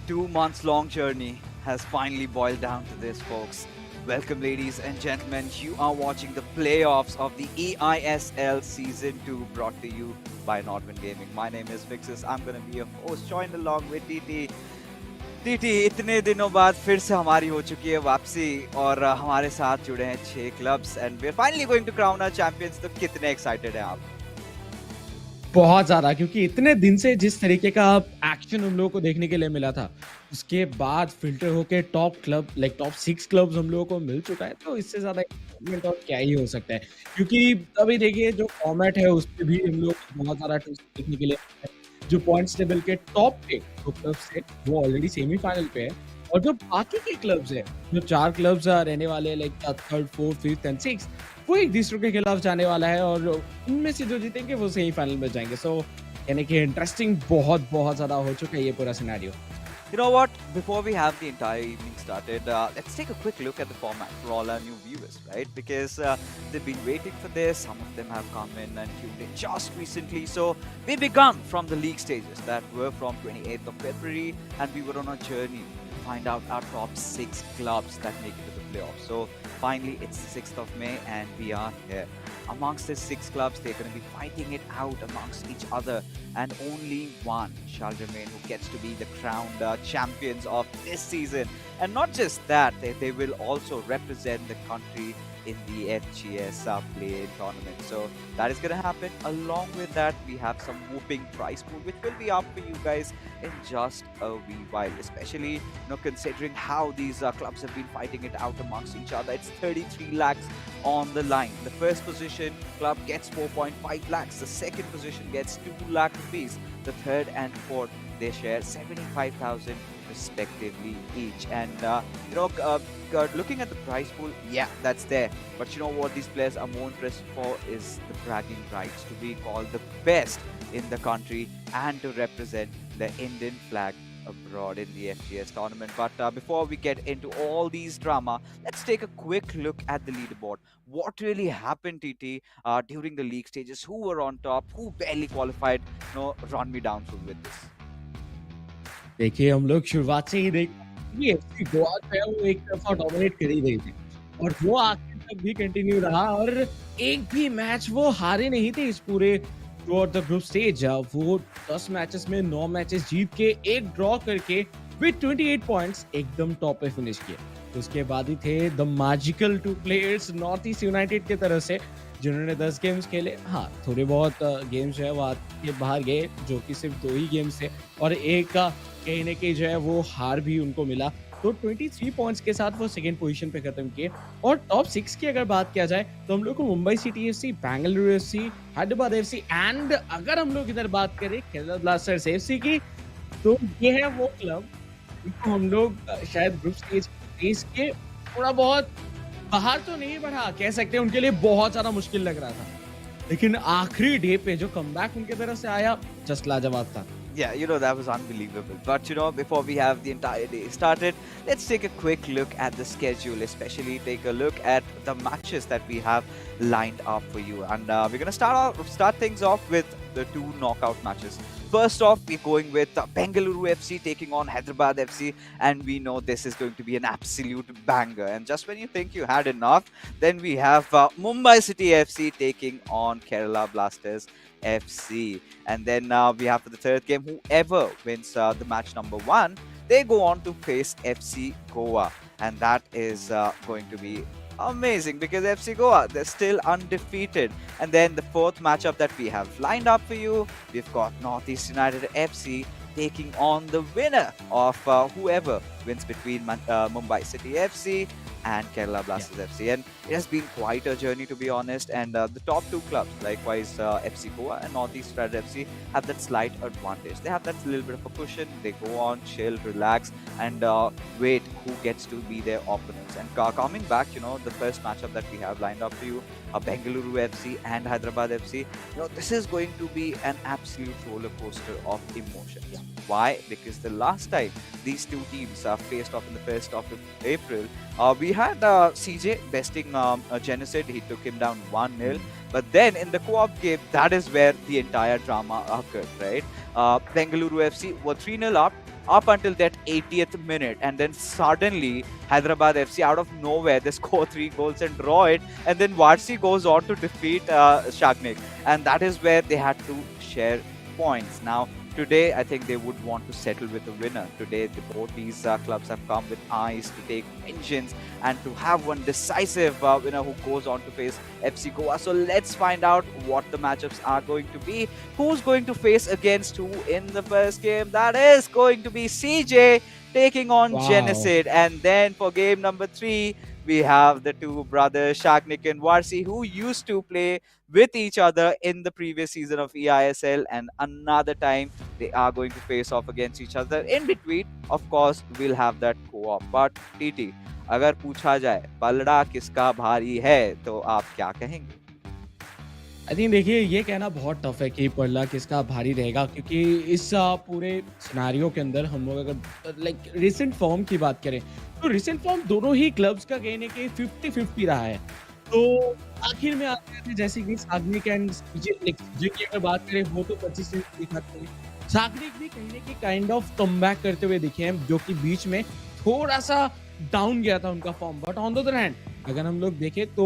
2 months long journey has finally boiled down to this, folks. Welcome, ladies and gentlemen. You are watching the playoffs of the eISL Season 2 brought to you by Nordman Gaming. My name is Fixus. I'm going to be your host, joined along with TT. TT इतने दिनों बाद फिर से हमारी हो चुकी है वापसी और हमारे साथ जुड़े हैं 6 clubs and we are finally going to crown our champions. तो कितने एक्साइटेड हैं आप? बहुत ज्यादा, क्योंकि इतने दिन से जिस तरीके का एक्शन हम लोगों को देखने के लिए मिला था, उसके बाद फिल्टर होके top club like top 6 clubs हम लोगों को मिल चुका है। तो इससे ज्यादा एक्साइटमेंट और क्या ही हो सकता है, क्योंकि अभी देखिए जो फॉर्मेट है उस पे भी हम लोग को बहुत सारा ट्विस्ट देखने के लिए मिला है। जो पॉइंट्स टेबल के टॉप के जो क्लब्स है वो ऑलरेडी सेमीफाइनल पे है, और जो बाकी के क्लब्स है, जो 4 क्लब्स रहने वाले हैं like third, fourth, fifth and six, वो एक दूसरे के खिलाफ जाने वाला है और उनमें से जो जीतेंगे वो सेमीफाइनल में जाएंगे। सो यानी कि इंटरेस्टिंग बहुत ज्यादा हो चुका है ये पूरा scenario. You know what? Before we have the entire evening started, let's take a quick look at the format for all our new viewers, right? Because they've been waiting for this. Some of them have come in and tuned in just recently. So we begun from the league stages that were from 28th of February, and we were on a journey to find out our top 6 clubs that make it to the playoffs. So finally, it's the 6th of May, and we are here. Amongst the 6 clubs, they're going to be fighting it out amongst each other, and only one shall remain who gets to be the crowned champions of this season. And not just that, they will also represent the country in the FGS play tournament. So that is going to happen. Along with that, we have some whooping prize pool which will be up for you guys in just a wee while, especially considering how these clubs have been fighting it out amongst each other. It's 33 lakhs on the line. The first position club gets 4.5 lakhs. The second position gets 2 lakh rupees. The third and fourth, they share 75,000 respectively each. And looking at the prize pool, yeah, that's there. But you know what these players are more interested for is the bragging rights to be called the best in the country and to represent the Indian flag abroad in the FGS tournament. But before we get into all these drama, let's take a quick look at the leaderboard. What really happened, TT, during the league stages? Who were on top? Who barely qualified? Run me down through with this. देखिए, हम लोग शुरुआत से ही FC Goa जो है वो एक तरफा डोमिनेट कर ही रही थी, और वो आखिर तक भी कंटिन्यू रहा, और एक भी मैच वो हारे नहीं थे इस पूरे थ्रू द ग्रुप स्टेज। वो 10 मैचेस में 9 मैचेस जीत के, एक ड्रॉ करके विद 28 पॉइंट्स एकदम टॉप पे फिनिश किया। उसके बाद ही थे the magical 2 players north east United की तरफ से, जिन्होंने 10 गेम्स खेले। हाँ, थोड़े बहुत गेम्स जो है वो के बाहर गए, जो कि सिर्फ 2 ही गेम्स थे, और एक कहीं ना कहीं जो है वो हार भी उनको मिला। तो 23 पॉइंट्स के साथ वो सेकंड पोजीशन पे खत्म किए। और टॉप 6 की अगर बात किया जाए तो हम लोग को Mumbai city FC, Bengaluru FC, Hyderabad FC, and अगर हम लोग इधर बात करें केरला ब्लास्टर्स एफसी की, तो ये है वो क्लब जिनको हम लोग शायद ग्रुप स्टेज के थोड़ा बहुत बाहर तो नहीं बढ़ा कह सकते, उनके लिए बहुत ज्यादा मुश्किल लग रहा था, लेकिन आखिरी डे पे जो कमबैक उनके तरफ से आया जस्ट लाजवाब था। Yeah, that was unbelievable. But before we have the entire day started, let's take a quick look at the schedule, especially take a look at the matches that we have lined up for you. And we're going to start things off with the 2 knockout matches. First off, we're going with Bengaluru FC taking on Hyderabad FC, and we know this is going to be an absolute banger. And just when you think you had enough, then we have Mumbai City FC taking on Kerala Blasters FC. And then we have for the third game, whoever wins the match number 1, they go on to face FC Goa. And that is going to be amazing because FC Goa, they're still undefeated. And then the fourth matchup that we have lined up for you, we've got Northeast United FC taking on the winner of whoever wins between Mumbai City FC and Kerala Blasters FC. And it has been quite a journey, to be honest. And the top 2 clubs, likewise FC Goa and Northeast United FC, have that slight advantage. They have that little bit of a cushion. They go on, chill, relax, and wait who gets to be their opponents. And coming back, the first matchup that we have lined up for you, Bengaluru FC and Hyderabad FC, this is going to be an absolute roller coaster of emotions. Yeah. Why? Because the last time these 2 teams faced off in the 1st of April, we had CJ besting Jenasid. He took him down 1-0. But then in the co-op game, that is where the entire drama occurred, right? Bengaluru FC were 3-0 up. up until that 80th minute, and then suddenly Hyderabad FC out of nowhere they score 3 goals and draw it, and then Warsi goes on to defeat Shagnik, and that is where they had to share points. Now today, I think they would want to settle with the winner. Today, both these clubs have come with eyes to take vengeance and to have one decisive winner who goes on to face FC Goa. So let's find out what the matchups are going to be. Who's going to face against who in the first game? That is going to be CJ taking on Wow. Jenasid. And then for game number 3, we have the two brothers Shagnik and Warsi, who used to play with each other in the previous season of eISL, and another time they are going to face off against each other. In between, of course, we'll have that co-op. But TT, अगर पूछा जाए पलड़ा किसका भारी है तो आप क्या कहेंगे? आई थिंक देखिए ये कहना बहुत टफ है कि पल्ला किसका भारी रहेगा, क्योंकि इस पूरे सिनारियो के अंदर हम लोग अगर लाइक रिसेंट फॉर्म की बात करें तो रिसेंट फॉर्म दोनों ही क्लब्स का कहने के 50-50 रहा है। तो आखिर में आते हैं जैसे कि साग्निक एंड सीजे की अगर बात करें वो तो कंसिस्टेंसी दिखाते हैं। साग्निक भी कहीं ना कहीं काइंड ऑफ कमबैक करते हुए दिखे हैं, जो कि बीच में थोड़ा सा डाउन गया था उनका form. But on the other hand अगर हम लोग देखें तो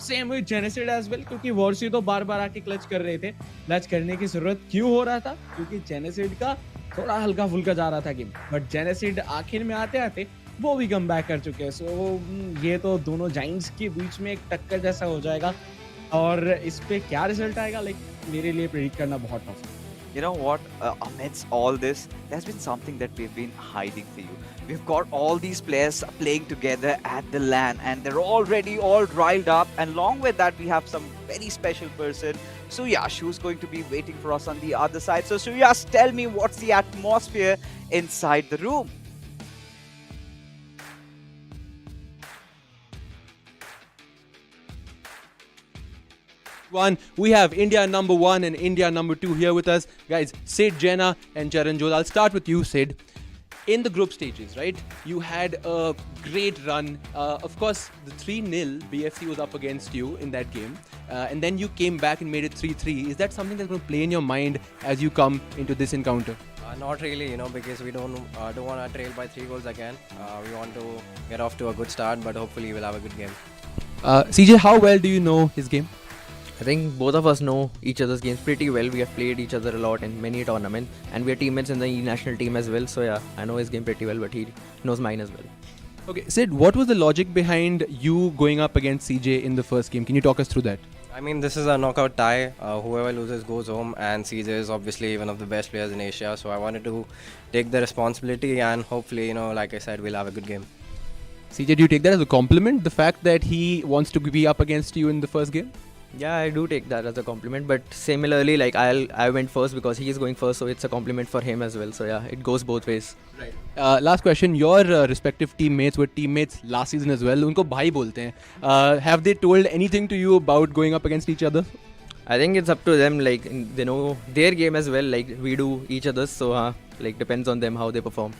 सेम विद जेनेसिड एज वेल, क्योंकि वॉर्सी तो बार बार आके क्लच कर रहे थे। क्लच करने की जरूरत क्यों हो रहा था? क्योंकि जेनेसिड का थोड़ा हल्का फुल्का जा रहा था गेम, बट जेनेसिड आखिर में आते आते वो भी कम बैक कर चुके हैं। सो ये तो दोनों जाइंट्स के बीच में एक टक्कर जैसा हो जाएगा, और इस पे क्या रिजल्ट आएगा लाइक मेरे लिए प्रेडिक्ट करना बहुत टफ है। You know what? Amidst all this, there's been something that we've been hiding for you. We've got all these players playing together at the LAN, and they're already all riled up. And along with that, we have some very special person, Suyash, who's going to be waiting for us on the other side. So Suyash, tell me, what's the atmosphere inside the room? We have India number 1 and India number 2 here with us. Guys, Sid, Jenna and Charanjot. I'll start with you, Sid. In the group stages, right, you had a great run. Of course, the 3-0 BFC was up against you in that game. And then you came back and made it 3-3. Is that something that's going to play in your mind as you come into this encounter? Not really, because we don't want to trail by 3 goals again. We want to get off to a good start, but hopefully we'll have a good game. CJ, how well do you know his game? I think both of us know each other's games pretty well. We have played each other a lot in many tournaments, and we are teammates in the national team as well. So yeah, I know his game pretty well, but he knows mine as well. Okay, Sid, what was the logic behind you going up against CJ in the first game? Can you talk us through that? I mean, this is a knockout tie. Whoever loses goes home, and CJ is obviously one of the best players in Asia. So I wanted to take the responsibility, and hopefully, like I said, we'll have a good game. CJ, do you take that as a compliment, the fact that he wants to be up against you in the first game? Yeah, I do take that as a compliment, but similarly, like I went first because he is going first, so it's a compliment for him as well. So yeah, it goes both ways. Right. Last question. Your respective teammates were teammates last season as well. उनको भाई बोलते हैं. Have they told anything to you about going up against each other? I think it's up to them. Like they know their game as well, like we do each other's. So like depends on them how they perform.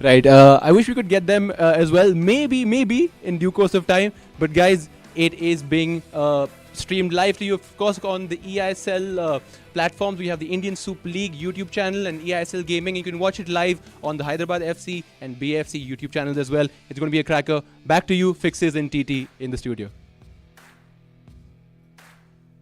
Right. I wish we could get them as well. Maybe in due course of time. But guys, it is being streamed live to you, of course, on the eISL platforms. We have the Indian Super League YouTube channel and eISL Gaming. You can watch it live on the Hyderabad FC and BFC YouTube channels as well. It's going to be a cracker. Back to you, Fixes and TT in the studio.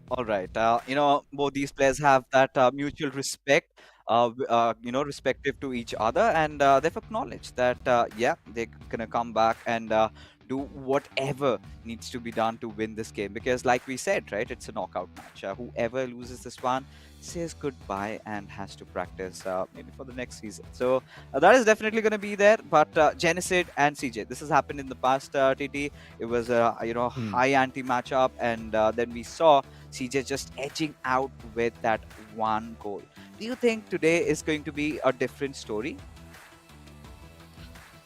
All right. Both these players have that mutual respect, respective to each other, and they've acknowledged that, they're gonna come back and do whatever needs to be done to win this game. Because, like we said, right, it's a knockout match. Whoever loses this one says goodbye and has to practice maybe for the next season. So that is definitely going to be there. But Jenasid and CJ, this has happened in the past. TT, it was a high ante matchup, and then we saw CJ just edging out with that one goal. Do you think today is going to be a different story?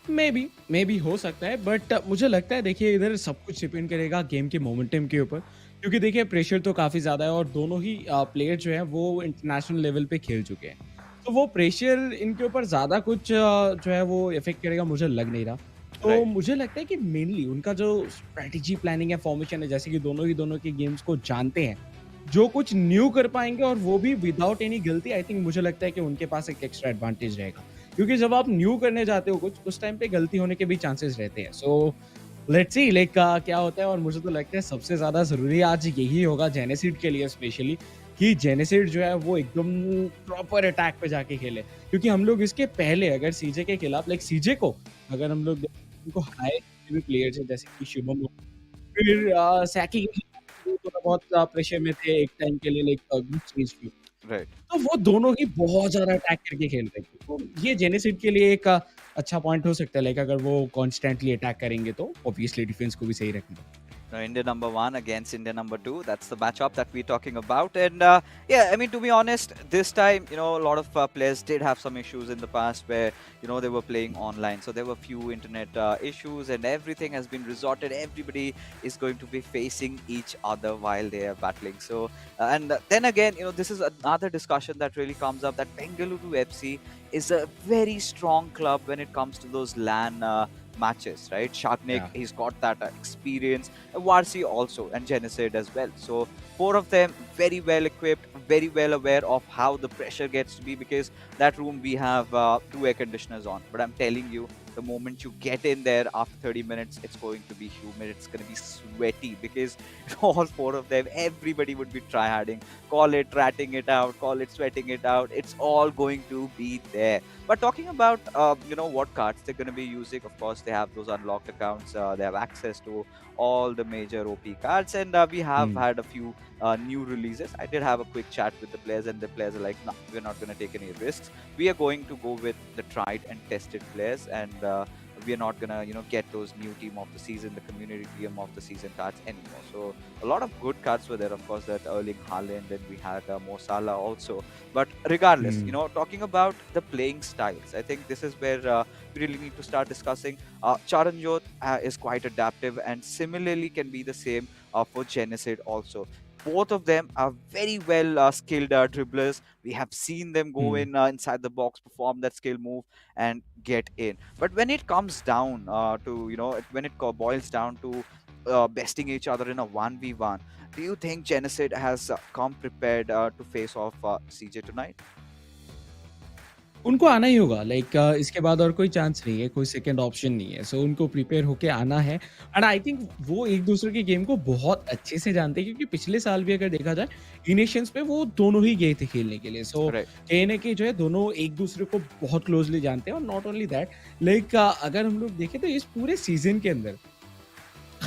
May be हो सकता है, but मुझे लगता है देखिए इधर सब कुछ डिपेंड करेगा गेम के मोमेंटम के ऊपर, क्योंकि देखिए प्रेशर तो काफ़ी ज़्यादा है और दोनों ही प्लेयर जो हैं वो इंटरनेशनल लेवल पे खेल चुके हैं, तो वो प्रेशर इनके ऊपर ज़्यादा कुछ जो है वो इफेक्ट करेगा मुझे लग नहीं रहा। तो मुझे लगता है कि मेनली उनका जो स्ट्रेटेजी प्लानिंग है, फॉर्मेशन है, जैसे कि दोनों के गेम्स को जानते हैं, जो कुछ न्यू कर पाएंगे और वो भी विदाउट एनी गलती, आई थिंक मुझे लगता है कि उनके पास एक एक्स्ट्रा एडवांटेज रहेगा। क्योंकि जब आप न्यू करने जाते हो कुछ, उस टाइम पे गलती होने के भी चांसेस रहते हैं। सो लेट्स सी लाइक क्या होता है, और मुझे तो लगता है सबसे ज़्यादा ज़रूरी आज यही होगा जेनेसिड के लिए स्पेशली, कि जेनेसिड जो है वो एकदम प्रॉपर अटैक पे जाके खेले। क्योंकि हम लोग इसके पहले अगर सीजे के खिलाफ लाइक सीजे को अगर हम लोग उनको हाई भी प्लेयर्स हैं जैसे कि शुभम हो, फिर सैकी के खिलाफ वो थोड़ा बहुत प्रेशर में थे एक टाइम के लिए लाइक ग्रुप स्टेज पे। Right. तो वो दोनों ही बहुत ज़्यादा अटैक करके खेल रहे थे। तो ये जेनेसिड के लिए एक अच्छा पॉइंट हो सकता है लाइक अगर वो कॉन्स्टेंटली अटैक करेंगे तो ऑब्वियसली डिफेंस को भी सही रखना। No, India number one against India number two. That's the matchup that we're talking about. And yeah, I mean, to be honest, this time, a lot of players did have some issues in the past where, they were playing online. So there were few internet issues and everything has been resorted. Everybody is going to be facing each other while they are battling. So, and then again, this is another discussion that really comes up that Bengaluru FC is a very strong club when it comes to those LAN matches, right? Shagnik, Yeah. he's got that experience. Warsi also, and Jenasid as well. So four of them very well equipped, very well aware of how the pressure gets to be, because that room we have two air conditioners on. But I'm telling you, the moment you get in there after 30 minutes, it's going to be humid, it's going to be sweaty, because all four of them, everybody would be try-harding. Call it ratting it out, call it sweating it out. It's all going to be there. But talking about, what cards they're going to be using, of course, they have those unlocked accounts. They have access to all the major OP cards, and we have Hmm. had a few new releases. I did have a quick chat with the players, and the players are like, no, we're not going to take any risks. We are going to go with the tried and tested players, and we are not going to, get those new team of the season, the community team of the season cards anymore. So a lot of good cards were there, of course, that Erling Haaland, and we had Mo Salah also. But regardless, Hmm. talking about the playing styles, I think this is where we really need to start discussing. Charanjot is quite adaptive, and similarly can be the same for Jenasid also. Both of them are very well skilled dribblers. We have seen them go Hmm. in inside the box, perform that skill move, and get in. But when it comes down to, when it boils down to besting each other in a 1v1, do you think Jenasid has come prepared to face off CJ tonight? उनको आना ही होगा like इसके बाद और कोई chance नहीं है, कोई सेकंड ऑप्शन नहीं है। सो उनको प्रिपेयर होके आना है, एंड आई थिंक वो एक-दूसरे के गेम को बहुत अच्छे से जानते हैं, क्योंकि पिछले साल भी अगर देखा जाए, ई-नेशंस पे वो दोनों ही गए थे खेलने के लिए। सो Right. कहीं न कहीं जो है दोनों एक-दूसरे को बहुत क्लोज़ली जानते हैं, और नॉट ओनली दैट लाइक अगर हम लोग देखें तो इस पूरे सीज़न के अंदर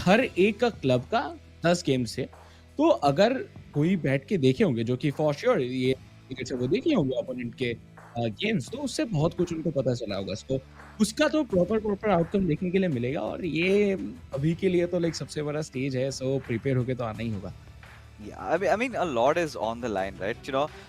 हर एक का क्लब का 10 गेम्स है। तो अगर कोई बैठ के देखे होंगे, जो कि फॉर श्योर ये क्रिकेट से वो देखे होंगे ओपोनेंट के गेम्स, तो उससे बहुत कुछ उनको पता चला होगा। सो उसका तो प्रॉपर आउटकम देखने के लिए मिलेगा, और ये अभी के लिए तो लाइक सबसे बड़ा स्टेज है, सो प्रिपेयर होके तो आना ही होगा। Yeah, I mean, a lot is on the line, right?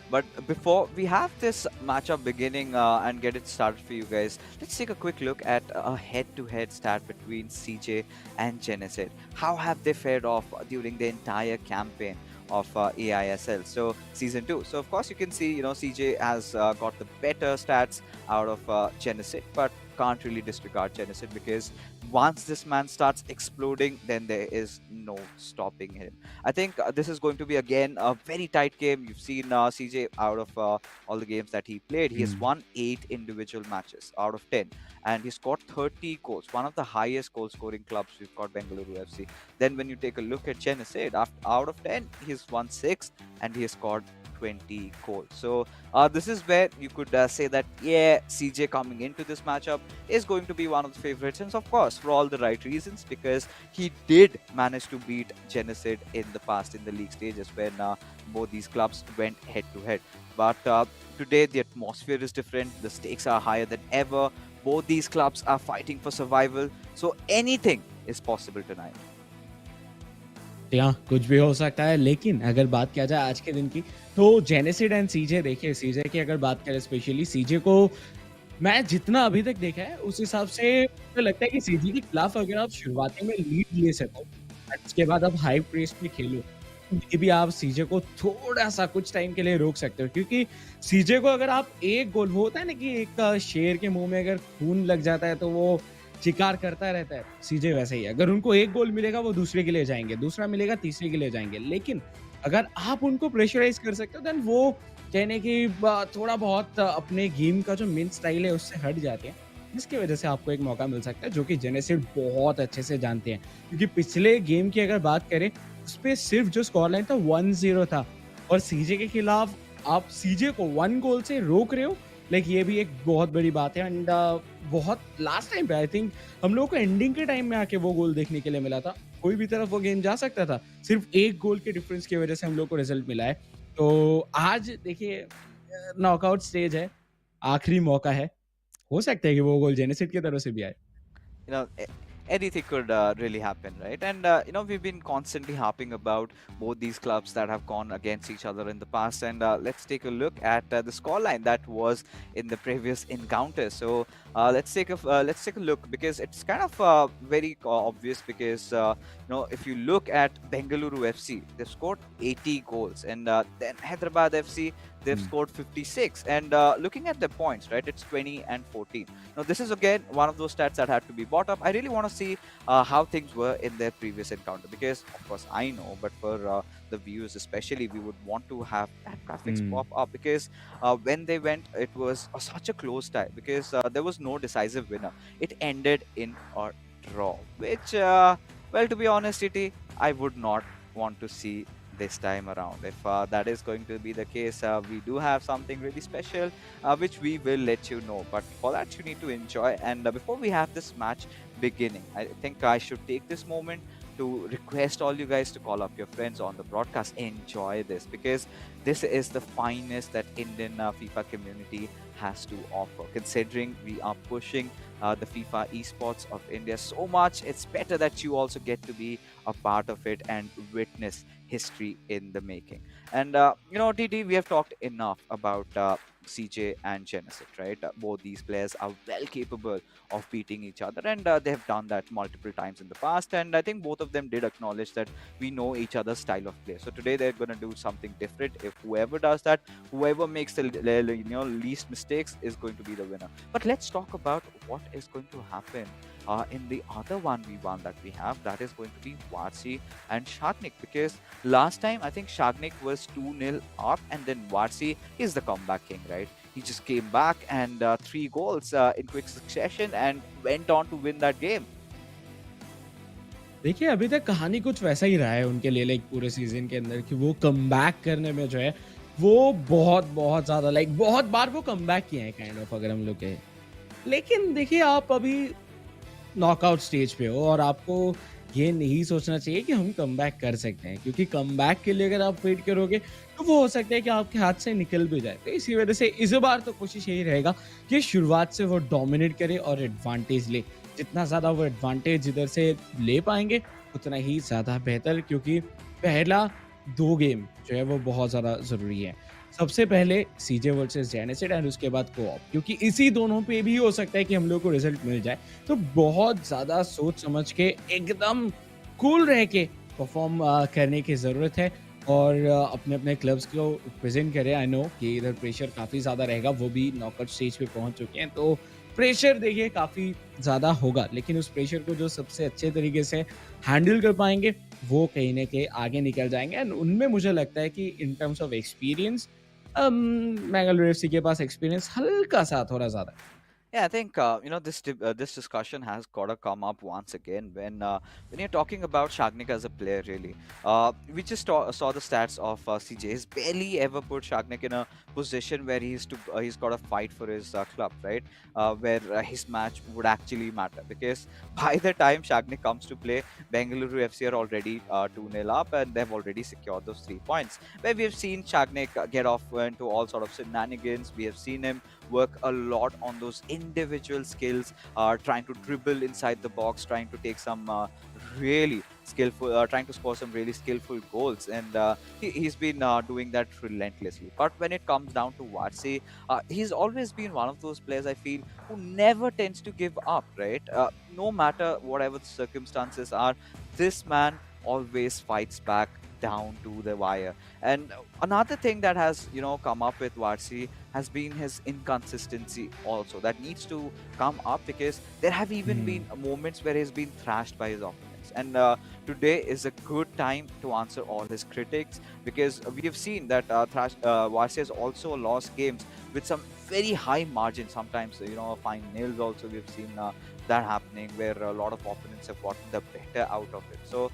But before we have this matchup beginning and get it started for you guys, let's take a quick look at a head-to-head stat between CJ and Jenasid. How have they fared off during the entire campaign of eISL? So season 2. So of course you can see, CJ has got the better stats out of Jenasid, but can't really disregard Jenasid, because once this man starts exploding, then there is no stopping him. I think this is going to be again a very tight game. You've seen CJ out of all the games that he played. He has Hmm. won 8 individual matches out of 10, and he scored 30 goals. One of the highest goal scoring clubs we've got, Bengaluru FC. Then when you take a look at Jenasid, out of 10, he's won 6 and he has scored 20 goals. So this is where you could say that, yeah, CJ coming into this matchup is going to be one of the favorites, and of course for all the right reasons, because he did manage to beat Jenasid in the past in the league stages when both these clubs went head to head. But today the atmosphere is different, the stakes are higher than ever, both these clubs are fighting for survival, so anything is possible tonight. या कुछ भी हो सकता है, लेकिन अगर बात किया जाए आज के दिन की, तो जेनेसिड एंड सीजे, देखिए सीजे की अगर बात करें स्पेशली, सीजे को मैं जितना अभी तक देखा है उस हिसाब से मुझे लगता है कि सीजे के खिलाफ अगर आप शुरुआती में लीड ले सको, उसके बाद आप हाई प्रेस में खेलो, ये भी आप सीजे को थोड़ा-सा कुछ टाइम के लिए रोक सकते हो, क्योंकि सीजे को अगर आप एक गोल, वो होता है ना कि एक शेर के मुँह में अगर खून लग जाता है तो वो शिकार करता रहता है, सीजे वैसा ही है। अगर उनको एक गोल मिलेगा वो दूसरे के लिए जाएँगे, दूसरा मिलेगा तीसरे के लिए जाएँगे। लेकिन अगर आप उनको प्रेशराइज़ कर सकते हो, देन वो कहने की थोड़ा बहुत अपने गेम का जो मेन स्टाइल है उससे हट जाते हैं, जिसकी वजह से आपको एक मौका मिल सकता है जो कि जेनेसिड बहुत अच्छे से जानते हैं। क्योंकि पिछले गेम की अगर बात करें, उसपे सिर्फ जो स्कोर लाइन था 1-0 था और सीजे के खिलाफ आप सीजे को 1 गोल से रोक रहे हो, लाइक ये भी एक बहुत बड़ी बात है। एंड बहुत लास्ट टाइम पे आई थिंक हम लोगों को एंडिंग के टाइम में आके वो गोल देखने के लिए मिला था। कोई भी तरफ वो गेम जा सकता था। सिर्फ 1 गोल के डिफरेंस की वजह से हम लोग को रिजल्ट मिला है। तो आज देखिए नॉकआउट स्टेज है, आखिरी मौका है। हो सकता है कि वो गोल जेनेसिड की तरफ से भी आए। you know a- anything could really happen, right? And we've been constantly harping about both these clubs that have gone against each other in the past, and let's take a look at the scoreline that was in the previous encounter. So let's take a look, because it's kind of very obvious, because if you look at Bengaluru FC, they've scored 80 goals, and then Hyderabad FC, they've scored 56. And looking at the points, right, it's 20 and 14. Now, this is again one of those stats that had to be brought up. I really want to see how things were in their previous encounter, because, of course, I know, but for the viewers especially, we would want to have that graphics pop up, because when they went, it was such a close tie, because there was no decisive winner. It ended in a draw, which, well, to be honest, I would not want to see this time around. If that is going to be the case, we do have something really special, which we will let you know. But for that, you need to enjoy. And before we have this match beginning, I think I should take this moment to request all you guys to call up your friends on the broadcast. Enjoy this, because this is the finest that Indian FIFA community has to offer. Considering we are pushing the FIFA esports of India so much, it's better that you also get to be a part of it and witness history in the making. And TT, we have talked enough about CJ and Jenasid, right? Both these players are well capable of beating each other, and they have done that multiple times in the past. And I think both of them did acknowledge that we know each other's style of play. So today they're going to do something different. If whoever does that, whoever makes the least mistakes is going to be the winner. But let's talk about what is going to happen in the other 1v1 that we have. That is going to be Warsi and Shagnik, because last time I think Shagnik was 2-0 up, and then Warsi is the comeback king, right? He just came back and 3 goals in quick succession and went on to win that game. देखिए, अभी तक कहानी कुछ वैसा ही रहा है उनके लिए, लाइक पूरे सीज़न के अंदर, कि वो कमबैक करने में जो है, वो बहुत ज़्यादा, लाइक बहुत बार वो कमबैक किए हैं काइंड ऑफ, अगर हम लोग कहें। लेकिन देखिए, आप अभी नॉकआउट स्टेज पे हो और आपको ये नहीं सोचना चाहिए कि हम कमबैक कर सकते हैं, क्योंकि कमबैक के लिए अगर आप वेट करोगे तो वो हो सकता है कि आपके हाथ से निकल भी जाए। तो इसी वजह से इस बार तो कोशिश यही रहेगा कि शुरुआत से वो डोमिनेट करे और एडवांटेज ले। जितना ज़्यादा वो एडवांटेज इधर से ले पाएंगे उतना ही ज़्यादा बेहतर, क्योंकि पहला 2 गेम जो है वो बहुत ज़्यादा ज़रूरी है। सबसे पहले सीजे वर्सेस जेनेसिड एंड उसके बाद कोऑप, क्योंकि इसी दोनों पे भी हो सकता है कि हम लोग को रिजल्ट मिल जाए। तो बहुत ज़्यादा सोच समझ के एकदम कूल रह के परफॉर्म करने की ज़रूरत है और अपने-अपने क्लब्स को रिप्रेजेंट करें। आई नो कि इधर प्रेशर काफ़ी ज़्यादा रहेगा, वो भी नॉकआउट स्टेज पे पहुंच चुके हैं, तो प्रेशर देखिए काफ़ी ज़्यादा होगा, लेकिन उस प्रेशर को जो सबसे अच्छे तरीके से हैंडल कर पाएँगे, वो कहीं न कहीं आगे निकल जाएँगे। एंड उनमें मुझे लगता है कि in terms of experience Bengaluru FC के पास एक्सपीरियंस हल्का-सा थोड़ा ज़्यादा है। Yeah, I think this discussion has got to come up once again when you're talking about Shagnik as a player. Really, we just saw the stats of CJ. He's barely ever put Shagnik in a position where he's got to fight for his club, right? Where his match would actually matter, because by the time Shagnik comes to play, Bengaluru FC are already 2-0 up, and they've already secured those 3 points. Where we have seen Shagnik get off into all sort of shenanigans. We have seen him work a lot on those individual skills, trying to dribble inside the box, trying to take some really skillful, trying to score some really skillful goals, and he's been doing that relentlessly. But when it comes down to Warsi, he's always been one of those players, I feel, who never tends to give up, right? No matter whatever the circumstances are, this man always fights back down to the wire. And another thing that has, come up with Warsi has been his inconsistency also. That needs to come up because there have even been moments where he's been thrashed by his opponents. And today is a good time to answer all his critics, because we have seen that Warsi has also lost games with some very high margin. Sometimes, fine nails also we've seen that happening, where a lot of opponents have gotten the better out of it. So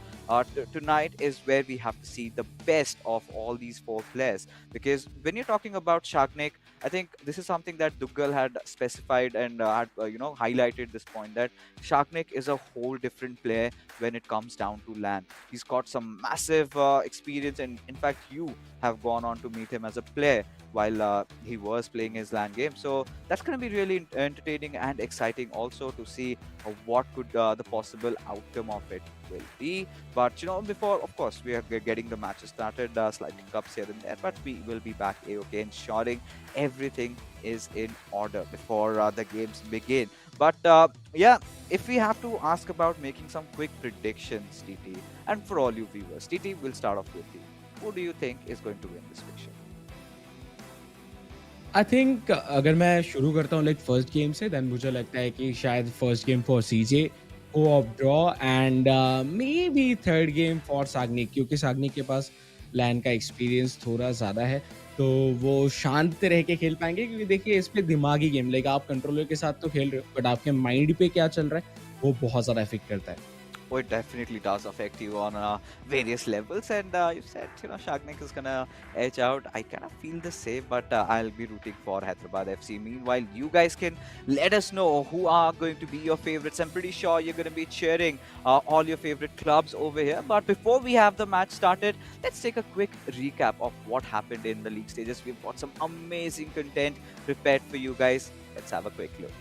tonight is where we have to see the best of all these four players, because when you're talking about Shagnik, I think this is something that Duggal had specified and had highlighted this point, that Shagnik is a whole different player when it comes down to LAN. He's got some massive experience, and in fact you have gone on to meet him as a player while he was playing his LAN game. So that's going to be really entertaining and exciting also to see what could the possible outcome of it will be. But before, of course, we are getting the matches started, slight hiccups here and there, but we will be back A-OK, ensuring everything is in order before the games begin. But yeah, if we have to ask about making some quick predictions, TT, and for all you viewers, TT, we'll start off with you. Who do you think is going to win this fixture? I think अगर मैं शुरू करता हूँ like first game से, then मुझे लगता है कि शायद फर्स्ट गेम फॉर सीजे को of draw, and maybe third game for Sagnik, क्योंकि साग्निक के पास लैन का एक्सपीरियंस थोड़ा ज़्यादा है, तो वो शांत रह के खेल पाएंगे। क्योंकि देखिए इस पे दिमागी गेम, लाइक आप कंट्रोलर के साथ तो खेल रहे हो, बट आपके माइंड पे क्या चल रहा है वो बहुत ज़्यादा इफेक्ट करता है। Oh, it definitely does affect you on various levels, and you said Shagnik is gonna edge out. I kind of feel the same, but I'll be rooting for Hyderabad FC. Meanwhile, you guys can let us know who are going to be your favorites. I'm pretty sure you're going to be cheering all your favorite clubs over here. But before we have the match started, let's take a quick recap of what happened in the league stages. We've got some amazing content prepared for you guys. Let's have a quick look.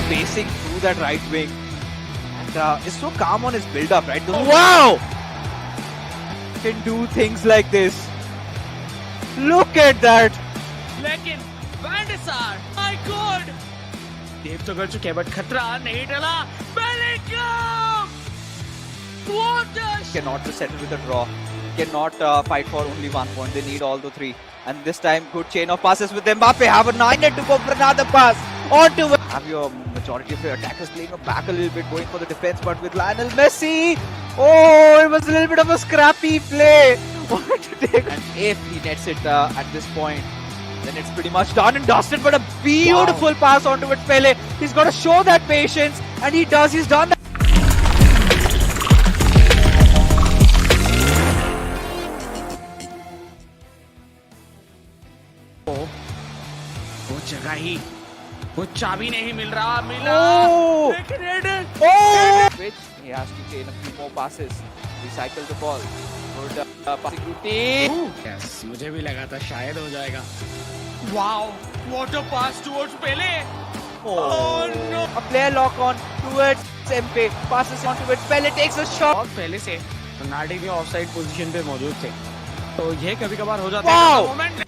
Pacing through that right wing, and is so calm on his build-up, right? Wow! Can do things like this. Look at that! लेकिन बैंडिसार, my God, देव तो कर चुके हैं but खतरा नहीं टला। Bellingham, what a Cannot just settle with a draw. Cannot fight for only 1 point. They need all the three. And this time, good chain of passes with Mbappe. Have a 9 to go for another pass. On to have your majority of your attackers playing back a little bit, going for the defense, but with Lionel Messi. Oh, it was a little bit of a scrappy play. Wanted to take, and if he nets it at this point, then it's pretty much done and dusted. But a beautiful pass onto it, Pele. He's got to show that patience, and he does. He's done that. वो जगह ही, वो चाबी नहीं मिल रहा, मिला, लेकिन header, Which he has to chain a few more passes, recycle the ball. Good passing routine. Yes, मुझे भी लगा था शायद हो जाएगा। Wow, what a pass towards Pele. Oh no. A player lock on towards Mbappe, passes onto it. Pele takes a shot. और पहले से रोनाल्डो भी ऑफसाइड पोजीशन पे मौजूद थे, तो ये कभी-कभार हो जाता Wow. है moment.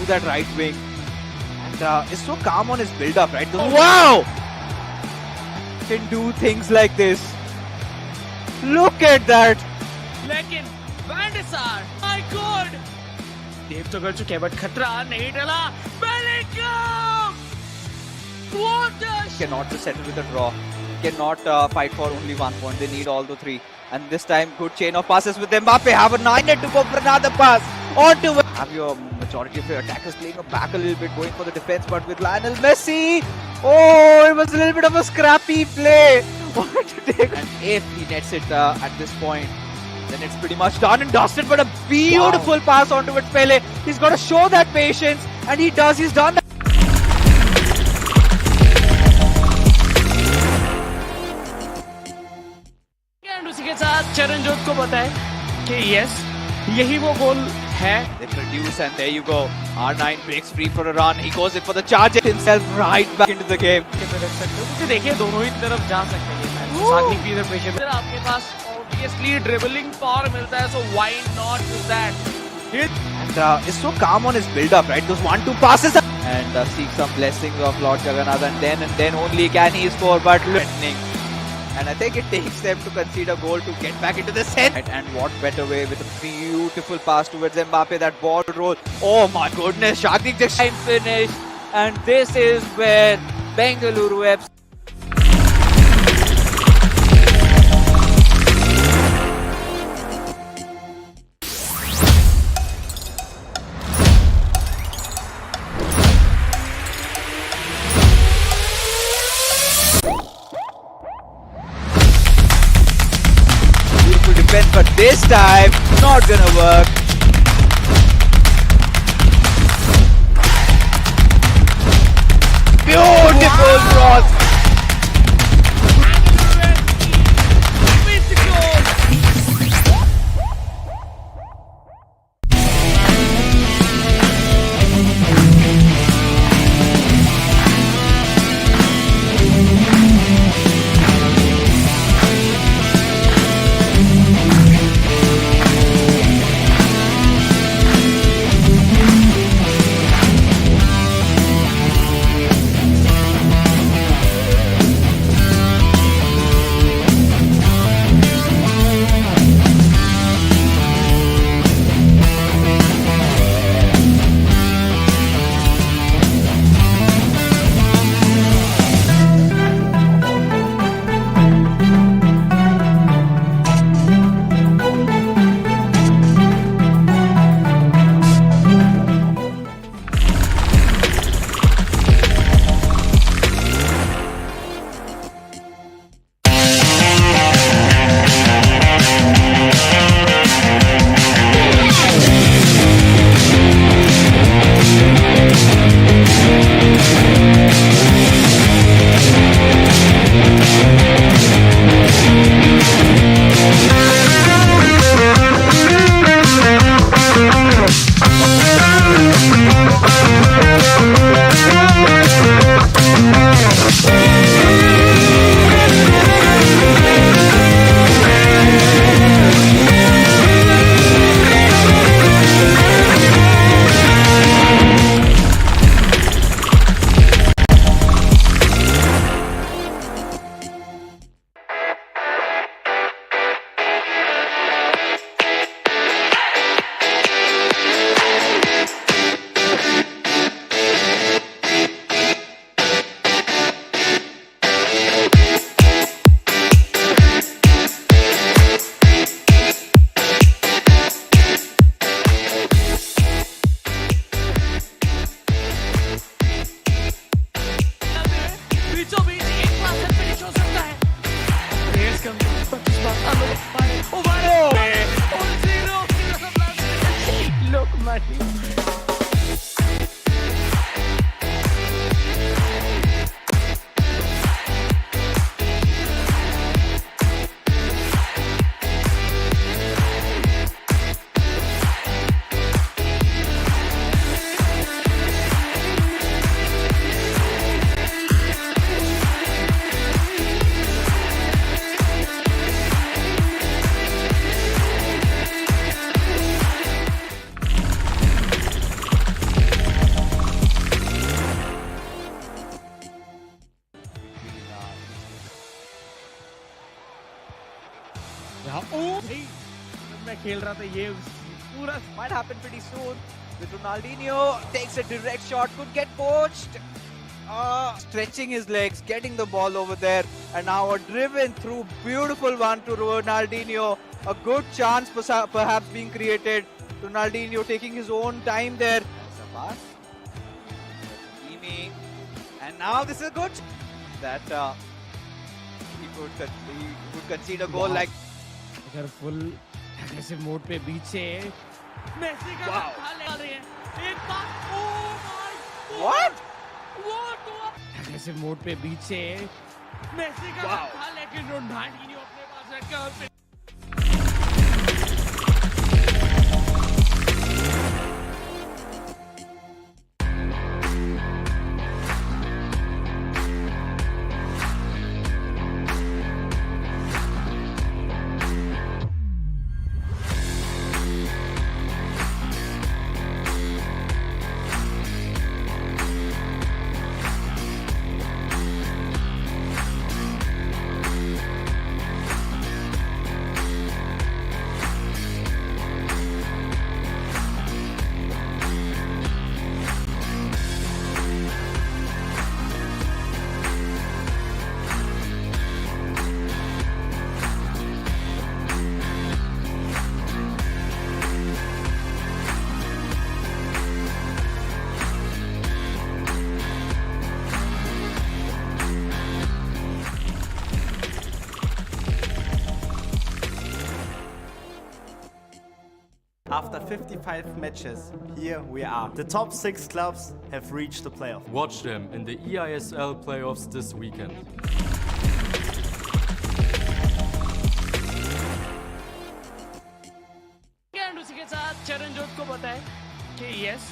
that right wing. And is so calm on his build-up, right? Wow! Can do things like this. Look at that! लेकिन वैंडसार, my God! देव तो कर चुके हैं, but खतरा नहीं टला. Bellingham! What a Cannot just settle with a draw. Cannot fight for only 1 point. They need all the 3. And this time, good chain of passes with Mbappe. Have a 9 to go for another pass. On to have your majority of your attackers playing back a little bit, going for the defense. But with Lionel Messi, oh, it was a little bit of a scrappy play. What to take? And if he nets it at this point, then it's pretty much done and dusted. But a beautiful pass onto it, Pele. He's got to show that patience, and he does. He's done that. And उसी के साथ चरणजोत को पता है कि yes, यही वो गोल है. They produce, and there you go. R9 breaks free for a run. He goes in for the charge himself right back into the game. क्योंकि देखिए दोनों ही तरफ जा सकते हैं. शाग्निक भी इधर प्रेशर में. आपके पास obviously dribbling power मिलता है, so why not do that? And is so calm on his build-up, right? Those 1-2 passes. And seek some blessings of Lord Jagannath, and then only can he score, but threatening. And I think it takes them to concede a goal to get back into the set. And what better way with a beautiful pass towards Mbappe, that ball roll. Oh my goodness, Shagnik just time finished. And this is where Bengaluru FC. Defense, but this time not gonna work. Beautiful cross. यहाँ ओ भाई जब मैं खेल रहा था ये पूरा Might happen pretty soon. With Ronaldinho takes a direct shot, could get poached. Stretching his legs, getting the ball over there, and now a driven through beautiful one to Ronaldinho. A good chance perhaps being created. Ronaldinho taking his own time there. That's a pass. Hakimi. And now this is good. That he could concede a goal Wow. like. अगर full aggressive mode पे बीच से Messi का Wow. खा ले रहे हैं एक पास oh my What? वो तो एग्रेसिव मोड पे बीच से मेसी का Wow. खा लेकिन रोनाल्डिनो अपने पास रखकर After 55 matches, here we are. The top 6 clubs have reached the playoff. Watch them in the eISL playoffs this weekend. And उसी के साथ चरणजोत को पता है कि यस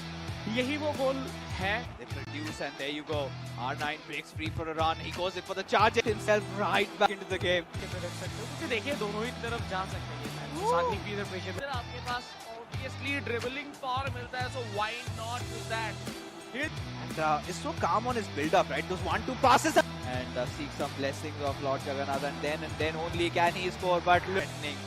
यही वो गोल है They produce and there you go. R9 breaks free for a run. He goes in for the charge himself right back into the game. के पे रख सकते हो क्योंकि देखिए दोनों ही तरफ जा सकते हैं सागनिक भी इधर प्रेशर में आपके पास ऑब्वियसली ड्रिबलिंग पावर मिलता है so why not use that And is so calm on his build-up, right? Those 1-2 passes and seek some blessings of Lord Jagannath, and then only can he score. But threatening,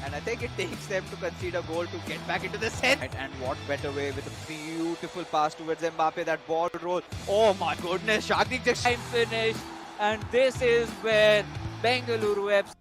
and I think it takes them to concede a goal to get back into the set. And what better way with a beautiful pass towards Mbappe, that ball roll. Oh my goodness, Shagnik just time finished, and this is where Bengaluru FC.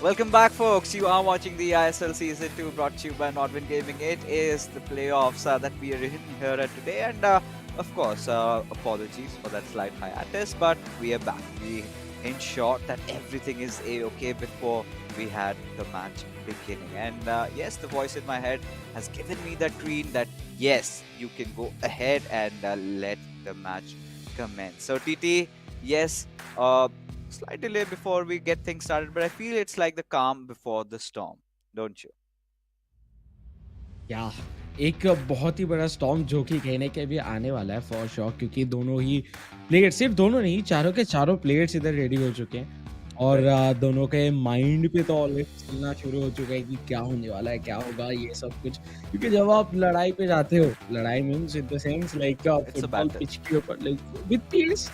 Welcome back, folks. You are watching the eISL Season 2 brought to you by Nordwind Gaming. It is the playoffs that we are in here at today. And of course, apologies for that slight hiatus, but we are back. We ensured that everything is A-okay before we had the match beginning. And yes, the voice in my head has given me that dream that yes, you can go ahead and let the match commence. So TT, yes, slight delay before we get things started, but I feel it's like the calm before the storm, don't you? या एक बहुत ही बड़ा storm जो कि कहने के भी आने वाला है फॉर श्योर क्योंकि दोनों ही प्लेयर्स सिर्फ दोनों नहीं चारों के चारों प्लेयर्स इधर रेडी हो चुके हैं और दोनों के माइंड पे तो ऑलरेडी चलना शुरू हो चुका है कि क्या होने वाला है क्या होगा ये सब कुछ क्योंकि जब आप लड़ाई पे जाते हो लड़ाई means in the sense like football pitch के ऊपर लाइक विद प्लेयर्स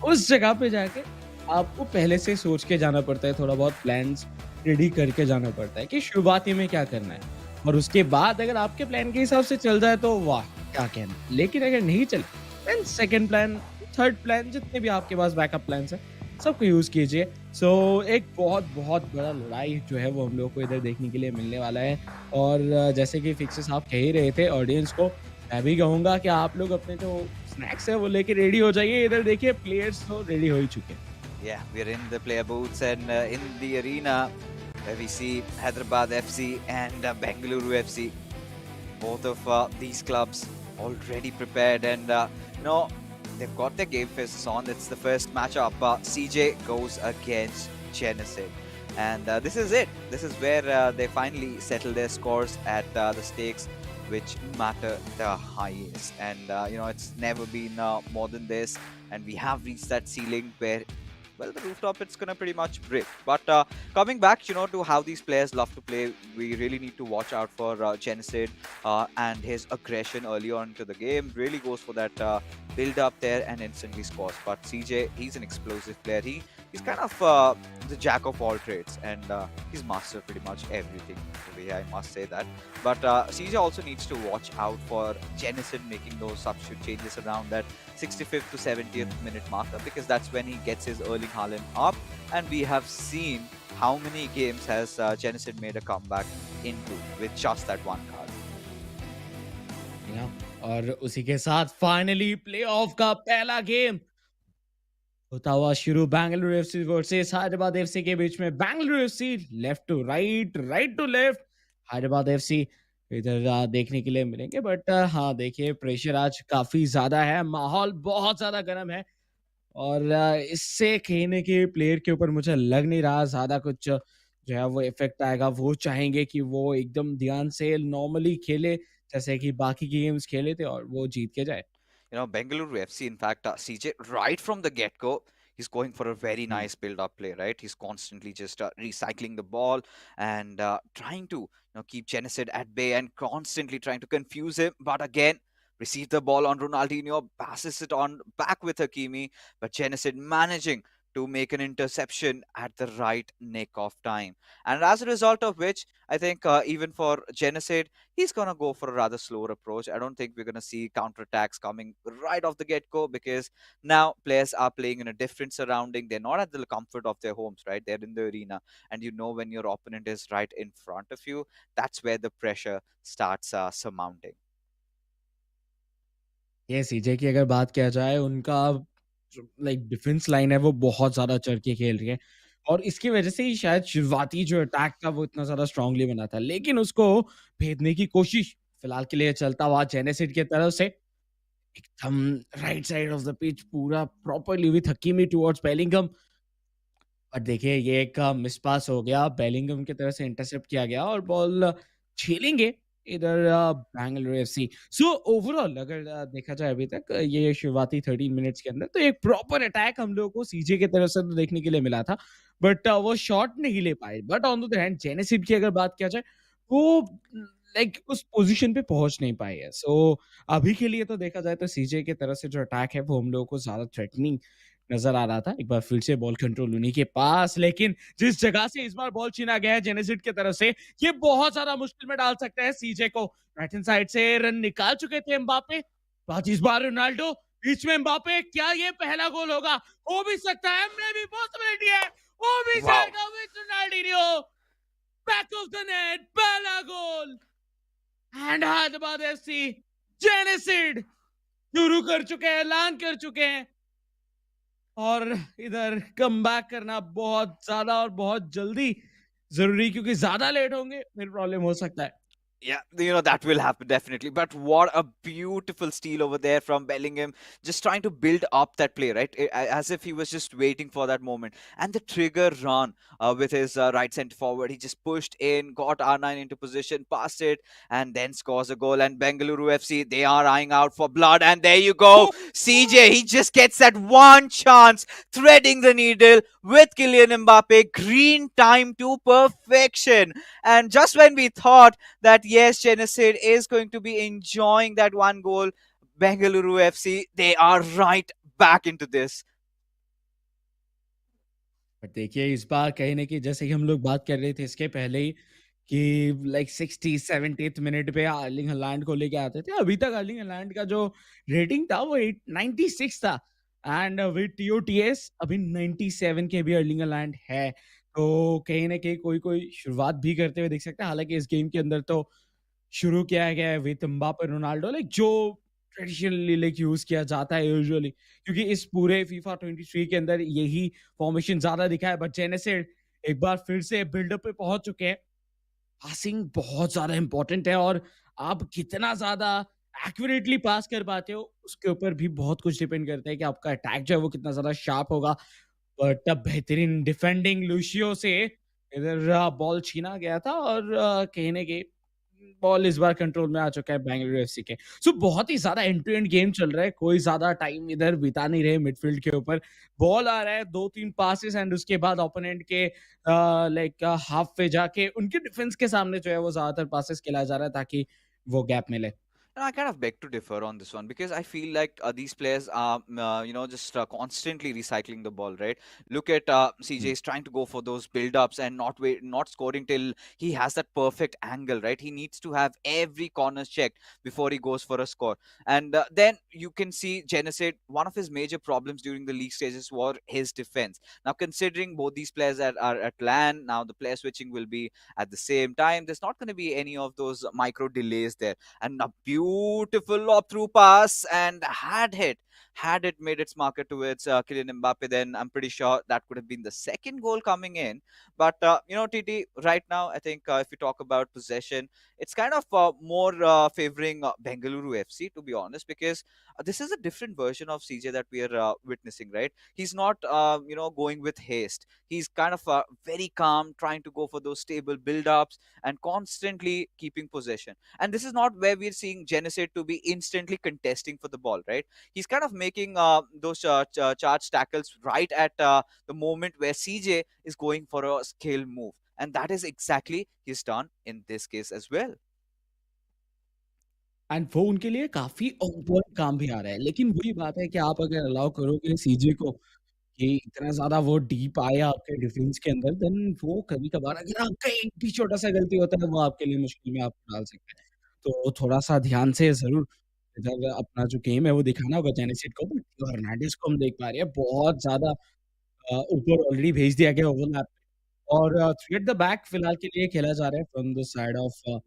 उस जगह पे जाके आपको पहले से सोच के जाना पड़ता है थोड़ा बहुत प्लान्स रेडी करके जाना पड़ता है कि शुरुआती में क्या करना है और उसके बाद अगर आपके प्लान के हिसाब से चल जाए तो वाह क्या कहना लेकिन अगर नहीं चले then second plan third plan जितने भी आपके पास बैकअप प्लान्स हैं सबको यूज कीजिए सो एक बहुत बहुत बड़ा लड़ाई जो है वो हम लोग को इधर देखने के लिए मिलने वाला है और जैसे कि फिक्सेस आप कह ही रहे थे ऑडियंस को मैं भी कहूँगा कि आप लोग अपने जो स्नैक्स है वो लेके रेडी हो जाइए इधर देखिए प्लेयर्स तो रेडी हो ही चुके हैं Yeah, we're in the player booths and in the arena where we see Hyderabad FC and Bengaluru FC. Both of these clubs already prepared and they've got their game faces on. It's the first matchup. CJ goes against Jenasid. And this is it. This is where they finally settle their scores at the stakes which matter the highest. And, it's never been more than this. And we have reached that ceiling where, well, the rooftop, it's going to pretty much break. But coming back, to how these players love to play, we really need to watch out for Jenasid and his aggression early on to the game. Really goes for that build up there and instantly scores. But CJ, he's an explosive player. He's kind of the jack of all trades, and he's mastered pretty much everything. I must say that. But CJ also needs to watch out for Jenasid making those substitute changes around that 65th to 70th minute marker, because that's when he gets his Erling Haaland up, and we have seen how many games has Jenasid made a comeback into with just that one card. और उसी के साथ finally playoff का पहला game होता हुआ शुरू Bengaluru FC versus Hyderabad FC के बीच में। Bengaluru FC left to right, right to left, Hyderabad FC इधर देखने के लिए मिलेंगे। बट हाँ, देखिए प्रेशर आज काफी ज्यादा है, माहौल बहुत ज्यादा गर्म है और इससे कहीं ना कहीं प्लेयर के ऊपर मुझे लग नहीं रहा ज्यादा कुछ जो है वो इफेक्ट आएगा। वो चाहेंगे कि वो एकदम ध्यान से नॉर्मली खेले जैसे कि बाकी गेम्स खेले थे और वो जीत के जाए। Bengaluru FC, in fact, CJ, right from the get-go, he's going for a very nice build-up play, right? He's constantly just recycling the ball and trying to keep Jenasid at bay and constantly trying to confuse him. But again, receive the ball on Ronaldinho, passes it on back with Hakimi, but Jenasid managing to make an interception at the right nick of time. And as a result of which, I think even for Jenasid, he's going to go for a rather slower approach. I don't think we're going to see counterattacks coming right off the get-go, because now players are playing in a different surrounding. They're not at the comfort of their homes, right? They're in the arena. And when your opponent is right in front of you, that's where the pressure starts surmounting. ये सीजे की अगर बात किया जाए, उनका defence line है वो बहुत ज़्यादा चढ़ के खेल रही है और इसकी वजह से ही शायद शुरुआती जो अटैक था वो इतना ज़्यादा स्ट्रांगली बना था। लेकिन उसको भेदने की कोशिश फिलहाल के लिए चलता हुआ जेनेसिड की तरफ से एकदम right side of the pitch पूरा properly with Hakimi towards Bellingham. और देखिए ये एक मिस पास हो गया, बेलिंगम की तरफ से इंटरसेप्ट किया गया और बॉल झेलेंगे इधर बेंगलुरु एफसी। सो ओवरऑल अगर देखा जाए अभी तक ये शुरुआती 13 मिनट्स के अंदर तो एक प्रॉपर अटैक हम लोगों को सीजे की तरफ से तो देखने के लिए मिला था, बट वो शॉट नहीं ले पाए। But on the other hand जेनेसिड की अगर बात किया जाए वो उस पोजीशन पे पहुंच नहीं पाए है। सो अभी के लिए तो देखा जाए तो सीजे की तरफ से जो अटैक है वो हम लोगों को ज्यादा थ्रेटनिंग नज़र आ रहा था। एक बार फिर से बॉल कंट्रोल उन्हीं के पास, लेकिन जिस जगह से इस बार बॉल छीना गया है जेनेसिड की तरफ से, ये बहुत ज़्यादा मुश्किल में डाल सकता है सीजे को। राइट हैंड साइड से रन निकाल चुके थे एम्बापे, बाकी इस बार रोनाल्डो, बीच में एम्बापे, क्या ये पहला गोल होगा? हो भी सकता है, मे बी पॉसिबिलिटी है, हो भी जाएगा with Ronaldinho, back of the net, पहला गोल एंड हैदराबाद एफसी जेनेसिड शुरू कर चुके हैं, ऐलान कर चुके हैं और इधर कम बैक करना बहुत ज्यादा और बहुत जल्दी जरूरी, क्योंकि ज्यादा लेट होंगे फिर प्रॉब्लम हो सकता है। Yeah, that will happen definitely. But what a beautiful steal over there from Bellingham, just trying to build up that play, right? As if he was just waiting for that moment. And the trigger run with his right centre forward, he just pushed in, got R9 into position, passed it, and then scores a goal. And Bengaluru FC, they are eyeing out for blood. And there you go, CJ, he just gets that one chance, threading the needle with Kylian Mbappe, green time to perfection. And just when we thought that yes, Jenasid is going to be enjoying that one goal, Bengaluru FC, they are right back into this. But देखिए इस बार कहीं ना कहीं जैसे कि हम लोग बात कर रहे थे इसके पहले ही कि 60-70th मिनट पे अर्लिंग हॉलैंड को लेके आते थे। अभी तक अर्लिंग हॉलैंड का जो रेटिंग था वो 96 था एंड विद टीओटीएस अभी 97 के भी अर्लिंग हॉलैंड है। तो कहीं ना कहीं कोई कोई शुरुआत भी करते हुए देख सकते हैं। हालांकि इस गेम के अंदर तो शुरू किया गया है विद एम्बापे रोनाल्डो, जो ट्रेडिशनली यूज किया जाता है यूजुअली, क्योंकि इस पूरे फीफा 23 के अंदर यही फॉर्मेशन ज्यादा दिखा है। बट जेनेसिड एक बार फिर से बिल्डअप पे पहुंच चुके हैं। पासिंग बहुत ज्यादा इंपॉर्टेंट है और आप कितना ज्यादा एक्यूरेटली पास कर पाते हो, उसके ऊपर भी बहुत कुछ डिपेंड करता है कि आपका अटैक जो है वो कितना ज़्यादा शार्प होगा। बट बेहतरीन डिफेंडिंग लूशियो से इधर बॉल छीना गया था और कहीं न कहीं बॉल इस बार कंट्रोल में आ चुका है बेंगलुरु एफसी के। सो बहुत ही ज़्यादा एंड टू एंड गेम चल रहा है, कोई ज़्यादा टाइम इधर बिता नहीं रहे मिडफील्ड के ऊपर। बॉल आ रहा है, 2-3 पासेस एंड उसके बाद ओपोनेंट के लाइक हाफ पे जाके उनके डिफेंस के सामने जो है वो ज़्यादातर पासेस खेला जा रहा है ताकि वो गैप मिले। And I kind of beg to differ on this one because I feel like these players are, just constantly recycling the ball, right? Look at CJ is trying to go for those build-ups and not scoring till he has that perfect angle, right? He needs to have every corner checked before he goes for a score. And then you can see Jenasid, one of his major problems during the league stages was his defense. Now, considering both these players are at LAN, now the player switching will be at the same time. There's not going to be any of those micro delays there, and a beautiful lob through pass, and had it made its marker towards Kylian Mbappe, then I'm pretty sure that could have been the second goal coming in. But TT, right now I think if we talk about possession, it's kind of more favoring Bengaluru FC, to be honest, because this is a different version of CJ that we are witnessing, right? He's not going with haste. He's kind of very calm, trying to go for those stable build-ups and constantly keeping possession. And this is not where we're seeing Jenasid to be instantly contesting for the ball, right? He's kind of making those charge tackles right at the moment where CJ is going for a skill move. And that is exactly he's done in this case as well. And वो उनके लिए काफ़ी on point काम भी आ रहा है। लेकिन वही बात है कि आप अगर अलाउ करोगे सीजे को कि इतना ज़्यादा वो डीप आए आपके डिफेंस के अंदर, देन वो कभी-कभार अगर आपका एक भी छोटा-सा गलती होता है, वो आपके लिए मुश्किल में आपको डाल सकता है। तो थोड़ा-सा ध्यान से ज़रूर इधर अपना जो गेम है वो दिखाना होगा जेनेसिड को। बट हर्नांडेज़ को हम देख पा रहे हैं बहुत ज़्यादा ऊपर ऑलरेडी भेज दिया गया ओवरलैप और थ्री एट द बैक फिलहाल के लिए खेला जा रहा है from the side of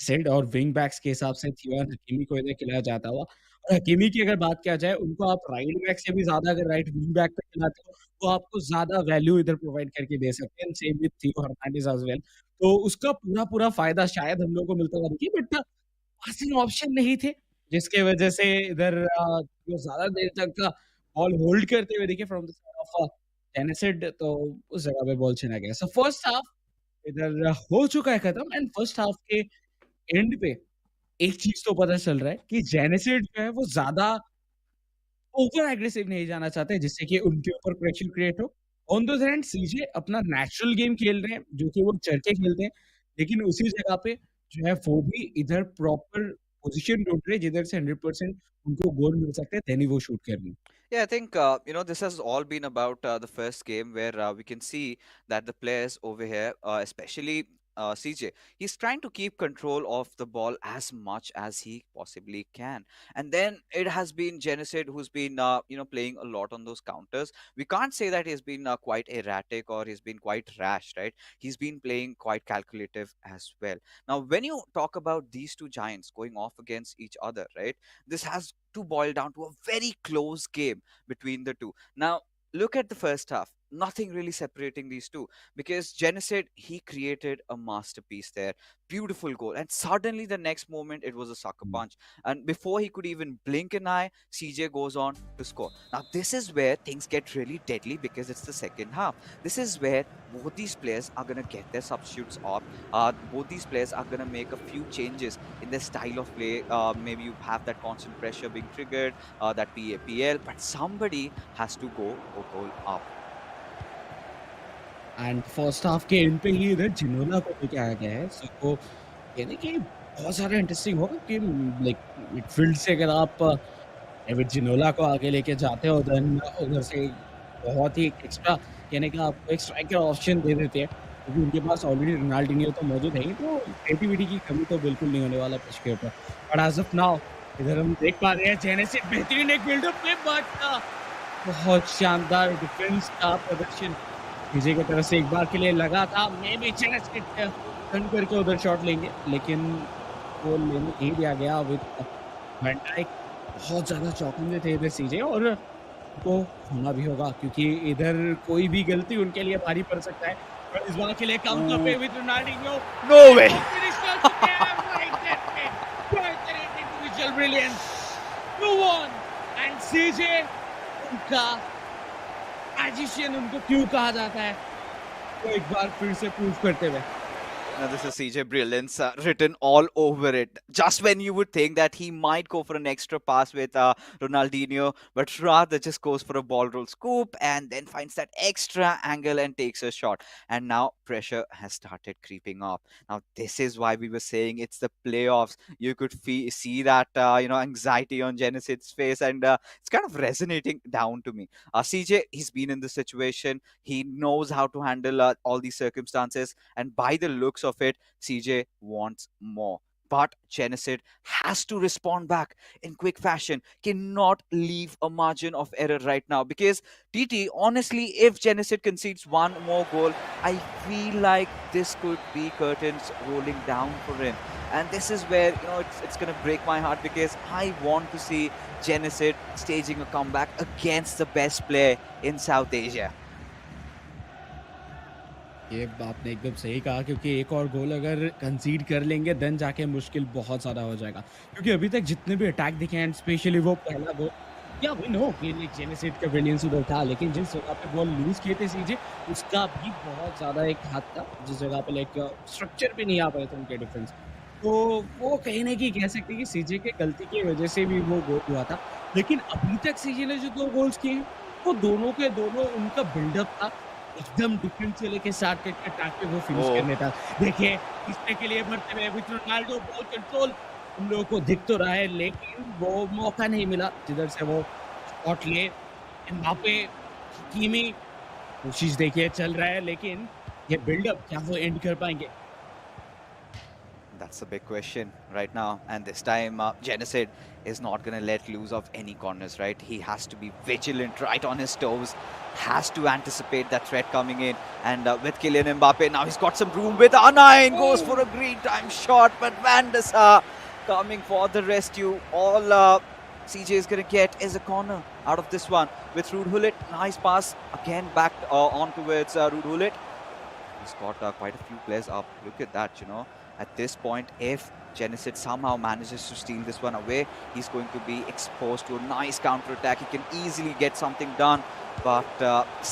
said और विंग बैक्स के हिसाब से थियान हकीमी को इधर खिलाया जाता हुआ। और हकीमी की अगर बात किया जाए, उनको आप राइट बैक से भी ज़्यादा अगर राइट विंग बैक पे खिलाते हो, तो आपको ज़्यादा वैल्यू इधर प्रोवाइड करके दे सकते हैं। सेम विथ थियो हर्नांडेज़ एज़ वेल। तो उसका पूरा-पूरा फ़ायदा शायद हम लोगों को मिलता हुआ दिखे, बट पासिंग ऑप्शन नहीं थे, जिसके वजह से इधर जो ज़्यादा देर तक का बॉल होल्ड करते हुए दिखे फ्रॉम द साइड ऑफ टेनेसिड, तो उस जगह पे बॉल छिना गया। सो फर्स्ट हाफ इधर हो चुका है खत्म एंड फर्स्ट हाफ के एंड पे एक चीज़ तो पता चल रहा है कि जेनेसिड जो है वो ज़्यादा ओवर एग्रेसिव नहीं जाना चाहते जिससे कि उनके ऊपर प्रेशर क्रिएट हो। ऑन द अदर हैंड सीजे अपना नेचुरल गेम खेल रहे हैं, जो कि वो चढ़ के खेलते हैं, लेकिन उसी जगह पे जो है वो भी इधर प्रॉपर पोज़ीशन ढूँढ रहे हैं जिधर से 100% उनको गोल मिल सकता है, देन ही वो शूट कर रहे हैं। Yeah, I think this has all been about the first game where we can see that the players over here, especially CJ, he's trying to keep control of the ball as much as he possibly can. And then it has been Jenasid who's been playing a lot on those counters. We can't say that he's been quite erratic or he's been quite rash, right? He's been playing quite calculative as well. Now, when you talk about these two giants going off against each other, right? This has to boil down to a very close game between the two. Now, look at the first half. Nothing really separating these two because Jenasid, he created a masterpiece there. Beautiful goal. And suddenly, the next moment, it was a sucker punch. And before he could even blink an eye, CJ goes on to score. Now, this is where things get really deadly because it's the second half. This is where both these players are going to get their substitutes off. Both these players are going to make a few changes in their style of play. Maybe you have that constant pressure being triggered, that PAPL, but somebody has to go a goal up. And first half के and पे ही इधर जिनोला को लेके आया गया है। सो यानी कि बहुत ज़्यादा इंटरेस्टिंग होगा कि लाइक मिडफील्ड से अगर आप डेविड जिनोला को आगे लेके जाते हो, देन उधर से बहुत ही एक्स्ट्रा यानी कि आपको एक स्ट्राइकर ऑप्शन दे देते हैं, क्योंकि उनके पास ऑलरेडी रोनाल्डिनियो तो मौजूद है ही, तो क्रिएटिविटी की कमी तो बिल्कुल नहीं होने वाला पिच के ऊपर। बट एज ऑफ नाउ इधर हम देख पा रहे हैं जेनेसिड बेहतरीन एक बिल्डअप प्ले, बट बहुत शानदार डिफेंस का प्रदर्शन विजय की तरफ से एक बार के लिए लगा था। मे बी जेनेसिड टर्न करके उधर शॉट लेंगे, लेकिन वो लेने नहीं दिया गया विद वैन डाइक। बहुत ज़्यादा चौंकने में थे इधर सीजे और उनको होना भी होगा क्योंकि इधर कोई भी गलती उनके लिए भारी पड़ सकता है। और इस बार के लिए काउंटर पे with Ronaldinho No way! Finish कर चुके हैं राइट नेट पे। बेहतरीन Initial brilliance. 2-1. And CJ, उनका magician उनको क्यों कहा जाता है? वो एक बार फिर से प्रूव करते हुए. Now this is CJ brilliance written all over it. Just when you would think that he might go for an extra pass with Ronaldinho, but rather just goes for a ball roll scoop and then finds that extra angle and takes a shot. And now pressure has started creeping up. Now this is why we were saying it's the playoffs. You could see that anxiety on Jenasid's face, and it's kind of resonating down to me. CJ, he's been in this situation. He knows how to handle all these circumstances, and by the looks of it, CJ wants more. But Jenasid has to respond back in quick fashion, cannot leave a margin of error right now. Because TT, honestly, if Jenasid concedes one more goal, I feel like this could be curtains rolling down for him. And this is where it's gonna break my heart, because I want to see Jenasid staging a comeback against the best player in South Asia. ये आपने एकदम सही कहा, क्योंकि एक और गोल अगर कंसीड कर लेंगे देन जाके मुश्किल बहुत ज़्यादा हो जाएगा, क्योंकि अभी तक जितने भी अटैक दिखे हैं, स्पेशली वो पहला गोल, या वी नो कि जेनेसिड का ब्रिलियंस उधर था, लेकिन जिस जगह पे बॉल लूज किए थे सीजे, उसका भी बहुत ज़्यादा एक हाथ था, जिस जगह पे लाइक स्ट्रक्चर पे नहीं आ पाए थे उनके डिफेंस. तो वो कहीं ना कहीं कह सकते हैं कि सीजे के गलती की वजह से भी वो गोल हुआ था. लेकिन अभी तक सीजे ने जो 2 गोल्स किए हैं, वो दोनों के दोनों उनका बिल्डअप था, एकदम डिफरेंट से लेके स्टार्ट करके अटैक पे वो फिनिश करने था. देखिए इसने के लिए बढ़ते हुए विथ रोनाल्डो, बॉल कंट्रोल हम लोगों को दिख तो रहा है, लेकिन वो मौका नहीं मिला जिधर से वो शॉट ले. एम्बापे, हकीमी, कोशिश देखिए चल रहा है, लेकिन ये बिल्डअप क्या वो एंड कर पाएंगे? That's a big question right now. And this time, Jenasid is not going to let loose of any corners, right? He has to be vigilant, right on his toes, has to anticipate that threat coming in. And with Kylian Mbappe, now he's got some room with R9, goes for a green time shot, but Van der Sar coming for the rescue. All CJ is going to get is a corner out of this one with Ruud Gullit. Nice pass, again back on towards Ruud Gullit. He's got quite a few players up. Look at that, At this point, if Jenasid somehow manages to steal this one away, he's going to be exposed to a nice counter-attack. He can easily get something done, but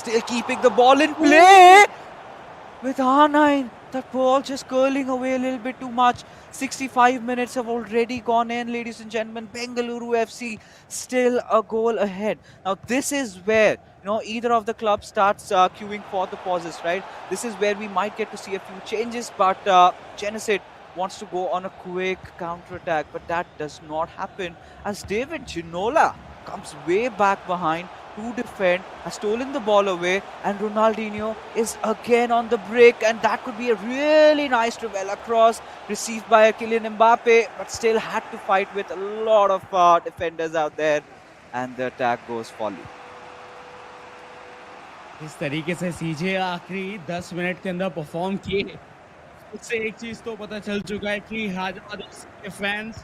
still keeping the ball in play with R9. That ball just curling away a little bit too much. 65 minutes have already gone in, ladies and gentlemen. Bengaluru FC still a goal ahead. Now, this is where either of the clubs starts queuing for the pauses, right? This is where we might get to see a few changes, but Jenasid wants to go on a quick counter-attack, but that does not happen as David Ginola comes way back behind to defend, has stolen the ball away, and Ronaldinho is again on the break, and that could be a really nice Trivela cross received by Kylian Mbappe, but still had to fight with a lot of defenders out there, and the attack goes folly. इस तरीके से सीजे आखिरी 10 minute के अंदर perform किए, उससे एक चीज तो पता चल चुका है कि हैदराबाद के फैंस,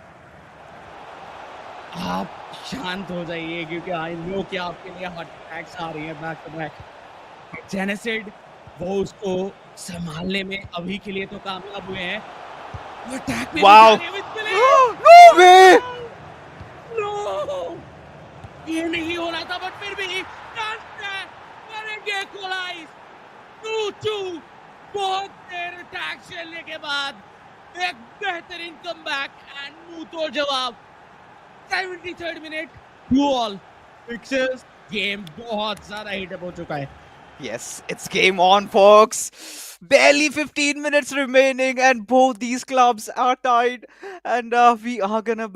आप शांत हो जाइए, क्योंकि आई नो कि आपके लिए हार्ट अटैक्स आ रही हैं बैक टू बैक. जेनेसिड वो उसको संभालने में अभी के लिए तो कामयाब हुए हैं. वो अटैक में Wow! No way! नो, ये नहीं हो रहा था, बट फिर भी करेंगे इक्वलाइज 2-2. बहुत देर अटैक चलने के बाद एक बेहतरीन कमबैक एंड मुंह तोड़ जवाब. 73rd मिनट, 2-2 फिक्सर्स, गेम बहुत ज्यादा हीटअप हो चुका है. Yes, it's game on, folks. Barely 15 minutes remaining, and both these clubs are tied. And we are gonna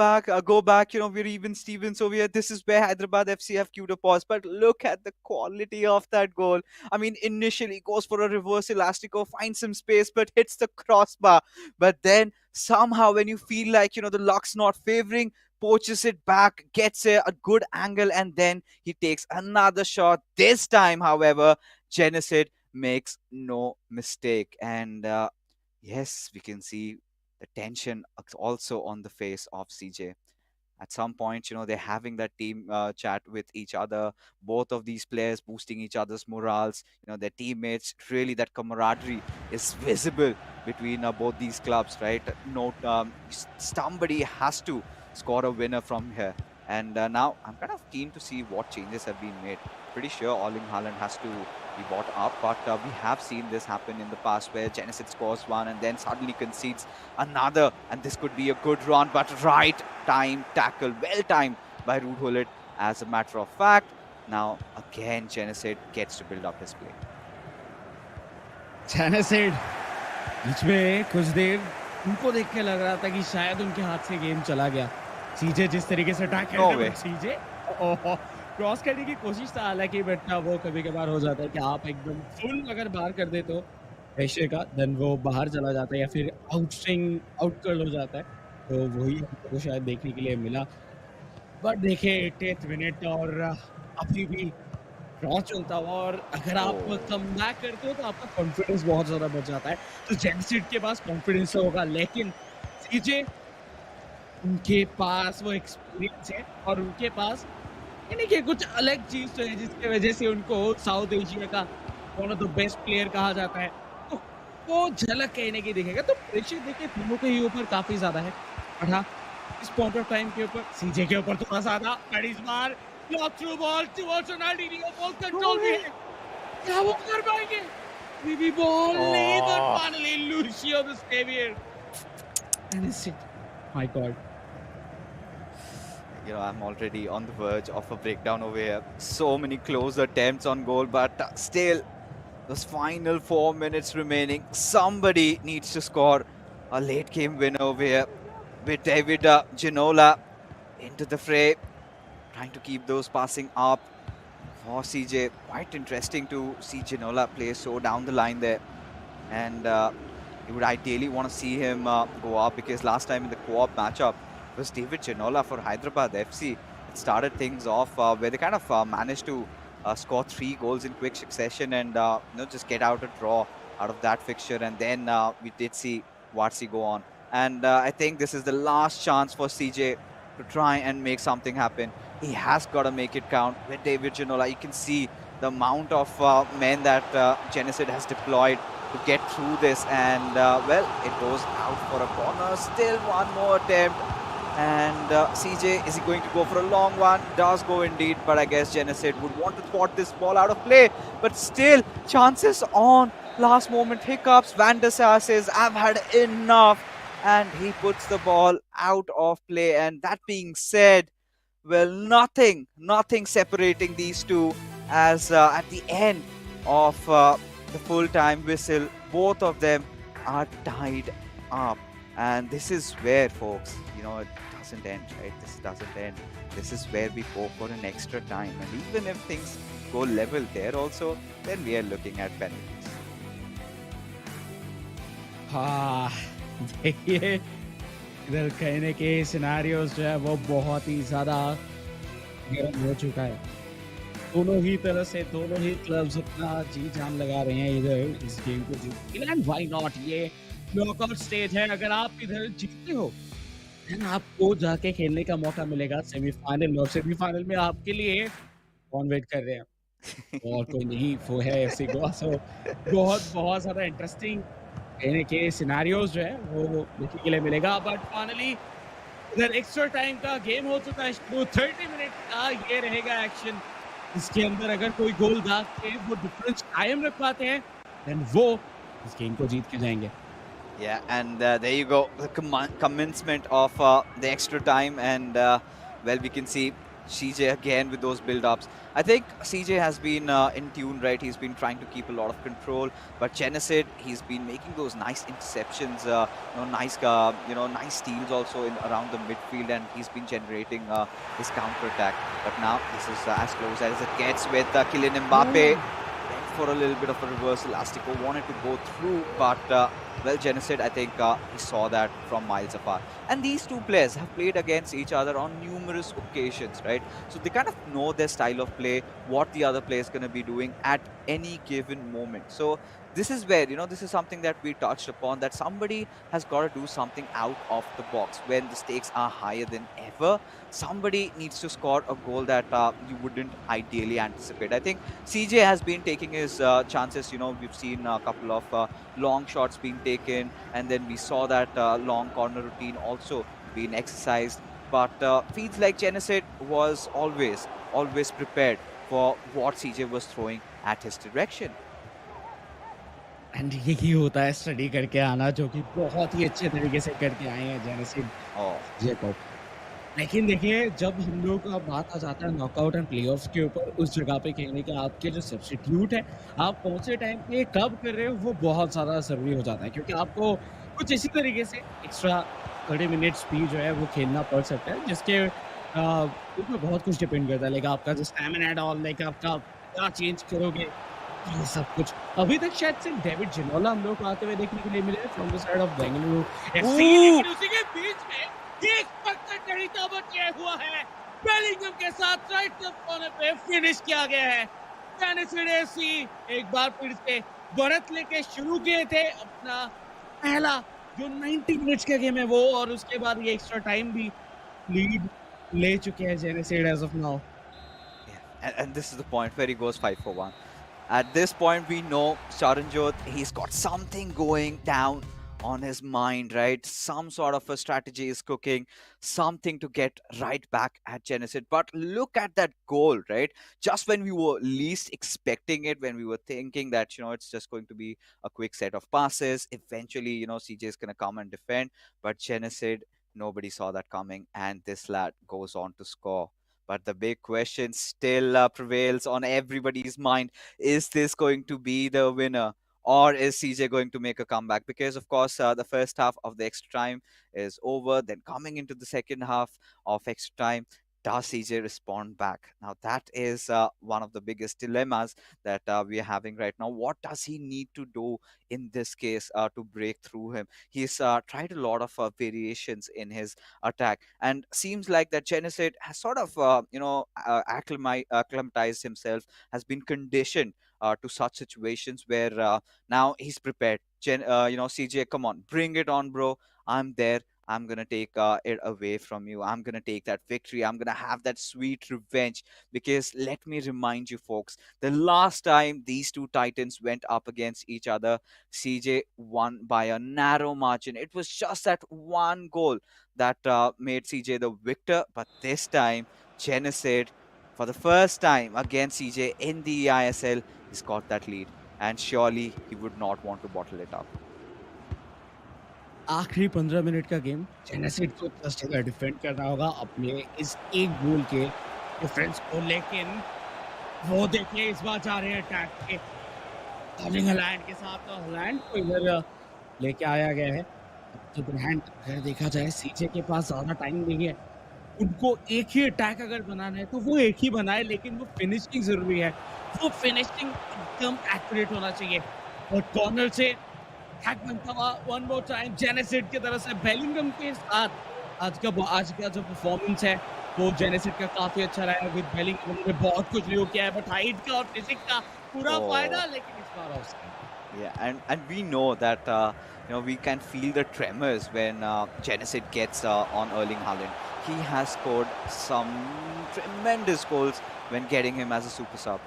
go back. We're even Stevens over here. This is where Hyderabad FC have queued a pause. But look at the quality of that goal. I mean, initially goes for a reverse elastico, finds some space, but hits the crossbar. But then somehow, when you feel like the luck's not favoring, poaches it back, gets a good angle, and then he takes another shot. This time, however, Jenasid makes no mistake. And yes, we can see the tension also on the face of CJ. At some point, they're having that team chat with each other. Both of these players boosting each other's morals. Their teammates. Really, that camaraderie is visible between both these clubs, right? Somebody has to score a winner from here. And now I'm kind of keen to see what changes have been made. Pretty sure Erling Haaland has to be bought up, but we have seen this happen in the past where Jenasid scores one and then suddenly concedes another, and this could be a good run, but right time tackle, well timed by Ruud Gullit. As a matter of fact, now again Jenasid gets to build up his play. Jenasid बीच में कुछ देर उनको देख के लग रहा था कि शायद उनके हाथ से गेम चला गया। सीजे जिस तरीके से अटैक No way. सीजे क्रॉस करने की कोशिश था, हालांकि बट वो कभी कभार हो जाता है कि आप एकदम फुल अगर बाहर कर दे तो प्रेशर का देन वो बाहर चला जाता है या फिर आउट कर्ल हो जाता है, तो वही हमको शायद देखने के लिए मिला। बट देखिए 80th मिनट और अभी भी ड्रॉ चलता हुआ, और अगर आप कम बैक करते हो तो आपका कॉन्फिडेंस बहुत ज़्यादा बढ़ जाता है। तो जेनसिड के पास कॉन्फिडेंस होगा, लेकिन सीजे उनके पास वो एक्सपीरियंस है और उनके पास यानी कि कुछ अलग चीज़ तो है जिसकी वजह से उनको साउथ एशिया का one of the best player कहा जाता है। तो वो झलक कहने की दिखेगा। तो प्रेशर देखिए दोनों के ही ऊपर काफ़ी ज़्यादा है। और हाँ, इस पॉइंट ऑफ टाइम के ऊपर सीजे के ऊपर थोड़ा ज़्यादा, बट इस बार block through ball towards Ronaldinho, ball control में है। क्या वो कर पाएंगे? बीबी बॉल नहीं, but finally Lucio the savior. And it's it. My God. You know, I'm already on the verge of a breakdown over here. So many close attempts on goal, but still, those final 4 minutes remaining. Somebody needs to score a late game winner over here with David Ginola into the fray, trying to keep those passing up for CJ. Quite interesting to see Ginola play so down the line there. And you would ideally want to see him go up, because last time in the co-op matchup, was David Ginola for Hyderabad FC. It started things off where they kind of managed to score 3 goals in quick succession and just get out a draw out of that fixture. And then we did see Warsi go on. And I think this is the last chance for CJ to try and make something happen. He has got to make it count with David Ginola. You can see the amount of men that Jenasid has deployed to get through this. And, well, it goes out for a corner. Still one more attempt. And CJ, is he going to go for a long one? Does go indeed, but I guess Jenasid would want to spot this ball out of play. But still, chances on. Last moment hiccups. Van der Sar says, I've had enough. And he puts the ball out of play. And that being said, well, nothing separating these two, as at the end of the full-time whistle, both of them are tied up. And this is where, folks, it doesn't end, right? This doesn't end. This is where we go for an extra time. And even if things go level there also, then we are looking at penalties. हाँ, देखिए इधर कहने के scenarios जो है वो बहुत ही ज़्यादा गर्म हो चुका है। दोनों ही तरह से दोनों ही क्लब्स अपना जी जान लगा रहे हैं इधर इस गेम को जीतने। एंड व्हाई नॉट, ये नॉकआउट स्टेज है। अगर आप इधर जीतते हो देन आपको जाके खेलने का मौका मिलेगा सेमीफाइनल में, और सेमीफाइनल में आपके लिए कौन वेट कर रहे हैं? और कोई नहीं, वो है एफसी गोवा। सो बहुत ज़्यादा इंटरेस्टिंग कहने के सिनारियोज जो है वो देखने के लिए मिलेगा। बट फाइनली इधर एक्स्ट्रा टाइम का गेम हो चुका है शुरू। 30 मिनट का ये रहेगा एक्शन। इसके अंदर अगर कोई गोल दाग के वो डिफरेंस कायम रख पाते हैं देन वो इस गेम को जीत के जाएंगे। Yeah, and there you go, the commencement of the extra time, and well, we can see CJ again with those build-ups. I think CJ has been in tune, right? He's been trying to keep a lot of control, but Jenasid, he's been making those nice interceptions, nice steals also in around the midfield, and he's been generating his counter-attack. But now this is as close as it gets with Kylian Mbappe. Went for a little bit of a reverse elastico, wanted to go through, but well, Jenasid, I think he saw that from miles apart. And these two players have played against each other on numerous occasions, right? So they kind of know their style of play, what the other player is going to be doing at any given moment. So this is where, this is something that we touched upon, that somebody has got to do something out of the box when the stakes are higher than ever. Somebody needs to score a goal that you wouldn't ideally anticipate. I think CJ has been taking his chances. We've seen a couple of long shots being taken, and then we saw that long corner routine also being exercised. but feels like Jenasid was always prepared for what CJ was throwing at his direction. And यही होता है study करके आना, जो कि बहुत ही अच्छे तरीके से करके आए हैं जेनेसिड Oh, जेकोब। लेकिन देखिए, जब हम लोग का बात आ जाता है नॉकआउट एंड प्लेऑफ्स के ऊपर, उस जगह पे खेलने का आपके जो सब्स्टिट्यूट है, आप कौन से टाइम पे कब कर रहे हो, वो बहुत ज़्यादा ज़रूरी हो जाता है, क्योंकि आपको कुछ इसी तरीके से एक्स्ट्रा 30 मिनट्स भी जो है वो खेलना पड़ सकता है, जिसके ऊपर बहुत कुछ डिपेंड करता है, लाइक आपका जो स्टैमिना एंड ऑल, लाइक आपका क्या चेंज करोगे, ये सब कुछ। अभी तक शायद सिर्फ डेविड जिनोला हम लोग को आते हुए देखने के लिए मिले from the side of Bengaluru FC, लेकिन उसी के बीच में एक पक्का कड़ीता बचा हुआ है, बेलिंगम के साथ राइट लेफ्ट कोने पे फिनिश किया गया है। जेनेसिड एफसी एक बार फिर से बढ़त लेके शुरू किए थे अपना पहला जो 90 मिनट्स का गेम है वो, और उसके बाद ये एक्स्ट्रा टाइम भी लीड ले चुके हैं जेनेसिड as of now. yeah. And this is the point where he goes 5 for 1. At this point, we know Charanjot, he's got something going down on his mind, right? Some sort of a strategy is cooking, something to get right back at Jenasid. But look at that goal, right? Just when we were least expecting it, when we were thinking that, it's just going to be a quick set of passes, eventually, CJ is going to come and defend. But Jenasid, nobody saw that coming, and this lad goes on to score. But the big question still prevails on everybody's mind. Is this going to be the winner? Or is CJ going to make a comeback? Because, of course, the first half of the extra time is over. Then coming into the second half of extra time, does CJ respond back? Now, that is one of the biggest dilemmas that we are having right now. What does he need to do in this case to break through him? He's tried a lot of variations in his attack, and seems like that Genesis has sort of acclimatized himself, has been conditioned to such situations where now he's prepared. CJ, come on, bring it on, bro. I'm there. I'm gonna take it away from you. I'm gonna take that victory. I'm gonna have that sweet revenge. Because let me remind you, folks, the last time these two titans went up against each other, CJ won by a narrow margin. It was just that one goal that made CJ the victor. But this time, Jenasid, for the first time against CJ in the eISL, he's got that lead. And surely he would not want to bottle it up. आखिरी 15 minute का game जेनेसिड को just इधर defend करना होगा अपने इस एक गोल के डिफरेंस को, लेकिन वो देखिए इस बार जा रहे हैं अटैक के बॉलिंग हलैंड के साथ, तो हलैंड को इधर लेके आया गया है। तो हलैंड अगर देखा जाए सीजे के पास ज़्यादा टाइम नहीं है, उनको एक ही अटैक अगर बनाना है तो वो एक ही बनाए, लेकिन वो फिनिशिंग ज़रूरी है, वो फिनिशिंग एकदम एक्यूरेट होना चाहिए। और कॉर्नर से हैक बनता हुआ वन मोर टाइम जेनेसिड की तरफ से बेलिंगम के साथ आज का जो परफॉर्मेंस है वो जेनेसिड का काफी अच्छा रहा है। विद बेलिंगम ने बहुत कुछ लो किया है, बट हाइट का और फिजिक का पूरा फायदा, लेकिन इस बार offside. Yeah, and we know that we can feel the tremors when Jenasid gets on Erling Haaland. He has scored some tremendous goals when getting him as a super sub.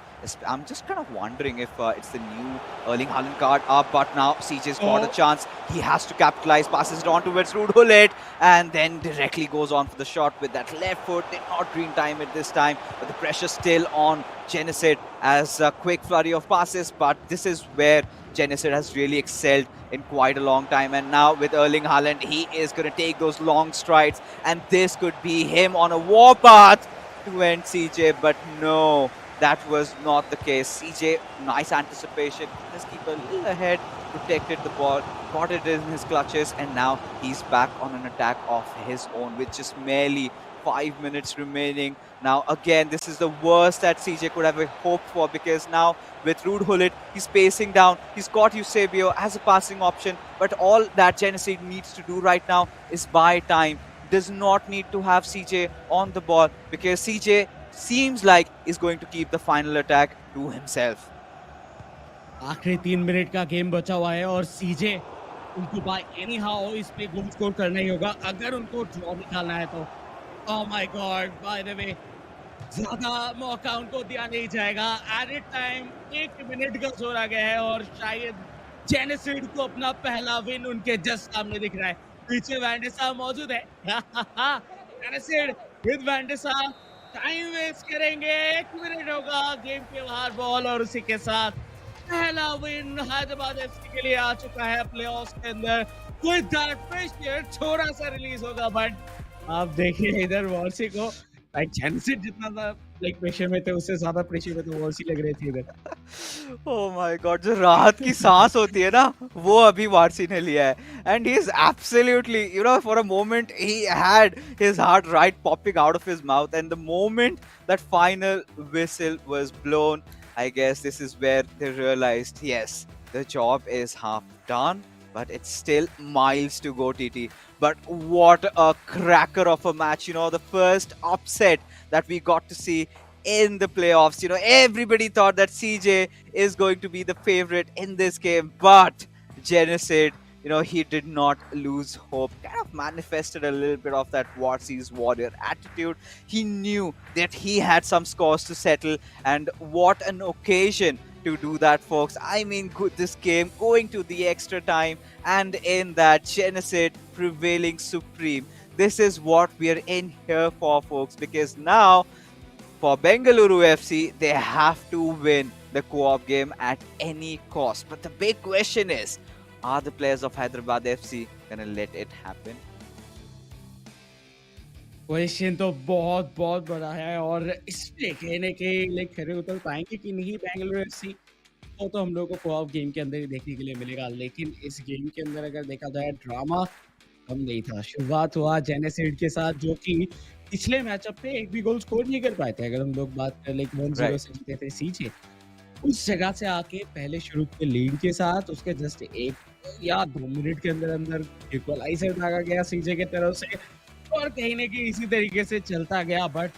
I'm just kind of wondering if it's the new Erling Haaland card up, but now CJ's got a chance. He has to capitalize, passes it on towards Ruud Gullit, and then directly goes on for the shot with that left foot. Did not green time it this time, but the pressure still on Jenasid as a quick flurry of passes. But this is where Jenasid has really excelled in quite a long time, and now with Erling Haaland, he is going to take those long strides, and this could be him on a warpath to end CJ, but no, that was not the case. CJ, nice anticipation, just keep a little ahead, protected the ball, got it in his clutches, and now he's back on an attack of his own with just merely 5 minutes remaining. Now again, this is the worst that CJ could have hoped for, because now with Ruud Gullit, he's pacing down, he's got Eusebio as a passing option, but all that Jenasid needs to do right now is buy time. Does not need to have CJ on the ball, because CJ seems like he's going to keep the final attack to himself. आखिरी 3 minute का game बचा हुआ है और सीजे उनको by any how इस पे goal score करना ही होगा अगर उनको ड्रॉ निकालना है तो। Oh my God, by the way ज्यादा मौका उनको दिया नहीं जाएगा। एडिड टाइम 1 मिनट का जोर आ गया है और शायद जेनेसिड को अपना पहला विन उनके जस्ट सामने दिख रहा है। पीछे वैंडेसा मौजूद है। Jenasid with Vandisa, time waste करेंगे, 1 मिनट होगा गेम के बाहर बॉल और उसी के साथ पहला विन हैदराबाद एफसी के लिए आ चुका है प्लेऑफ्स के अंदर। विद दैट प्रेशर थोड़ा सा रिलीज होगा, बट आप देखिए इधर वॉर्सी को लाइक जेनसिड जितना था लाइक प्रेशर में थे, उससे ज्यादा प्रेशर में तो वॉर्सी लग रही थी इधर। Oh my God, जो राहत की सांस होती है ना, वो अभी वारसी ने लिया है. And he is absolutely, for a moment he had his heart right popping out of his mouth. And the moment that final whistle was blown, I guess this is where they realized, yes, the job is half done, but it's still miles to go, TT. But what a cracker of a match! The first upset that we got to see in the playoffs. Everybody thought that CJ is going to be the favorite in this game, but Jenasid, he did not lose hope. Kind of manifested a little bit of that Warsi's warrior attitude. He knew that he had some scores to settle, and what an occasion to do that, folks. I mean, this game going to the extra time, and in that, Jenasid prevailing supreme. This is what we are in here for, folks, because now for Bengaluru FC, they have to win the co-op game at any cost. But the big question is, are the players of Hyderabad FC gonna let it happen? Question तो बहुत बहुत बड़ा है और इसमें कहने के like खरे उतर पाएंगे कि नहीं बेंगलुरु एफसी, तो हम लोग को co-op गेम के अंदर ही देखने के लिए मिलेगा। लेकिन इस गेम के अंदर अगर देखा जाए ड्रामा कम नहीं था। शुरुआत हुआ जेनेसिड के साथ, जो कि पिछले मैचअप पे एक भी गोल स्कोर नहीं कर पाए थे। अगर हम लोग बात करें लाइक 1-0 से जीते थे सीजे, उस जगह से आके पहले शुरू के लीड के साथ उसके जस्ट 1 या 2 मिनट के अंदर अंदर इक्वलाइजर दागा गया सीजे की तरफ से और कहीं ना कहीं इसी तरीके से चलता गया। बट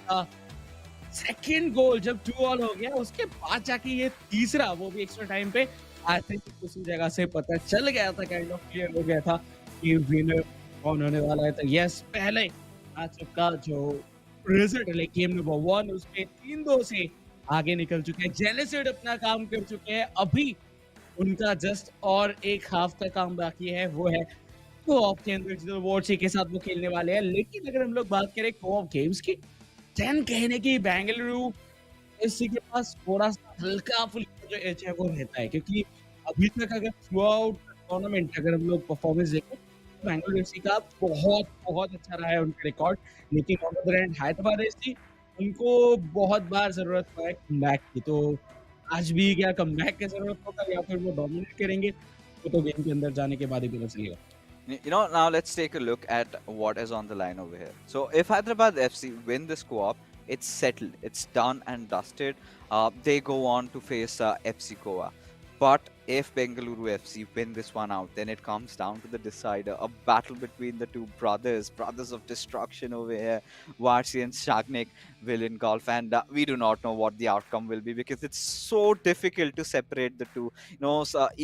सेकंड गोल जब 2-2 हो गया, उसके बाद जाके ये तीसरा, वो भी एक्स्ट्रा टाइम पे, आई थिंक उसी जगह से पता चल गया था, काइंड ऑफ क्लियर हो गया था कि विनर कौन होने वाला है। तो यस, पहले मैचअप का जो रिजल्ट है गेम नंबर 1, उसके 3-2 से आगे निकल चुके हैं। जेनेसिड अपना काम कर चुके हैं, अभी उनका जस्ट और एक हाफ का काम बाकी है, वो है को-ऑप के अंदर जो वॉर्सी के साथ वो खेलने वाले हैं। लेकिन अगर हम लोग बात करें को-ऑप गेम्स की, देन कहने की बेंगलुरु एफसी के पास थोड़ा सा हल्का फुल्का जो एज है वो रहता है, क्योंकि अभी तक अगर थ्रू आउट टूर्नामेंट अगर हम लोग परफॉर्मेंस देखें तो बेंगलुरु एफसी का बहुत बहुत अच्छा रहा है उनका रिकॉर्ड। लेकिन on the other hand Hyderabad FC, उनको बहुत बार जरूरत पड़ा है कमबैक की, तो आज भी क्या कमबैक की जरूरत होगा या फिर वो डोमिनेट करेंगे, वो तो गेम के अंदर जाने के बाद ही पता चलेगा। Now let's take a look at what is on the line over here. So if Hyderabad FC win this co-op, it's settled, it's done and dusted. They go on to face FC Goa. But if Bengaluru FC win this one out, then it comes down to the decider, a battle between the two brothers of destruction over here. Warsi and Shagnik will engulf, and we do not know what the outcome will be, because it's so difficult to separate the two.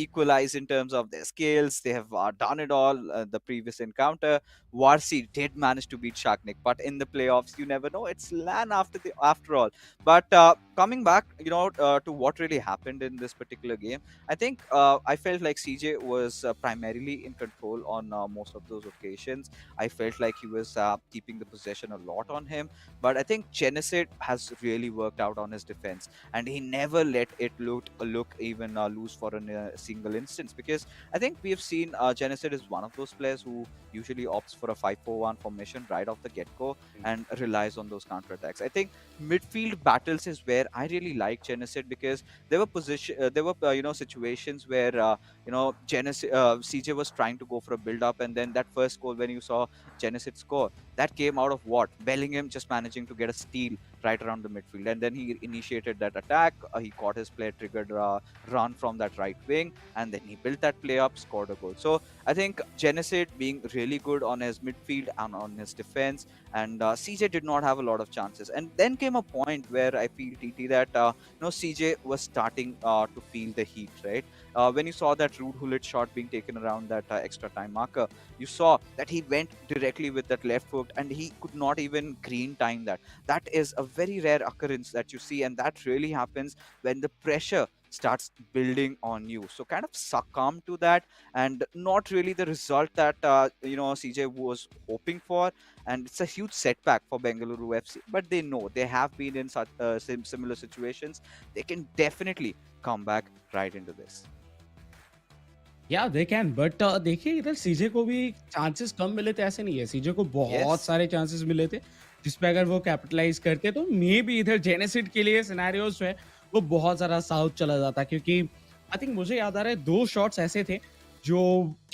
Equalize in terms of their skills. They have done it all. The previous encounter, Warsi did manage to beat Shagnik, but in the playoffs, you never know. It's LAN after all. But coming back, to what really happened in this particular game, I think I felt like CJ was primarily in control on most of those occasions. I felt like he was keeping the possession a lot on him. But I think Jenasid has really worked out on his defense, and he never let it look even loose for a single instance. Because I think we have seen Jenasid is one of those players who usually opts for a 5-4-1 formation right off the get-go and relies on those counterattacks. I think midfield battles is where I really like Jenasid, because there were situations where CJ was trying to go for a build-up, and then that first goal when you saw Jenasid score, that came out of what? Bellingham just managing to get a steal right around the midfield, and then he initiated that attack. He caught his player, triggered a run from that right wing, and then he built that play up, scored a goal. So I think Jenasid being really good on his midfield and on his defense, and CJ did not have a lot of chances. And then came a point where I feel, TT, that CJ was starting to feel the heat, right? When you saw that rude Hullet shot being taken around that extra time marker, you saw that he went directly with that left foot, and he could not even green time that. That is a very rare occurrence that you see, and that really happens when the pressure starts building on you. So kind of succumb to that, and not really the result that CJ was hoping for, and it's a huge setback for Bengaluru FC. But they know they have been in such similar situations. They can definitely come back right into this. या they can but देखिए इधर सीजे को भी chances कम मिले थे ऐसे नहीं है सीजे को बहुत Yes. सारे चांसेस मिले थे जिसपे अगर वो कैपिटलाइज करते तो मे बी इधर जेनेसिड के लिए सिनेरियोस जो है वो बहुत सारा साउथ चला जाता क्योंकि आई थिंक मुझे याद आ रहा है 2 शॉट्स ऐसे थे जो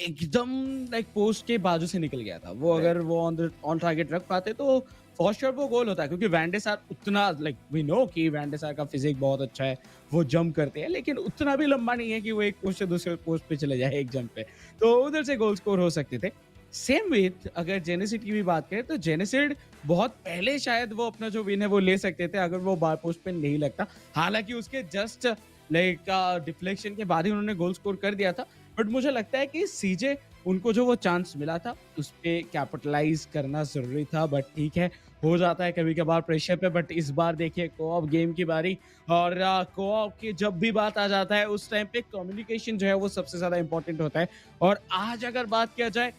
एकदम लाइक पोस्ट के बाजू से निकल गया था वो Right. अगर वो ऑन टारगेट रख पाते तो फॉर श्योर वो गोल होता है क्योंकि वैंडेसार उतना लाइक वी नो कि वैंडेसार का फिजिक बहुत अच्छा है वो जंप करते हैं लेकिन उतना भी लंबा नहीं है कि वो एक पोस्ट से दूसरे पोस्ट पे चले जाए एक जंप पे तो उधर से गोल स्कोर हो सकते थे सेम विथ अगर जेनेसिड की भी बात करें तो जेनेसिड बहुत पहले शायद वो अपना जो विन है वो ले सकते थे अगर वो बार पोस्ट पे नहीं लगता हालांकि उसके जस्ट लाइक डिफ्लेक्शन के बाद ही उन्होंने गोल स्कोर कर दिया था बट मुझे लगता है कि सीजे उनको जो वो चांस मिला था उस पे कैपिटलाइज करना जरूरी था बट ठीक है हो जाता है कभी कभार प्रेशर पे बट इस बार देखिए कोऑप गेम की बारी और कोऑप की जब भी बात आ जाता है उस टाइम पे कम्युनिकेशन जो है वो सबसे ज्यादा इंपॉर्टेंट होता है और आज अगर बात किया जाए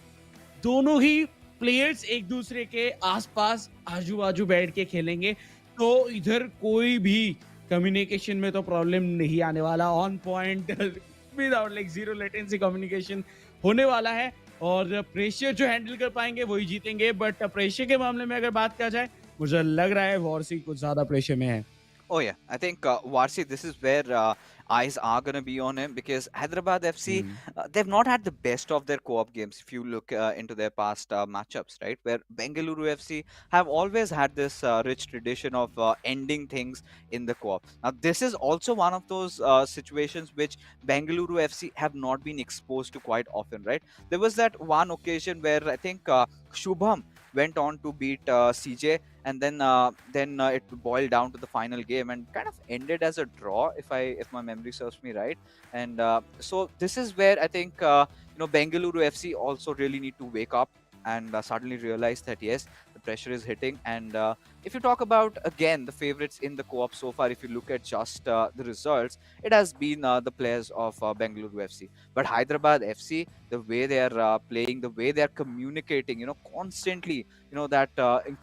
दोनों ही प्लेयर्स एक दूसरे के आसपास आजू बाजू बैठ के खेलेंगे तो इधर कोई भी कम्युनिकेशन में तो प्रॉब्लम नहीं आने वाला on point without like zero latency communication होने वाला है और प्रेशर जो हैंडल कर पाएंगे वही जीतेंगे बट प्रेशर के मामले में अगर बात किया जाए मुझे लग रहा है वॉर्सी कुछ ज्यादा प्रेशर में है Oh yeah, I think Warsi, this is where eyes are going to be on him because Hyderabad FC, they've not had the best of their co-op games. If you look into their past matchups, right, where Bengaluru FC have always had this rich tradition of ending things in the co-op. Now this is also one of those situations which Bengaluru FC have not been exposed to quite often, right? There was that one occasion where I think Shubham went on to beat CJ, and then it boiled down to the final game and kind of ended as a draw, if my memory serves me right. And so this is where I think Bengaluru FC also really need to wake up and suddenly realize that yes, the pressure is hitting. And if you talk about again the favorites in the co-op so far, if you look at just the results, it has been the players of Bengaluru FC. But Hyderabad FC, the way they are playing, the way they are communicating, constantly, that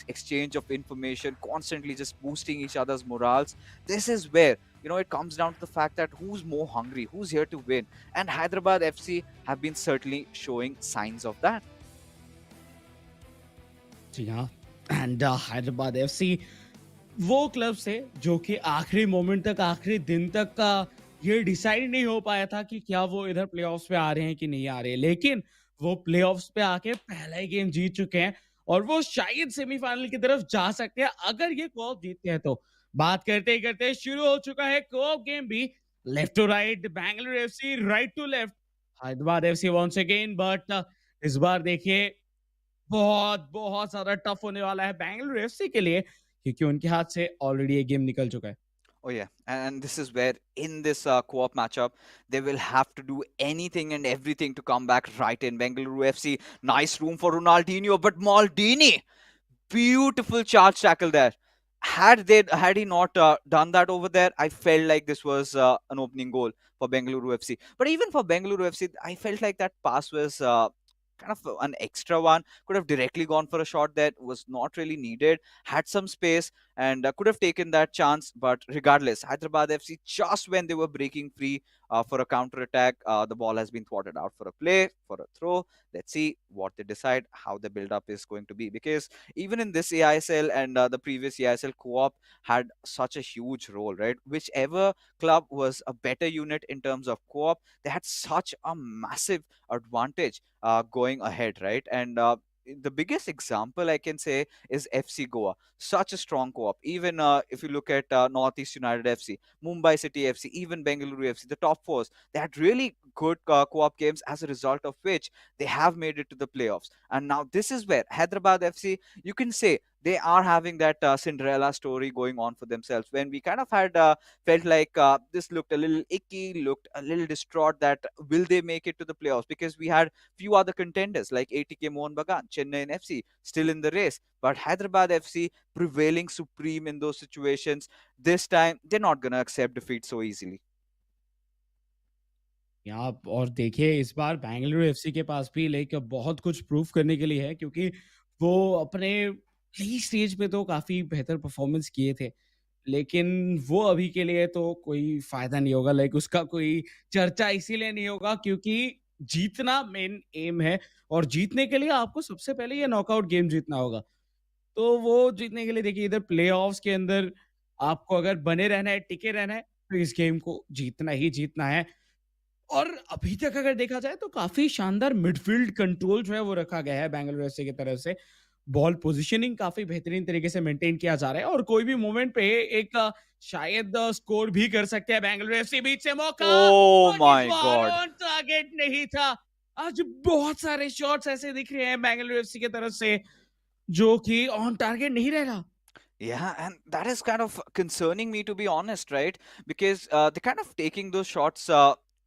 exchange of information, constantly just boosting each other's morals. This is where it comes down to the fact that who's more hungry, who's here to win, and Hyderabad FC have been certainly showing signs of that. जी हाँ and Hyderabad FC वो club से जो कि आखिरी moment तक आखिरी दिन तक का ये डिसाइड नहीं हो पाया था कि क्या वो इधर प्लेऑफ्स पे आ रहे हैं कि नहीं आ रहे हैं लेकिन वो प्लेऑफ्स पे आके पहला ही गेम जीत चुके हैं और वो शायद सेमीफाइनल की तरफ जा सकते हैं अगर ये कोऑप जीतते हैं तो बात करते ही करते शुरू हो चुका है कोऑप गेम भी left to right Bengaluru FC right to left Hyderabad FC once again but इस बार देखिए बहुत बहुत ज्यादा टफ होने वाला है बेंगलुरु एफसी के लिए क्योंकि उनके हाथ से ऑलरेडी ये गेम निकल चुका है Oh yeah, and this is where in this co-op matchup they will have to do anything and everything to come back right in. Bengaluru FC, nice room for Ronaldinho, but Maldini, beautiful charge tackle there. Had he not done that over there, I felt like this was an opening goal for Bengaluru FC. But even for Bengaluru FC, I felt like that pass was kind of an extra one. Could have directly gone for a shot that was not really needed. Had some space and could have taken that chance. But regardless, Hyderabad FC, just when they were breaking free for a counter attack, the ball has been thwarted out for a play, for a throw. Let's see what they decide, how the build up is going to be. Because even in this eISL and the previous eISL co-op had such a huge role, right? Whichever club was a better unit in terms of co-op, they had such a massive advantage going ahead, right? And the biggest example I can say is FC Goa, such a strong co-op. Even if you look at Northeast United FC, Mumbai City FC, even Bengaluru FC, the top fours, they had really good co-op games, as a result of which they have made it to the playoffs. And now this is where Hyderabad FC, you can say they are having that Cinderella story going on for themselves. When we kind of had felt like this looked a little icky, looked a little distraught, that will they make it to the playoffs? Because we had few other contenders like ATK Mohun Bagan, Chennai FC still in the race, but Hyderabad FC prevailing supreme in those situations. This time they're not gonna accept defeat so easily. आप और देखिए इस बार Bengaluru FC के पास भी like बहुत कुछ prove करने के लिए है क्योंकि वो अपने प्ली स्टेज पे तो काफ़ी बेहतर परफॉर्मेंस किए थे। लेकिन वो अभी के लिए तो कोई फ़ायदा नहीं होगा लाइक उसका कोई चर्चा इसीलिए नहीं होगा क्योंकि जीतना मेन एम है और जीतने के लिए आपको सबसे पहले ये नॉकआउट गेम जीतना होगा। तो वो जीतने के लिए देखिए इधर प्लेऑफ्स के अंदर आपको अगर बने रहना है, टिके रहना है, तो इस गेम को जीतना ही जीतना है। और अभी तक अगर देखा जाए तो काफ़ी शानदार मिडफ़ील्ड कंट्रोल जो है वो रखा गया है बैंगलोर एफसी की तरफ से। बॉल पोज़ीशनिंग काफ़ी बेहतरीन तरीके से मेंटेन किया जा रहा है और कोई भी मोमेंट पे एक शायद स्कोर भी कर सकते हैं बैंगलोर एफसी। बीच से मौका Oh और इस my bar God. On target नहीं था। आज बहुत सारे शॉट्स ऐसे दिख रहे हैं बैंगलोर एफसी की तरफ से जो कि ऑन टारगेट नहीं रह रहा। Yeah, and that is kind of concerning me, to be honest, right? Because they're kind of taking those shots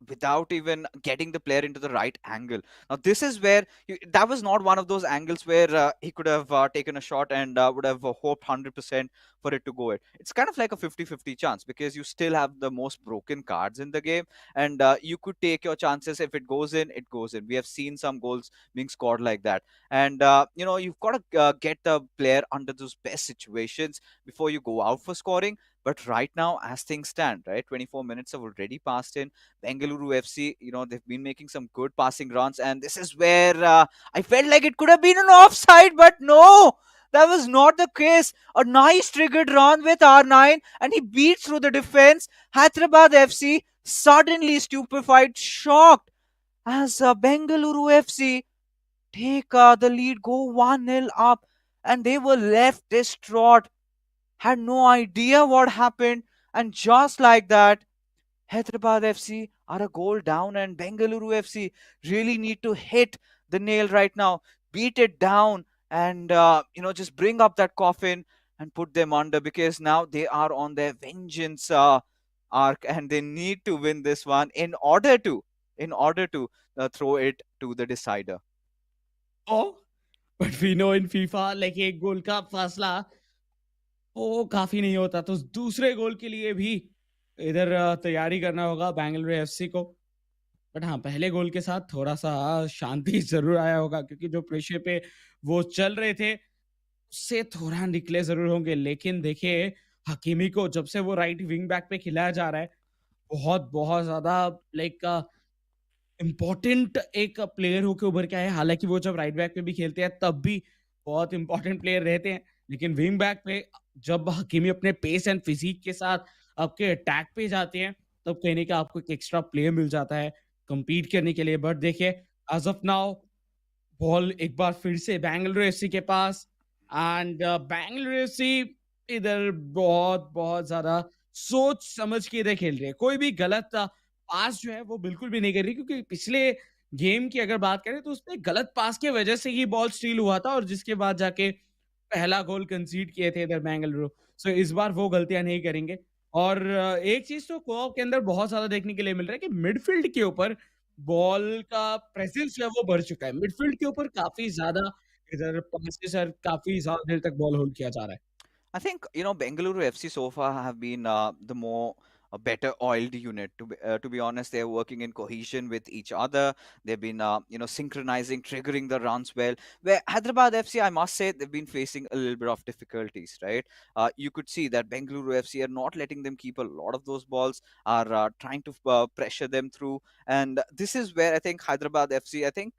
without even getting the player into the right angle. Now, this is where that was not one of those angles where he could have taken a shot and would have hoped 100% for it to go in. It's kind of like a 50-50 chance because you still have the most broken cards in the game, and you could take your chances. If it goes in, it goes in. We have seen some goals being scored like that, and you've got to get the player under those best situations before you go out for scoring. But right now, as things stand, right, 24 minutes have already passed in. Bengaluru FC, they've been making some good passing runs, and this is where I felt like it could have been an offside, but no, that was not the case. A nice triggered run with R9, and he beats through the defense. Hyderabad FC suddenly stupefied, shocked, as Bengaluru FC take the lead, go 1-0 up, and they were left distraught, had no idea what happened, and just like that, Hyderabad FC are a goal down, and Bengaluru FC really need to hit the nail right now, beat it down, and just bring up that coffin and put them under because now they are on their vengeance arc, and they need to win this one in order to throw it to the decider. Oh, but we know in FIFA like एक गोल का फासला वो काफ़ी नहीं होता, तो दूसरे गोल के लिए भी इधर तैयारी करना होगा बैंगलोर एफसी को। बट हाँ, पहले गोल के साथ थोड़ा-सा शांति ज़रूर आया होगा क्योंकि जो प्रेशर पे वो चल रहे थे, उससे थोड़ा निकले ज़रूर होंगे। लेकिन देखिए, हकीमी को जब से वो राइट विंग बैक पे खिलाया जा रहा है, बहुत ज़्यादा लाइक इम्पोर्टेंट एक प्लेयर होके उभर के आए हैं। हालाँकि वो जब राइट बैक पे भी खेलते हैं तब भी बहुत इम्पोर्टेंट प्लेयर रहते हैं। लेकिन विंग बैक पे जब हकीमी अपने पेस एंड फिज़ीक के साथ आपके अटैक पे जाते हैं, तब कहीं न कहीं आपको एक एक्स्ट्रा प्लेयर मिल जाता है कम्पीट करने के लिए। बट देखिए एज़ ऑफ नाउ बॉल एक बार फिर से बैंगलोर एफसी के पास एंड बैंगलोर एफसी इधर बहुत ज़्यादा सोच समझ के इधर खेल रही है। कोई भी गलत पास जो है वो बिल्कुल भी नहीं कर रही क्योंकि पिछले गेम की अगर बात करें तो उसमें गलत पास की वजह से ही बॉल स्टील हुआ था और जिसके बाद जाके पहला गोल कंसीड किए थे इधर बेंगलुरु। सो इस बार वो गलतियाँ नहीं करेंगे और एक चीज़ तो को-ऑप के अंदर बहुत ज़्यादा देखने के लिए मिल रहा है कि मिडफील्ड के ऊपर बॉल का प्रेजेंस जो है वो बढ़ चुका है। मिडफील्ड के ऊपर काफ़ी ज़्यादा इधर पासेस और काफ़ी ज़्यादा देर तक बॉल होल्ड किया जा रहा है। I think Bengaluru FC so far have been the more a better oiled unit. To be honest, they're working in cohesion with each other. They've been synchronizing, triggering the runs well. Where Hyderabad FC, I must say, they've been facing a little bit of difficulties. Right, you could see that Bengaluru FC are not letting them keep a lot of those balls, are trying to pressure them through, and this is where I think Hyderabad FC, I think.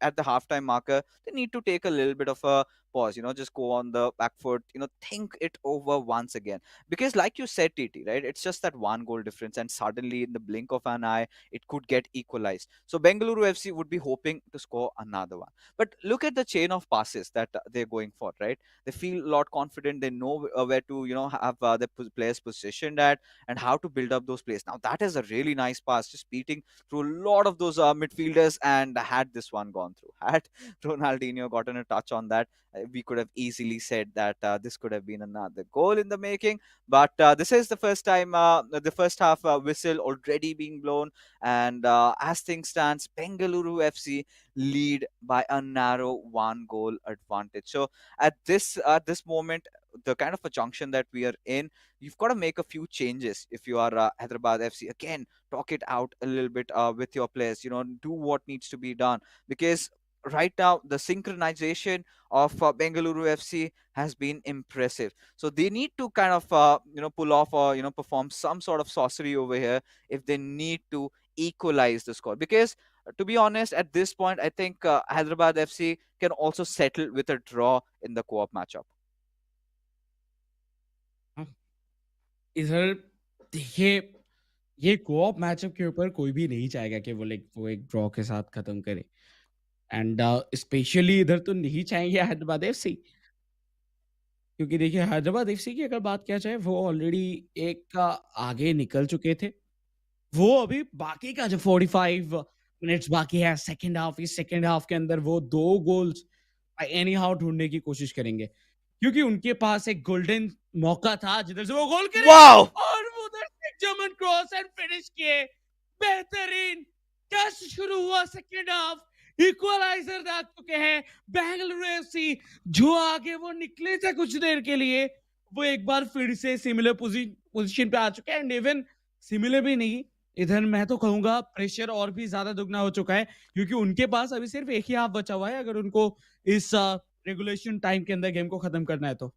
At the halftime marker, they need to take a little bit of a pause, just go on the back foot, think it over once again. Because, like you said, TT, right, it's just that one goal difference, and suddenly, in the blink of an eye, it could get equalized. So, Bengaluru FC would be hoping to score another one. But look at the chain of passes that they're going for, right? They feel a lot confident, they know where to, have the players positioned at and how to build up those plays. Now, that is a really nice pass, just beating through a lot of those midfielders, and had this one gone through, had Ronaldinho gotten a touch on that, we could have easily said that this could have been another goal in the making. But this is the first time, the first half whistle already being blown, and as things stands, Bengaluru FC lead by a narrow one goal advantage. So at this moment, the kind of a junction that we are in, you've got to make a few changes if you are Hyderabad FC. Again, talk it out a little bit with your players. Do what needs to be done, because right now the synchronization of Bengaluru FC has been impressive. So they need to kind of pull off or perform some sort of sorcery over here if they need to equalize the score. Because to be honest, at this point, I think Hyderabad FC can also settle with a draw in the co-op matchup. हाँ, इधर देखिए, ये co-op matchup के ऊपर कोई भी नहीं चाहेगा कि वो एक ड्रॉ के साथ खत्म करे। एंड स्पेशली इधर तो नहीं चाहेंगे हैदराबाद एफसी, क्योंकि देखिए हैदराबाद एफसी की अगर बात किया जाए, वो ऑलरेडी एक आगे निकल चुके थे। वो अभी बाकी का जो 45 मिनट्स बाकी है सेकंड हाफ, इस सेकंड हाफ के अंदर वो 2 गोल्स एनी हाउ ढूँढने की कोशिश करेंगे। क्योंकि उनके पास एक गोल्डन मौका था जिधर से वो गोल करे Wow! और वो उधर से जर्मन क्रॉस एंड फिनिश किए। बेहतरीन जस्ट शुरू हुआ सेकंड हाफ, इक्वलाइजर दाग चुके हैं बेंगलुरु एफसी। जो आगे वो निकले थे कुछ देर के लिए, वो एक बार फिर से सिमिलर पोजीशन पे आ चुके हैं। एंड इवन सिमिलर भी नहीं, इधर मैं तो कहूंगा प्रेशर और भी ज्यादा दुगना हो चुका है, क्योंकि उनके पास अभी सिर्फ एक ही हाफ बचा हुआ है अगर उनको इस रेगुलेशन टाइम के अंदर गेम को खत्म करना है तो।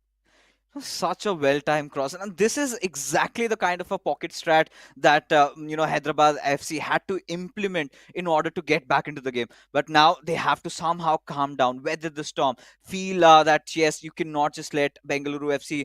Such a well-timed cross, and this is exactly the kind of a pocket strat that Hyderabad FC had to implement in order to get back into the game. But now they have to somehow calm down, weather the storm, feel that yes, you cannot just let Bengaluru FC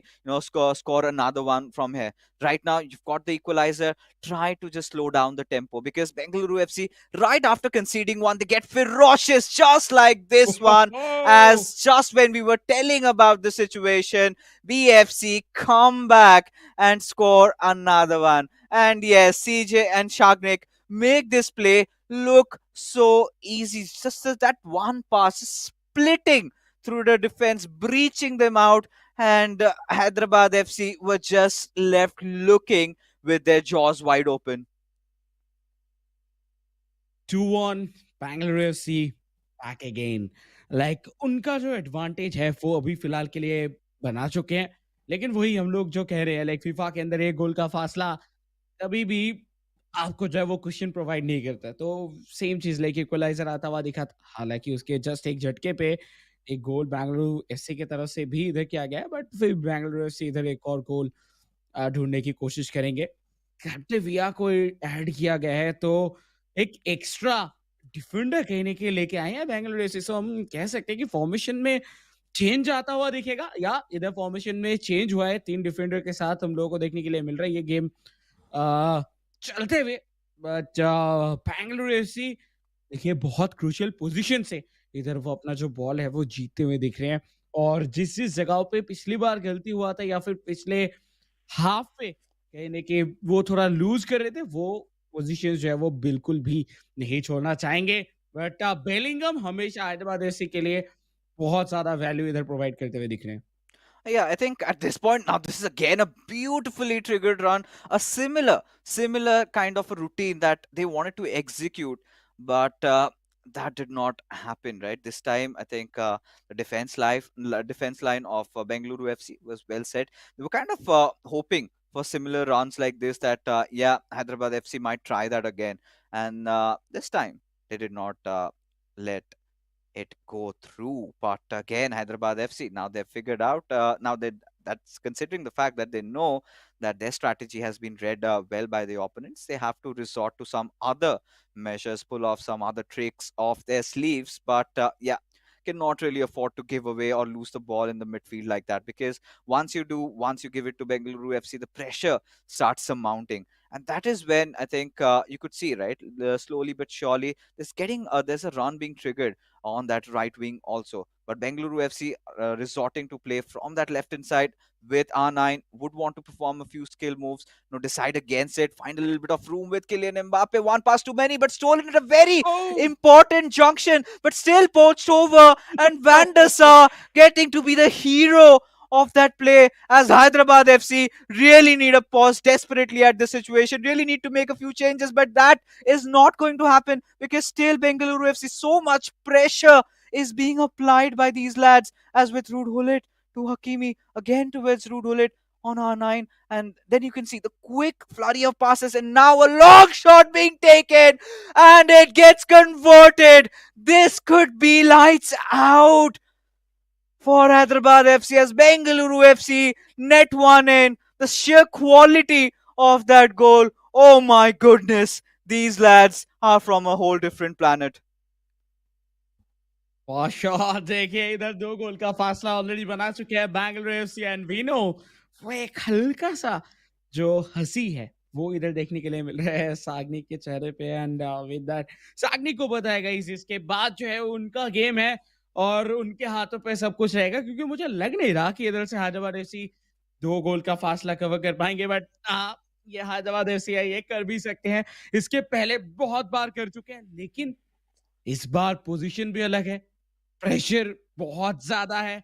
score another one from here. Right now, you've got the equalizer. Try to just slow down the tempo, because Bengaluru FC, right after conceding one, they get ferocious, just like this one. As just when we were telling about the situation, BFC come back and score another one. And yes, CJ and Shagnik make this play look so easy. Just that one pass, splitting through the defense, breaching them out, and Hyderabad FC were just left looking with their jaws wide open. 2-1 Bangalore FC back again. Like उनका जो advantage है वो अभी फिलहाल के लिए बना चुके हैं, लेकिन वही हम लोग जो कह रहे हैं, लाइक फीफा के अंदर एक गोल का फासला कभी भी आपको जो है वो क्वेश्चन प्रोवाइड नहीं करता। तो सेम चीज लाइक इक्वलाइजर आता हुआ दिखा था, हालांकि उसके जस्ट एक झटके पे एक गोल बेंगलुरु एफसी की तरफ से भी इधर किया गया है, बट फिर बेंगलुरु एफसी इधर एक और गोल ढूंढने की कोशिश करेंगे। कैप्टिविया को ऐड किया गया है, तो एक एक्स्ट्रा डिफेंडर कहने के लेके आए हैं बेंगलुरु एफसी। सो हम कह सकते हैं कि फॉर्मेशन में चेंज आता हुआ दिखेगा, या इधर फॉर्मेशन में चेंज हुआ है, 3 डिफेंडर के साथ हम लोगों को देखने के लिए मिल रहा है ये गेम चलते हुए। बट बेंगलुरु एफसी देखिए बहुत क्रूशियल पोजीशन से इधर वो अपना जो बॉल है वो जीतते हुए दिख रहे हैं, और जिस जिस जगह पे पिछली बार गलती हुआ था या फिर पिछले हाफ पे कहने के वो थोड़ा लूज कर रहे थे, वो पोजीशन जो है वो बिल्कुल भी नहीं छोड़ना चाहेंगे। बट बेलिंगम हमेशा हैदराबाद एफसी के लिए बहुत ज्यादा वैल्यू इधर प्रोवाइड करते हुए दिख रहे हैं। Yeah, I think at this point now, this is again a beautifully triggered run, a similar kind of a routine that they wanted to execute, but that did not happen. Right, this time I think the defense line of Bengaluru FC was well set. They were kind of hoping for similar runs like this, that yeah, Hyderabad FC might try that again, and this time they did not let it go through. But again, Hyderabad FC, now they've figured out, now they that's considering the fact that they know that their strategy has been read well by the opponents, they have to resort to some other measures, pull off some other tricks off their sleeves. But yeah, cannot really afford to give away or lose the ball in the midfield like that, because once you give it to Bengaluru FC, the pressure starts mounting. And that is when I think you could see, right, slowly but surely, there's a run being triggered on that right wing also. But Bengaluru FC resorting to play from that left hand side with R9, would want to perform a few skill moves, decide against it, find a little bit of room with Kylian Mbappe. One pass too many, but stolen at a very Oh! important junction, but still poached over. And Van der Oh! Sar getting to be the hero of that play, as Hyderabad FC really need a pause desperately at this situation, really need to make a few changes, but that is not going to happen because still Bengaluru FC, so much pressure is being applied by these lads, as with Ruud Gullit to Hakimi, again towards Ruud Gullit on R9, and then you can see the quick flurry of passes, and now a long shot being taken, and it gets converted. This could be lights out for Hyderabad FC, as Bengaluru FC net one in. The sheer quality of that goal. Oh my goodness. These lads are from a whole different planet. Shot देखिए इधर 2 गोल का फासला already बना चुके हैं Bengaluru FC and we know वो एक हल्का सा जो हंसी है वो इधर देखने के लिए मिल रहा है सागनिक के चेहरे पे एंड विद दैट सागनिक को बताएगा इसके बाद जो है उनका गेम है और उनके हाथों पे सब कुछ रहेगा क्योंकि मुझे लग नहीं रहा कि इधर से हैदराबाद एफसी 2 गोल का फासला कवर कर पाएंगे बट ये हैदराबाद एफसी है ये कर भी सकते हैं इसके पहले बहुत बार कर चुके हैं लेकिन इस बार पोजीशन भी अलग है प्रेशर बहुत ज़्यादा है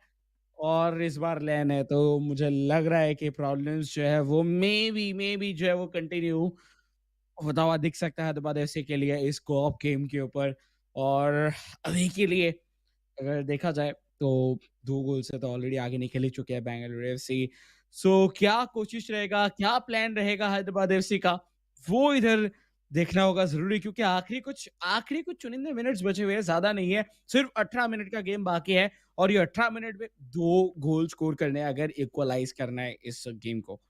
और इस बार लैन है तो मुझे लग रहा है कि प्रॉब्लम्स जो है वो मे बी जो है वो कंटिन्यू होता हुआ दिख सकता है हैदराबाद एफसी के लिए इस कोऑप गेम के ऊपर और अभी के लिए अगर देखा जाए तो 2 गोल से तो ऑलरेडी आगे निकल ही चुके हैं बेंगलुरु एफसी। सो क्या कोशिश रहेगा, क्या प्लान रहेगा हैदराबाद एफसी का, वो इधर देखना होगा ज़रूरी क्योंकि आखिरी कुछ चुनिंदे मिनट्स बचे हुए हैं, ज़्यादा नहीं है। सिर्फ 18 मिनट का गेम बाकी है और ये 18 मिनट में 2 गोल स्कोर करने हैं अगर इक्वलाइज़ करना है इस गेम को।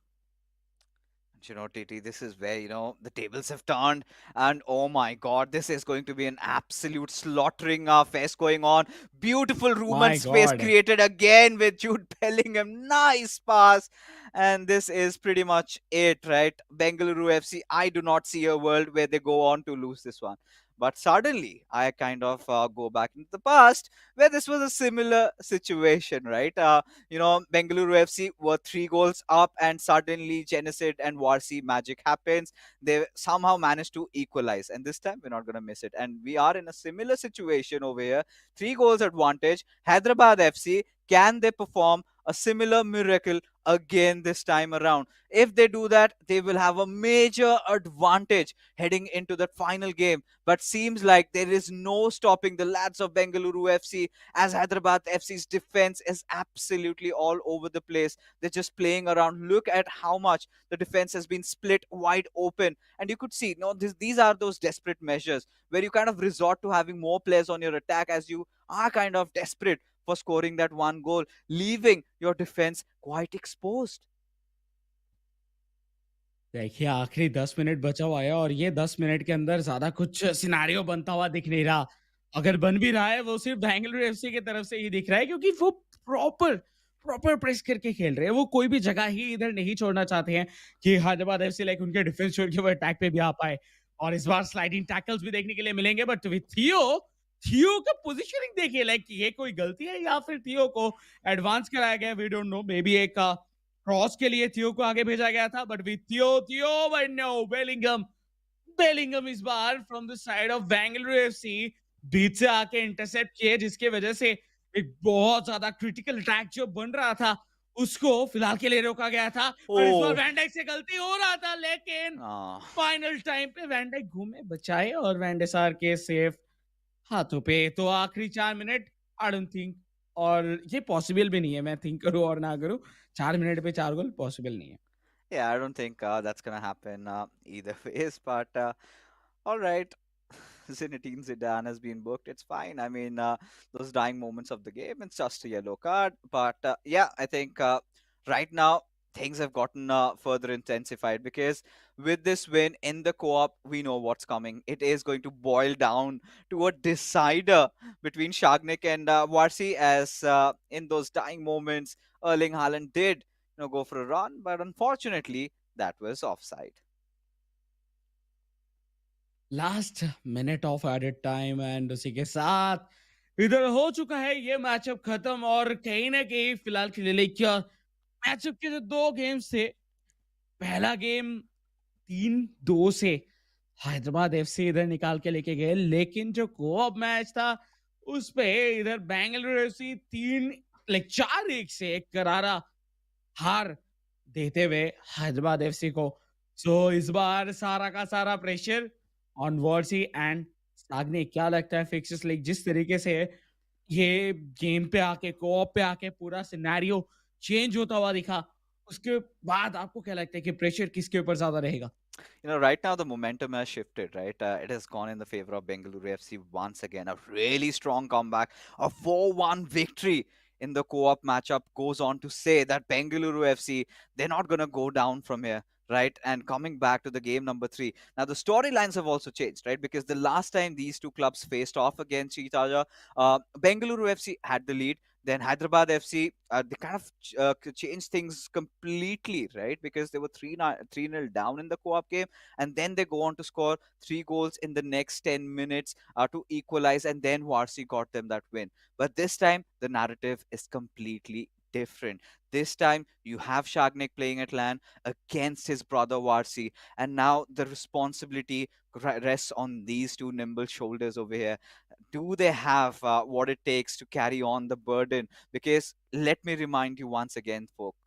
TT, this is where, the tables have turned. And oh my God, this is going to be an absolute slaughtering fest going on. Beautiful room and my space God! created again with Jude Bellingham. Nice pass. And this is pretty much it, right? Bengaluru FC, I do not see a world where they go on to lose this one. But suddenly, I kind of go back into the past where this was a similar situation, right? Bengaluru FC were 3 goals up, and suddenly Jenasid and Warsi magic happens. They somehow managed to equalize, and this time we're not going to miss it. And we are in a similar situation over here. 3 goals advantage. Hyderabad FC, can they perform a similar miracle again this time around? If they do that, they will have a major advantage heading into that final game. But seems like there is no stopping the lads of Bengaluru FC, as Hyderabad FC's defense is absolutely all over the place. They're just playing around. Look at how much the defense has been split wide open. And you could see, these are those desperate measures where you kind of resort to having more players on your attack as you are kind of desperate for scoring that one goal, leaving your defense quite exposed. देखिए आखिरी 10 minute बचा हुआ है और ये 10 minute के अंदर ज़्यादा कुछ सिनेरियो बनता हुआ दिख नहीं रहा। अगर बन भी रहा है वो सिर्फ बेंगलुरु एफसी की तरफ से ही दिख रहा है क्योंकि वो प्रॉपर प्रॉपर प्रेस करके खेल रहे हैं। वो कोई भी जगह ही इधर नहीं छोड़ना चाहते हैं कि हैदराबाद एफसी लाइक उनके डिफेंस छोड़ के वो अटैक पे भी आ पाए। और इस बार स्लाइडिंग टैकल्स भी देखने के लिए मिलेंगे बट विथ थियो का पोजीशनिंग देखिए लाइक ये कोई गलती है या फिर थियो को एडवांस कराया गया we don't know maybe एक क्रॉस के लिए थियो को आगे भेजा गया था but with Theo but no Bellingham इस बार from the side of Bengaluru FC बीच से आके इंटरसेप्ट किए जिसके वजह से एक बहुत ज्यादा क्रिटिकल अटैक जो बन रहा था उसको फिलहाल के लिए रोका गया था और इस बार Oh, वैन डाइक से गलती हो रहा था लेकिन फाइनल टाइम पे वैन डाइक घूमे बचाए और वैन डेसार के सेफ हाथों पे तो आखिरी 4 मिनट आई डोंट थिंक और ये पॉसिबल भी नहीं है मैं थिंक करूं और ना करूं 4 मिनट पे 4 गोल पॉसिबल नहीं है yeah, I don't think that's gonna happen either ways. But all right, Zinedine Zidane has been booked. It's fine. I mean, those dying moments of the game, it's just a yellow card. But yeah, I think right now things have gotten further intensified because with this win in the co-op, we know what's coming. It is going to boil down to a decider between Shagnik and Warsi, as in those dying moments, Erling Haaland did, go for a run, but unfortunately, that was offside. Last minute of added time and उसी के साथ इधर हो चुका है ये matchup खत्म। और कहीं ना कहीं फिलहाल के लिए क्या मैचअप के जो दो गेम्स थे, पहला गेम 3-2 से हैदराबाद एफसी इधर निकाल के लेके गए, लेकिन जो कोऑप मैच था उस पे इधर बेंगलुरु एफसी 4-1 से एक करारा हार देते हुए हैदराबाद एफसी को। सो इस बार सारा का सारा प्रेशर ऑन वॉर्सी एंड साग्निक। क्या लगता है फिक्सेस लाइक जिस तरीके से ये गेम पे आके कोऑप पे आके पूरा सिनेरियो चेंज होता हुआ दिखा, उसके बाद आपको क्या लगता है कि प्रेशर किसके ऊपर ज्यादा रहेगा? Right now the momentum has shifted, right? It has gone in the favor of Bengaluru FC once again. A really strong comeback, a 4-1 victory in the co-op matchup goes on to say that Bengaluru FC, they're not going to go down from here. Right, and coming back to the game number 3. Now the storylines have also changed, right? Because the last time these two clubs faced off against each other, Bengaluru FC had the lead. Then Hyderabad FC, they kind of changed things completely, right? Because they were 3-0 down in the co-op game, and then they go on to score 3 goals in the next 10 minutes to equalize, and then Warsi got them that win. But this time the narrative is completely different. This time you have Shagnik playing at LAN against his brother Warsi, and now the responsibility rests on these two nimble shoulders over here. Do they have what it takes to carry on the burden? Because let me remind you once again, folks,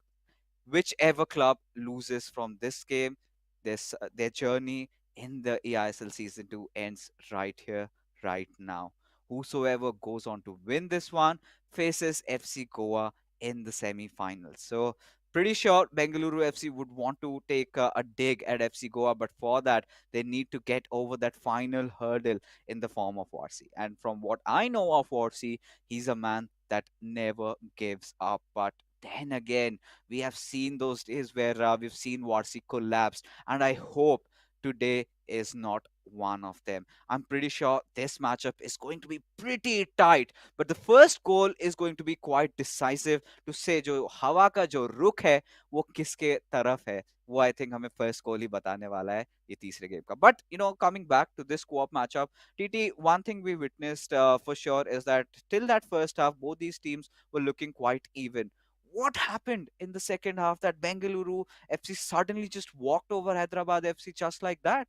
whichever club loses from this game, their journey in the eISL season 2 ends right here, right now. Whosoever goes on to win this one faces FC Goa in the semi-finals. So pretty sure Bengaluru FC would want to take a dig at FC Goa, but for that they need to get over that final hurdle in the form of Warsi. And from what I know of Warsi, he's a man that never gives up. But then again, we have seen those days where we've seen Warsi collapse, and I hope today is not one of them. I'm pretty sure this matchup is going to be pretty tight, but the first goal is going to be quite decisive to say जो हवा का जो रुख है वो किसके तरफ है, वो आई थिंक हमें फर्स्ट गोल ही बताने वाला है ये तीसरे गेम का. But coming back to this co-op matchup, TT, one thing we witnessed for sure is that till that first half both these teams were looking quite even. What happened in the second half that Bengaluru FC suddenly just walked over Hyderabad FC just like that?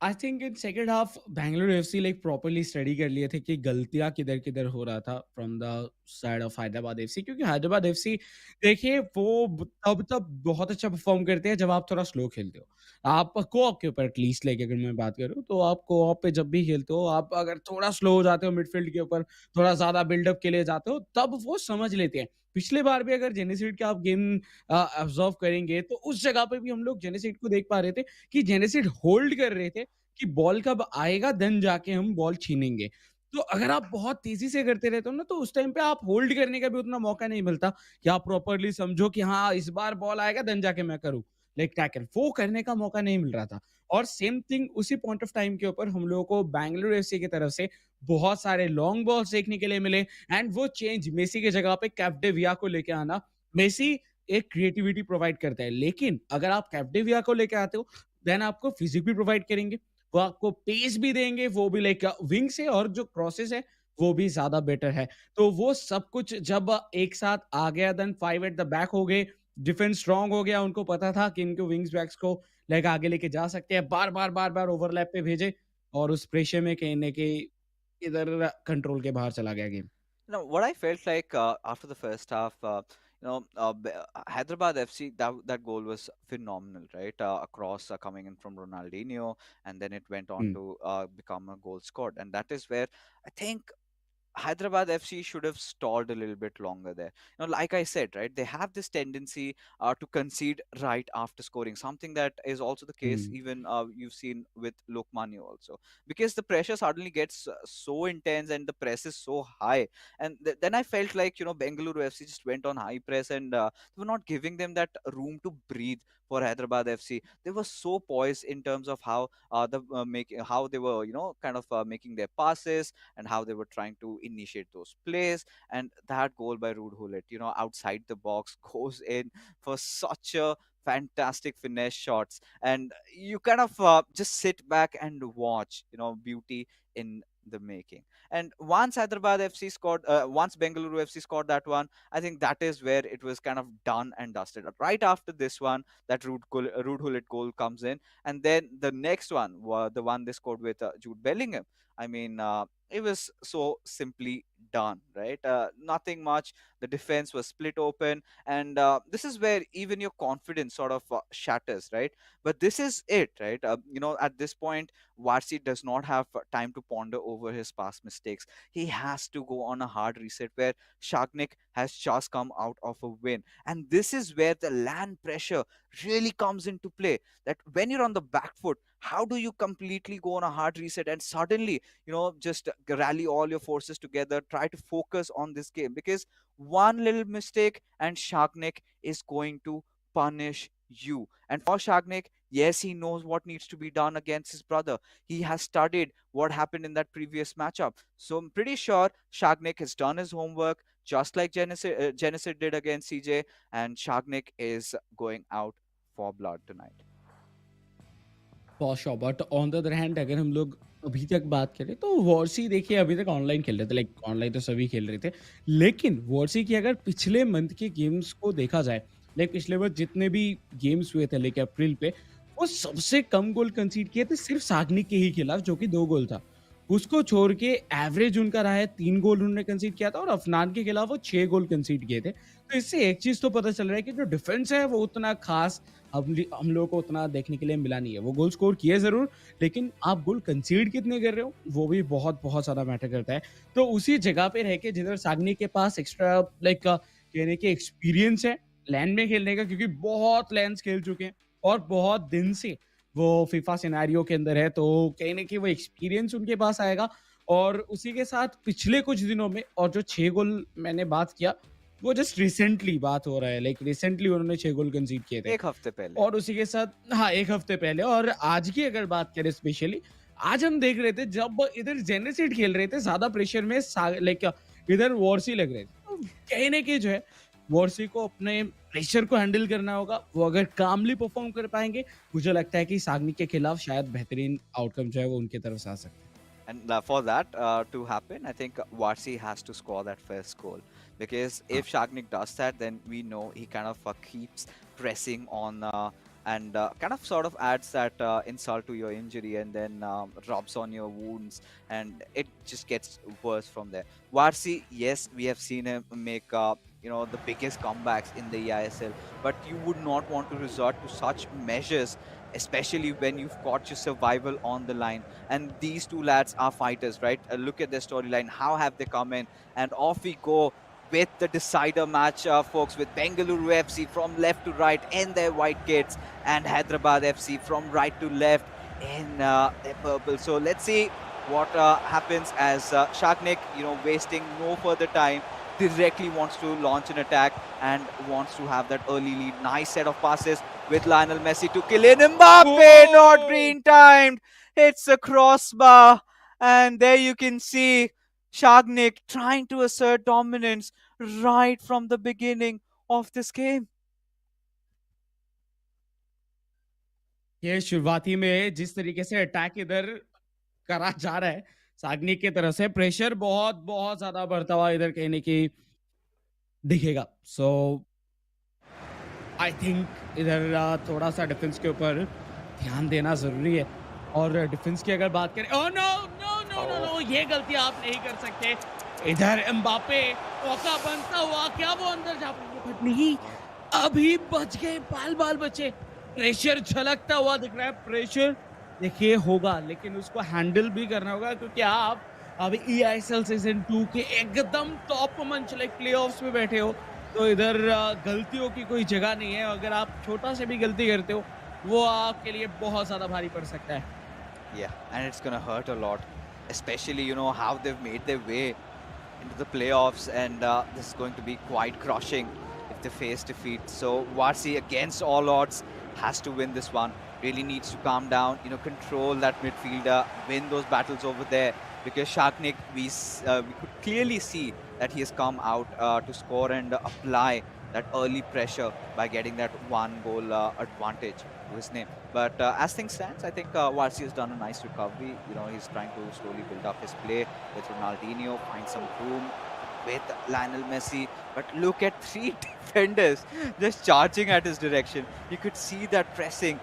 I think in second half Bangalore FC like properly study कर लिए थे कि गलतियां किधर किधर हो रहा था from the side of Hyderabad FC, क्योंकि हैदराबाद एफसी देखिए वो तब तब बहुत अच्छा परफॉर्म करते हैं जब आप थोड़ा स्लो खेलते हो। आप कोऑप के ऊपर एटलीस्ट लेके अगर मैं बात करूँ तो आप कोऑप पे जब भी खेलते हो, आप अगर थोड़ा स्लो हो जाते हो मिडफील्ड के ऊपर, थोड़ा ज्यादा बिल्डअप के लिए जाते हो, तब वो समझ लेते हैं। पिछले बार भी अगर जेनेसिड का आप गेम ऑब्जर्व करेंगे तो उस जगह पे भी हम लोग जेनेसिड को देख पा रहे थे कि जेनेसिड होल्ड कर रहे थे कि बॉल कब आएगा देन जाके हम बॉल छीनेंगे। तो अगर आप बहुत तेज़ी से करते रहते हो ना तो उस टाइम पे आप होल्ड करने का भी उतना मौका नहीं मिलता कि आप प्रॉपर्ली समझो कि हाँ, इस बार बॉल आएगा देन जाके मैं करूँ लाइक टैकल। वो करने का मौका नहीं मिल रहा था। और सेम थिंग उसी पॉइंट ऑफ टाइम के ऊपर हम लोगों को बैंगलोर एफसी की तरफ से बहुत सारे लॉन्ग बॉल्स देखने के लिए मिले एंड वो चेंज मेसी की जगह पे कैप्डेविया को लेके आना। मेसी एक क्रिएटिविटी प्रोवाइड करता है, लेकिन अगर आप कैप्डेविया को लेके आते हो देन आपको फिजिक भी प्रोवाइड करेंगे, वो आपको पेस भी देंगे, वो भी लाइक विंग से, और जो क्रॉसेस है वो भी ज्यादा बेटर है। तो वो सब कुछ जब एक साथ आ गया देन 5 एट द बैक हो गए, डिफेंस स्ट्रांग हो गया, उनको पता था कि इनको विंग्स बैक्स को लाइक आगे लेके जा सकते हैं, बार बार बार बार ओवरलैप पे भेजे और उस प्रेशर में कहीं ना कहीं इधर कंट्रोल के बाहर चला गया game. What I felt like after the first half, Hyderabad FC, that goal was phenomenal, right? Across coming in from Ronaldinho, and then it went on to become a goal scored, and that is where I think Hyderabad FC should have stalled a little bit longer there. Like I said, right, they have this tendency to concede right after scoring, something that is also the case even you've seen with Lokmanya also, because the pressure suddenly gets so intense and the press is so high. And then I felt like, Bengaluru FC just went on high press and they were not giving them that room to breathe for Hyderabad FC. They were so poised in terms of how how they were, kind of making their passes and how they were trying to initiate those plays. And that goal by Ruud Gullit, outside the box, goes in for such a fantastic finesse shots, and you kind of just sit back and watch, beauty in the making. And once Bengaluru FC scored that one, I think that is where it was kind of done and dusted. Right after this one, that Ruud Gullit goal comes in, and then the next one, the one they scored with Jude Bellingham. I mean, it was so simply done, right? Nothing much. The defense was split open, and this is where even your confidence sort of shatters, right? But this is it, right? At this point, Warsi does not have time to ponder over his past mistakes. He has to go on a hard reset where Shagnik has just come out of a win. And this is where the land pressure really comes into play. That when you're on the back foot, how do you completely go on a hard reset and suddenly, just rally all your forces together, try to focus on this game? Because one little mistake and Shagnik is going to punish you. And for Shagnik, yes, he knows what needs to be done against his brother. He has studied what happened in that previous matchup. So I'm pretty sure Shagnik has done his homework, just like Jenasid did against CJ, and Shagnik is going out for blood tonight. For sure, but on the other hand अगर हम लोग अभी तक बात करें तो वॉर्सी देखिए अभी तक ऑनलाइन खेल रहे थे, लाइक ऑनलाइन तो सभी खेल रहे थे, लेकिन वॉर्सी की अगर पिछले मंथ के गेम्स को देखा जाए, लाइक पिछले मंथ जितने भी गेम्स हुए थे लाइक अप्रैल पे, वो सबसे कम गोल कंसीड किए थे सिर्फ सागनिक के ही खिलाफ, जो कि 2 गोल था। उसको छोड़ के एवरेज उनका रहा है 3 गोल उन्होंने कंसीड किया था, और अफनान के खिलाफ वो 6 गोल कंसीड किए थे। तो इससे एक चीज तो पता चल रहा है कि जो डिफेंस है वो उतना खास हम लोगों को उतना देखने के लिए मिला नहीं है। वो गोल स्कोर किए जरूर, लेकिन आप गोल कंसीड कितने कर रहे हो वो भी बहुत बहुत ज्यादा मैटर करता है। तो उसी जगह पे रह के जिधर सागनी के पास एक्स्ट्रा लाइक कहने के एक्सपीरियंस है लैंड में खेलने का, क्योंकि बहुत लैंड्स खेल चुके हैं और बहुत दिन से वो फीफा सिनेरियो के अंदर है, तो कहीं ना कहीं वो एक्सपीरियंस उनके पास आएगा। और उसी के साथ पिछले कुछ दिनों में, और जो 6 गोल मैंने बात किया वो जस्ट रिसेंटली बात हो रहा है, लाइक रिसेंटली उन्होंने 6 गोल कंसीड किए थे 1 हफ्ते पहले। और उसी के साथ हाँ 1 हफ्ते पहले। और आज की अगर बात करें स्पेशली, आज हम देख रहे थे जब इधर जेनेसिड खेल रहे थे ज्यादा प्रेशर में, लाइक इधर वॉर्सी लग रहे थे, तो कहीं ना कहीं जो है वॉर्सी को अपने प्रेशर को हैंडल करना होगा। वो अगर कामली परफॉर्म कर पाएंगे, मुझे लगता है कि सागनिक के खिलाफ शायद बेहतरीन आउटकम जो है वो उनकी तरफ से आ सकता है। And for that to happen, I think Warsi has to score that first goal. Because if Shagnik does that, then we know he kind of keeps pressing on and kind of sort of adds that insult to your injury, and then rubs on your wounds, and it just gets worse from there. Warsi, yes, we have seen him make the biggest comebacks in the eISL, but you would not want to resort to such measures, especially when you've got your survival on the line. And these two lads are fighters, right? Look at their storyline. How have they come in? And off we go with the decider match, folks, with Bengaluru FC from left to right in their white kits, and Hyderabad FC from right to left in their purple. So let's see what happens as Shagnik, wasting no further time, directly wants to launch an attack and wants to have that early lead. Nice set of passes with Lionel Messi to Kylian Mbappe. Not green timed. It's a crossbar. And there you can see Shagnik trying to assert dominance right from the beginning of this game. ये शुरुआती में जिस तरीके से attack इधर करा जा रहा है सागनिक की तरफ से, प्रेशर बहुत बहुत ज्यादा बढ़ता हुआ इधर कहने की दिखेगा। सो आई थिंक इधर थोड़ा सा डिफेंस के ऊपर ध्यान देना जरूरी है। और डिफेंस की अगर बात करें, oh no no no no no, ये गलती आप नहीं कर सकते। इधर एम्बापे मौका बनता हुआ, क्या वो अंदर जा पाएंगे? बट नहीं, अभी बच गए, बाल बाल बचे। प्रेशर झलकता हुआ दिख रहा है। प्रेशर देखिए होगा, लेकिन उसको हैंडल भी करना होगा, क्योंकि आप अभी eISL सीजन 2 के एकदम टॉप मंच लाइक प्लेऑफ्स में बैठे हो, तो इधर गलतियों की कोई जगह नहीं है। अगर आप छोटा से भी गलती करते हो, वो आपके लिए बहुत ज्यादा भारी पड़ सकता है। Yeah, and it's gonna hurt a lot, especially how they've made their way into the playoffs, and this is going to be quite crushing. if they face defeat. So Warsi, against all odds, has to win this one. Really needs to calm down, control that midfielder, win those battles over there. Because Shagnik, we could clearly see that he has come out to score and apply that early pressure by getting that one goal advantage to his name. But as things stands, I think Warsi has done a nice recovery. He's trying to slowly build up his play with Ronaldinho, find some room with Lionel Messi. But look at three defenders just charging at his direction. You could see that pressing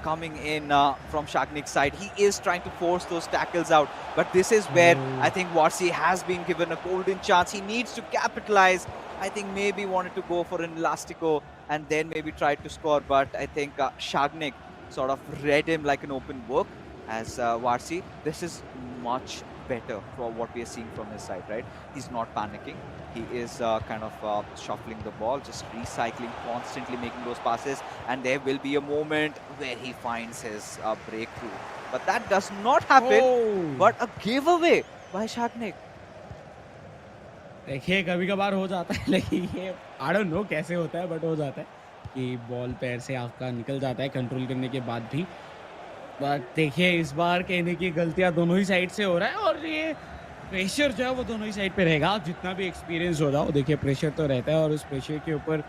coming in from Shagnik's side. He is trying to force those tackles out. But this is where I think Warsi has been given a golden chance. He needs to capitalize. I think maybe wanted to go for an elastico and then maybe tried to score. But I think Shagnik sort of read him like an open book as Warsi. This is much better for what we are seeing from his side, right? He's not panicking. He is kind of shuffling the ball, just recycling, constantly making those passes. And there will be a moment where he finds his breakthrough. But that does not happen. But a giveaway by Shagnik. देखिए कभी कभार हो जाता है लेकिन ये I don't know कैसे होता है बट हो जाता है कि बॉल पैर से आपका निकल जाता है कंट्रोल करने के बाद भी। बट देखिए इस बार कहने की गलतियां दोनों ही साइड से हो रहा है और ये प्रेशर जो है वो दोनों ही साइड पे रहेगा। जितना भी एक्सपीरियंस हो जाओ देखिए प्रेशर तो रहता है और उस प्रेशर के ऊपर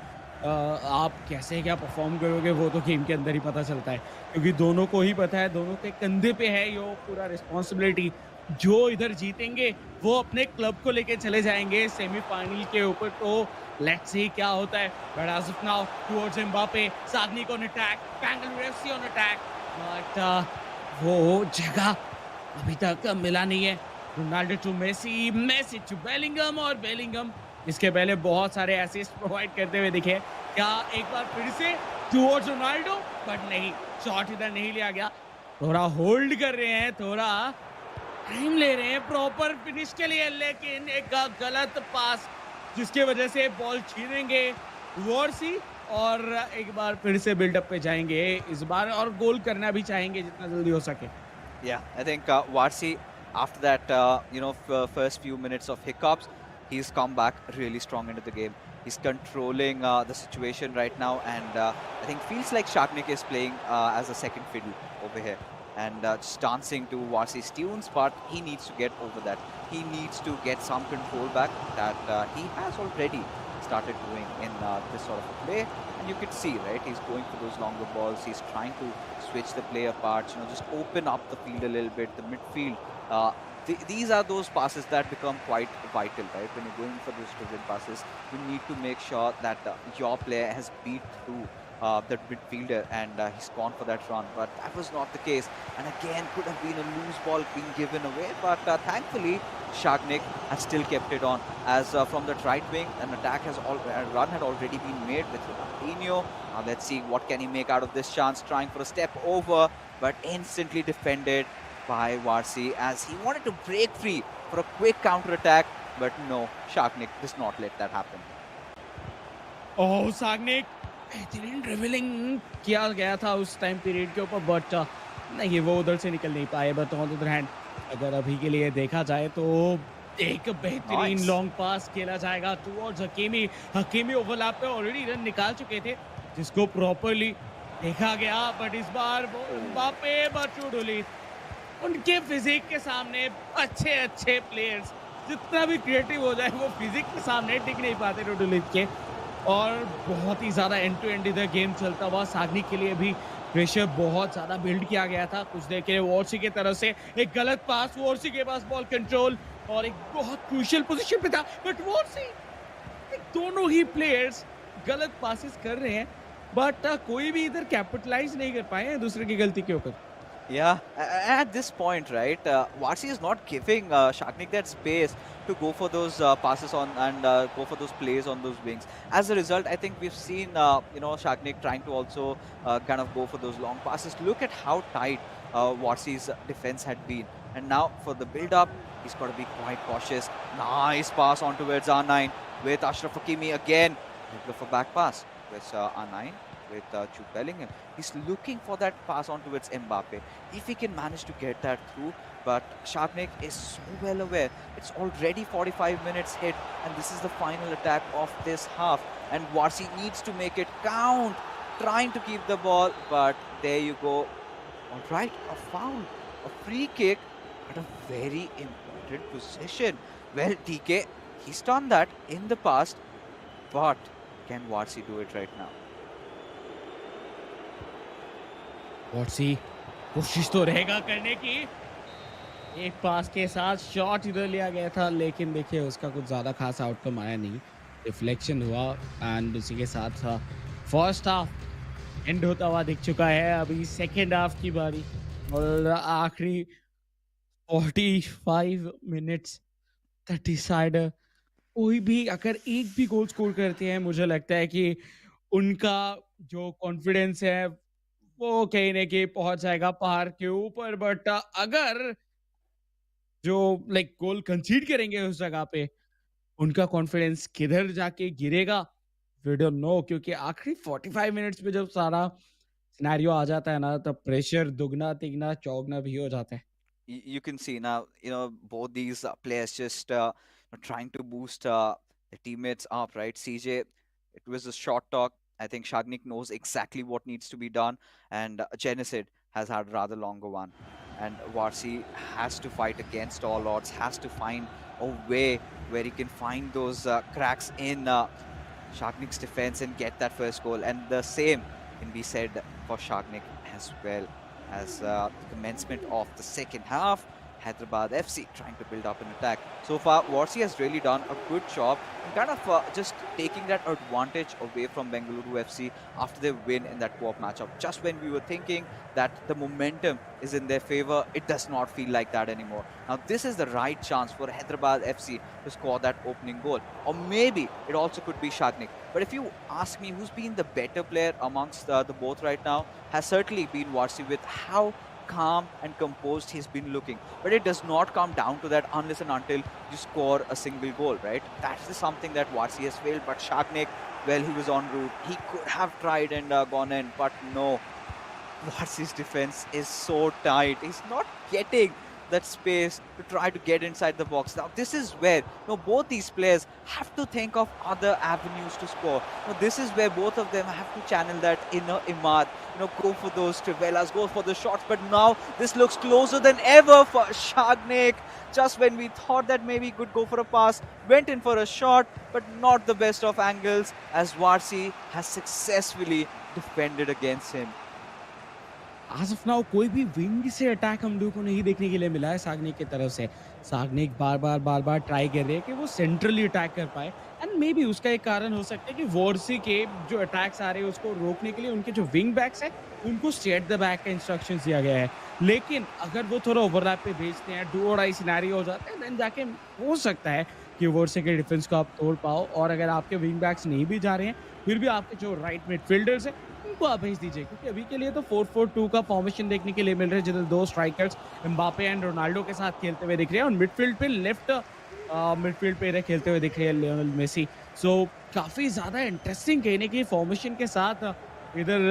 आप कैसे क्या परफॉर्म करोगे वो तो गेम के अंदर ही पता चलता है, क्योंकि दोनों को ही पता है, दोनों के कंधे पे है ये पूरा रिस्पॉन्सिबिलिटी। जो इधर जीतेंगे वो अपने क्लब को लेके चले जाएंगे सेमीफाइनल के ऊपर। तो लेट्स सी क्या होता है। But as of now towards Mbappe, Sagnik on attack, Bengaluru FC on attack, but वो जगह अभी तक मिला नहीं है। Ronaldo to Messi, Messi to Bellingham और बेलिंगम इसके पहले बहुत सारे असिस्ट प्रोवाइड करते हुए दिखे। क्या एक बार फिर से टुवर्ड्स रोनाल्डो, बट नहीं, शॉट इधर नहीं लिया गया। थोड़ा होल्ड कर रहे हैं, थोड़ा टाइम ले रहे हैं प्रॉपर फिनिश के लिए, लेकिन एक गलत पास जिसकी वजह से बॉल छीनेंगे वॉर्सी और एक बार फिर से बिल्डअप पे जाएंगे इस बार और गोल करना भी चाहेंगे जितना जल्दी हो सके। Yeah, I think Warsi, after that, first few minutes of hiccups, he's come back really strong into the game. He's controlling the situation right now, and I think feels like Shagnik is playing as a second fiddle over here. And just dancing to Warsi's tunes, but he needs to get over that. He needs to get some control back that he has already started doing in this sort of a play. And you could see, right, he's going for those longer balls. He's trying to switch the play apart, just open up the field a little bit, the midfield. These are those passes that become quite vital, right? When you're going for those driven passes, you need to make sure that your player has beat through that midfielder and he's gone for that run, but that was not the case. And again, could have been a loose ball being given away, but thankfully Shagnik has still kept it on as from the right wing an attack has run had already been made with Ronaldinho. Now let's see what can he make out of this chance, trying for a step over, but instantly defended by Warsi as he wanted to break free for a quick counter attack, but no, Shagnik does not let that happen. Oh, Shagnik बेहतरीन dribbling किया गया था उस time period के ऊपर, but नहीं, वो उधर से निकल नहीं पाए। But on the other hand अगर अभी के लिए देखा जाए तो एक बेहतरीन लॉन्ग पास खेला जाएगा टुवर्ड्स हकीमी। हकीमी ओवरलैप पे ऑलरेडी रन निकाल चुके थे जिसको प्रॉपर्ली देखा गया, बट इस बार वो एम्बापे बटुडुली उनके फिजिक के सामने अच्छे प्लेयर्स जितना भी क्रिएटिव हो जाए वो फिजिक के सामने टिक नहीं पाते टुडुली के। और बहुत ही ज़्यादा एंड टू एंड इधर गेम चलता हुआ। शाग्निक के लिए भी प्रेशर बहुत ज़्यादा बिल्ड किया गया था। कुछ देर के लिए वॉर्सी की तरफ से एक गलत पास, वॉर्सी के पास बॉल कंट्रोल और एक बहुत क्रूशियल पोजीशन पे था, बट वॉर्सी दोनों ही प्लेयर्स गलत पासेस कर रहे हैं, बट कोई भी इधर कैपिटलाइज नहीं कर पाए हैं दूसरे की गलती के ऊपर। Yeah, at this point, right, Warsi is not giving Shagnik that space to go for those passes on and go for those plays on those wings. As a result, I think we've seen, Shagnik trying to also kind of go for those long passes. Look at how tight Warsi's defense had been. And now for the build-up, he's got to be quite cautious. Nice pass on towards R9 with Ashraf Hakimi again. Look for back pass. towards R9 with Jude Bellingham. He's looking for that pass on towards Mbappe. If he can manage to get that through, but Shagnik is so well aware. It's already 45 minutes hit, and this is the final attack of this half. And Warsi needs to make it count, trying to keep the ball, but there you go. All right, a foul, a free kick at a very important position. Well, TK, he's done that in the past, but can Warsi do it right now? वॉर्सी कोशिश तो रहेगा करने की, एक पास के साथ shot इधर लिया गया था, लेकिन देखिए उसका कुछ ज़्यादा खास आउटकम आया नहीं, रिफ्लेक्शन हुआ एंड उसी के साथ फर्स्ट हाफ एंड होता हुआ दिख चुका है। अभी सेकेंड हाफ की बारी और आखिरी 45 मिनट्स द डिसाइडर। कोई भी अगर एक भी गोल स्कोर करते हैं, मुझे लगता है कि उनका जो कॉन्फिडेंस है वो कहीं ना कहीं पहुंच जाएगा पहाड़ के ऊपर। बट अगर जो लाइक गोल कंसीड करेंगे उस जगह पे, उनका कॉन्फिडेंस किधर जाके गिरेगा वी डोंट नो, क्योंकि आखिरी 45 मिनट्स में जब सारा सिनेरियो आ जाता है ना, तब प्रेशर दुगना तिगना चौगना भी हो जाता है। You can see now, both these players just trying to boost the teammates up, right? CJ, it was a short talk. I think Shagnik knows exactly what needs to be done, and Jenasid has had a rather longer one. And Warsi has to fight against all odds, has to find a way where he can find those cracks in Shagnik's defense and get that first goal. And the same can be said for Shagnik as well. As the commencement of the second half, Hyderabad FC trying to build up an attack. So far, Warsi has really done a good job in kind of just taking that advantage away from Bengaluru FC after their win in that co-op matchup. Just when we were thinking that the momentum is in their favor, it does not feel like that anymore. Now, this is the right chance for Hyderabad FC to score that opening goal. Or maybe it also could be Shagnik. But if you ask me who's been the better player amongst the both right now, has certainly been Warsi with how calm and composed he's been looking. But it does not come down to that unless and until you score a single goal, right? That's something that Warsi has failed. But Shagnik, well, he was en route. He could have tried and gone in, but no. Warsi's defense is so tight. He's not getting that space to try to get inside the box. Now, this is where both these players have to think of other avenues to score. This is where both of them have to channel that inner Imad, go for those Trivelas, go for the shots. But now this looks closer than ever for Shagnik. Just when we thought that maybe he could go for a pass, went in for a shot, but not the best of angles, as Warsi has successfully defended against him. आज of now कोई भी wing से attack हम लोगों को नहीं देखने के लिए मिला है सागनिक की तरफ से। सागनिक बार बार ट्राई कर रहे हैं कि वो सेंट्रली अटैक कर पाए, एंड मे बी उसका एक कारण हो सकता है कि वॉर्सी के जो अटैक्स आ रहे हैं उसको रोकने के लिए उनके जो विंग बैक्स है उनको स्टेट द बैक का इंस्ट्रक्शंस दिया गया है। लेकिन अगर वो थोड़ा ओवरलैप पे भेजते हैं, डू और डाई सिनेरियो हो जाते हैं, देन जाके हो सकता है कि वॉर्सी के डिफेंस को आप तोड़ पाओ। और अगर आपके विंग बैक्स नहीं भी जा रहे हैं, फिर भी आपके जो राइट मिडफील्डर्स है उनको आप भेज दीजिए, क्योंकि अभी के लिए तो 4-4-2 का फॉर्मेशन देखने के लिए मिल रहा है, जिधर दो स्ट्राइकर्स एम्बापे एंड रोनाल्डो के साथ खेलते हुए दिख रहे हैं, और मिडफील्ड पे लेफ्ट मिडफील्ड पे खेलते हुए दिख रहे हैं लियोनेल मेसी। सो काफी ज्यादा इंटरेस्टिंग कहने की फॉर्मेशन के साथ इधर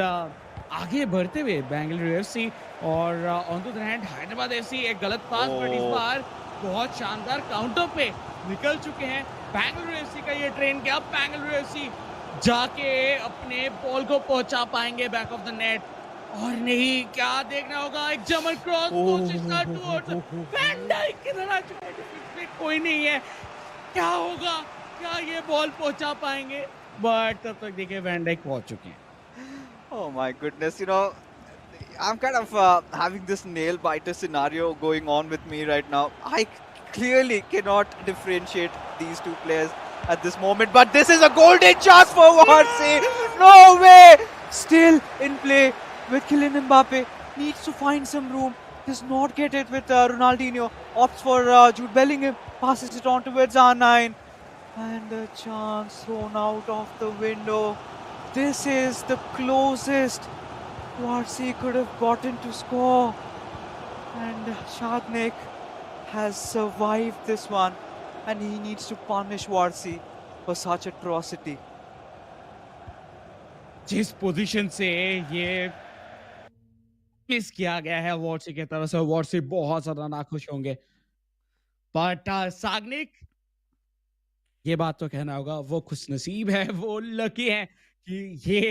आगे बढ़ते हुए बेंगलुरु एफसी, और on the other hand Hyderabad FC एक गलत पास, बट इस बार बहुत शानदार काउंटर पे निकल चुके हैं बेंगलुरु एफसी का ये ट्रेन। क्या बेंगलुरु एफसी जाके अपने बॉल को पहुंचा पाएंगे बैक ऑफ द नेट? और नहीं, क्या देखना होगा, एक जमल क्रॉस कोशिश वैन डाइक किधर आ चुके हैं, कोई नहीं है, क्या होगा, क्या ये बॉल पहुंचा पाएंगे? बट तब तक देखिए वैन डाइक पहुंच चुके हैं। Oh my goodness, I'm kind of having this nail biter scenario going on with me right now. I clearly cannot differentiate these two players at this moment, but this is a golden chance for Warsi. No way! Still in play with Kylian Mbappe. Needs to find some room. Does not get it with Ronaldinho. Opts for Jude Bellingham. Passes it on towards R9. And a chance thrown out of the window. This is the closest Warsi could have gotten to score. And Shagnik has survived this one. And he needs to punish Warsi for such atrocity. जिस position से ये miss किया गया है वॉर्सी की तरफ से, वॉर्सी बहुत ज्यादा नाखुश होंगे। बट साग्निक, ये बात तो कहना होगा वो खुशनसीब है, वो लकी है कि ये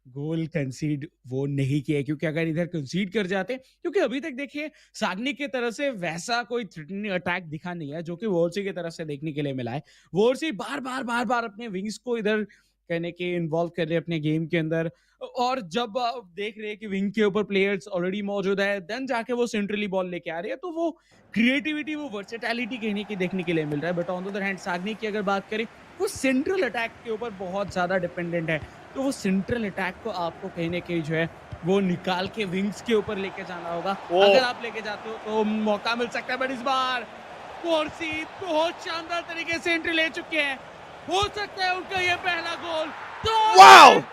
गोल कंसीड वो नहीं किए, क्योंकि अगर इधर कंसीड कर जाते, क्योंकि अभी तक देखिए साग्निक की तरफ से वैसा कोई थ्रेटनिंग अटैक दिखा नहीं है जो कि वोर्सी की तरफ से देखने के लिए मिला है। वोर्सी बार बार अपने विंग्स को इधर कहने के इन्वॉल्व कर रहे हैं अपने गेम के अंदर, और जब देख रहे हैं कि विंग के ऊपर प्लेयर्स ऑलरेडी मौजूद है, देन जाके वो सेंट्रली बॉल लेके आ रहे हैं, तो वो क्रिएटिविटी, वो वर्सेटैलिटी कहने की देखने के लिए मिल रहा है। But on the other hand Sagnik की अगर बात करें, वो सेंट्रल अटैक के ऊपर बहुत ज्यादा डिपेंडेंट है, तो वो सेंट्रल अटैक को आपको कहने के जो है वो निकाल के विंग्स के ऊपर लेके जाना होगा। अगर आप लेके जाते हो तो मौका मिल सकता है, बट इस बार वॉर्सी बहुत शानदार तरीके से एंट्री ले चुके हैं, हो सकता है उनका ये पहला गोल। Wow!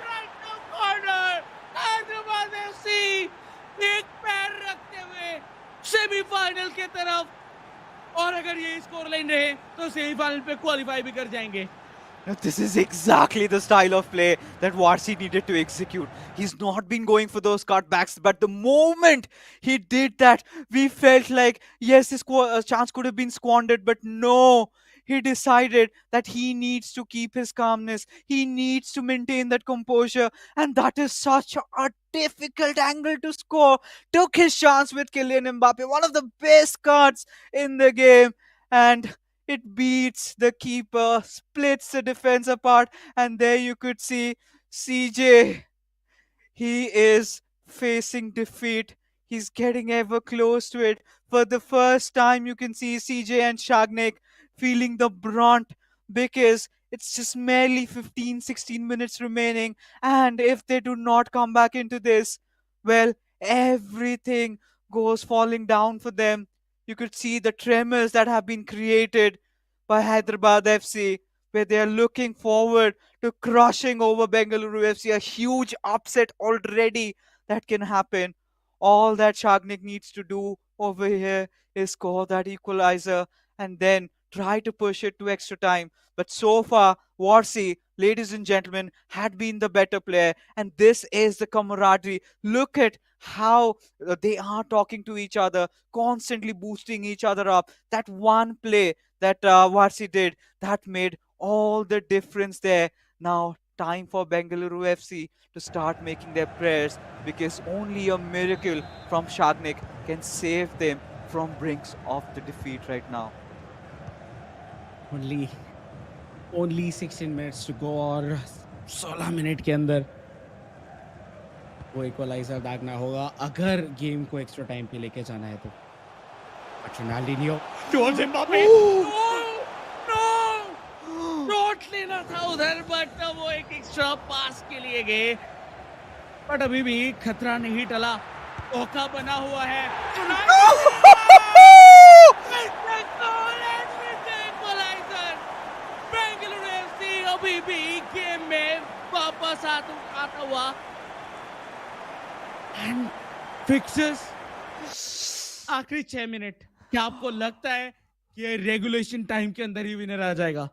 कॉर्नर, हैदराबाद एफसी एक पैर रखते हुए सेमीफाइनल के तरफ, और अगर ये स्कोर लाइन रहे तो सेमीफाइनल पे क्वालिफाई भी कर जाएंगे। Now, this is exactly the style of play that Warsi needed to execute. He's not been going for those cutbacks, but the moment he did that, we felt like, yes, this chance could have been squandered, but no. He decided that he needs to keep his calmness. He needs to maintain that composure. And that is such a difficult angle to score. Took his chance with Kylian Mbappe, one of the best cards in the game. And it beats the keeper, splits the defense apart, and there you could see CJ. He is facing defeat. He's getting ever close to it. For the first time, you can see CJ and Shagnik feeling the brunt because it's just merely 15-16 minutes remaining. And if they do not come back into this, well, everything goes falling down for them. You could see the tremors that have been created by Hyderabad FC, where they are looking forward to crushing over Bengaluru FC. A huge upset already that can happen. All that Shagnik needs to do over here is score that equalizer and then try to push it to extra time. But so far, Warsi, ladies and gentlemen, had been the better player. And this is the camaraderie. Look at how they are talking to each other, constantly boosting each other up. That one play that Warsi did, that made all the difference there. Now, time for Bengaluru FC to start making their prayers, because only a miracle from Shagnik can save them from brinks of the defeat right now. Only 16 minutes to go, और 16 minute के अंदर वो equaliser दागना होगा अगर game को extra time पे लेके जाना है तो। But Ronaldinho towards Mbappe, no shot लेना था उधर, बट वो एक एक्स्ट्रा पास के लिए गए, बट अभी भी खतरा नहीं टला, मौका बना हुआ है। बेंगलुरु एफसी अभी भी गेम में वापस आता हुआ, एंड फिक्सेस आखिरी 6 मिनट। क्या आपको लगता है कि ये रेगुलेशन टाइम के अंदर ही विनर आ जाएगा?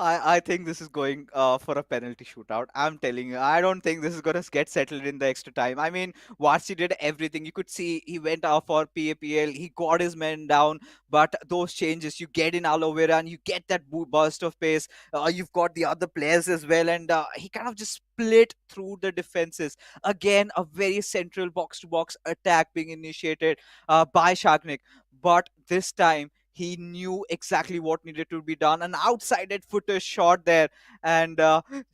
I think this is going for a penalty shootout. I'm telling you, I don't think this is going to get settled in the extra time. I mean, Warsi did everything. You could see he went out for PAPL, he got his men down, but those changes, you get in aloe vera and you get that burst of pace. You've got the other players as well, and he kind of just split through the defenses. Again, a very central box-to-box attack being initiated by Shagnik, but this time he knew exactly what needed to be done. An outside footer shot there, and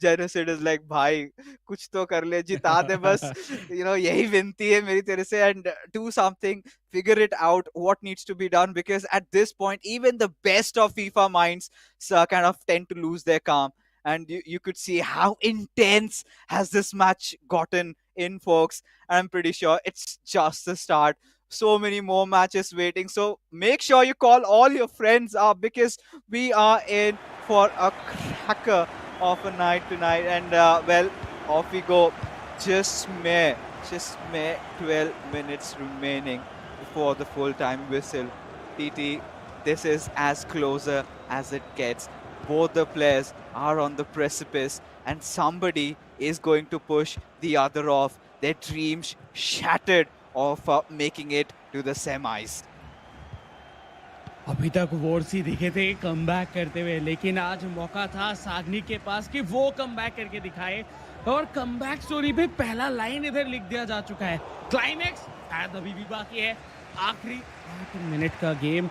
Jenasid is like, "Bhai, कुछ तो कर ले, जिता दे बस." यही विनती है मेरी तेरे से, and do something, figure it out what needs to be done, because at this point, even the best of FIFA minds kind of tend to lose their calm. And you could see how intense has this match gotten in, folks. And I'm pretty sure it's just the start. So many more matches waiting. So make sure you call all your friends up, because we are in for a cracker of a night tonight. And well, off we go. Just mere 12 minutes remaining before the full-time whistle. TT, this is as closer as it gets. Both the players are on the precipice, and somebody is going to push the other off. Their dreams shattered of making it to the semis. अभी तक वॉर्सी दिखे थे comeback करते हुए, लेकिन आज मौका था साग्निक के पास कि वो कमबैक करके दिखाए और कमबैक स्टोरी पे पहला लाइन इधर लिख दिया जा चुका है। क्लाइमेक्स शायद अभी भी बाकी है, आखिरी 8 मिनट का गेम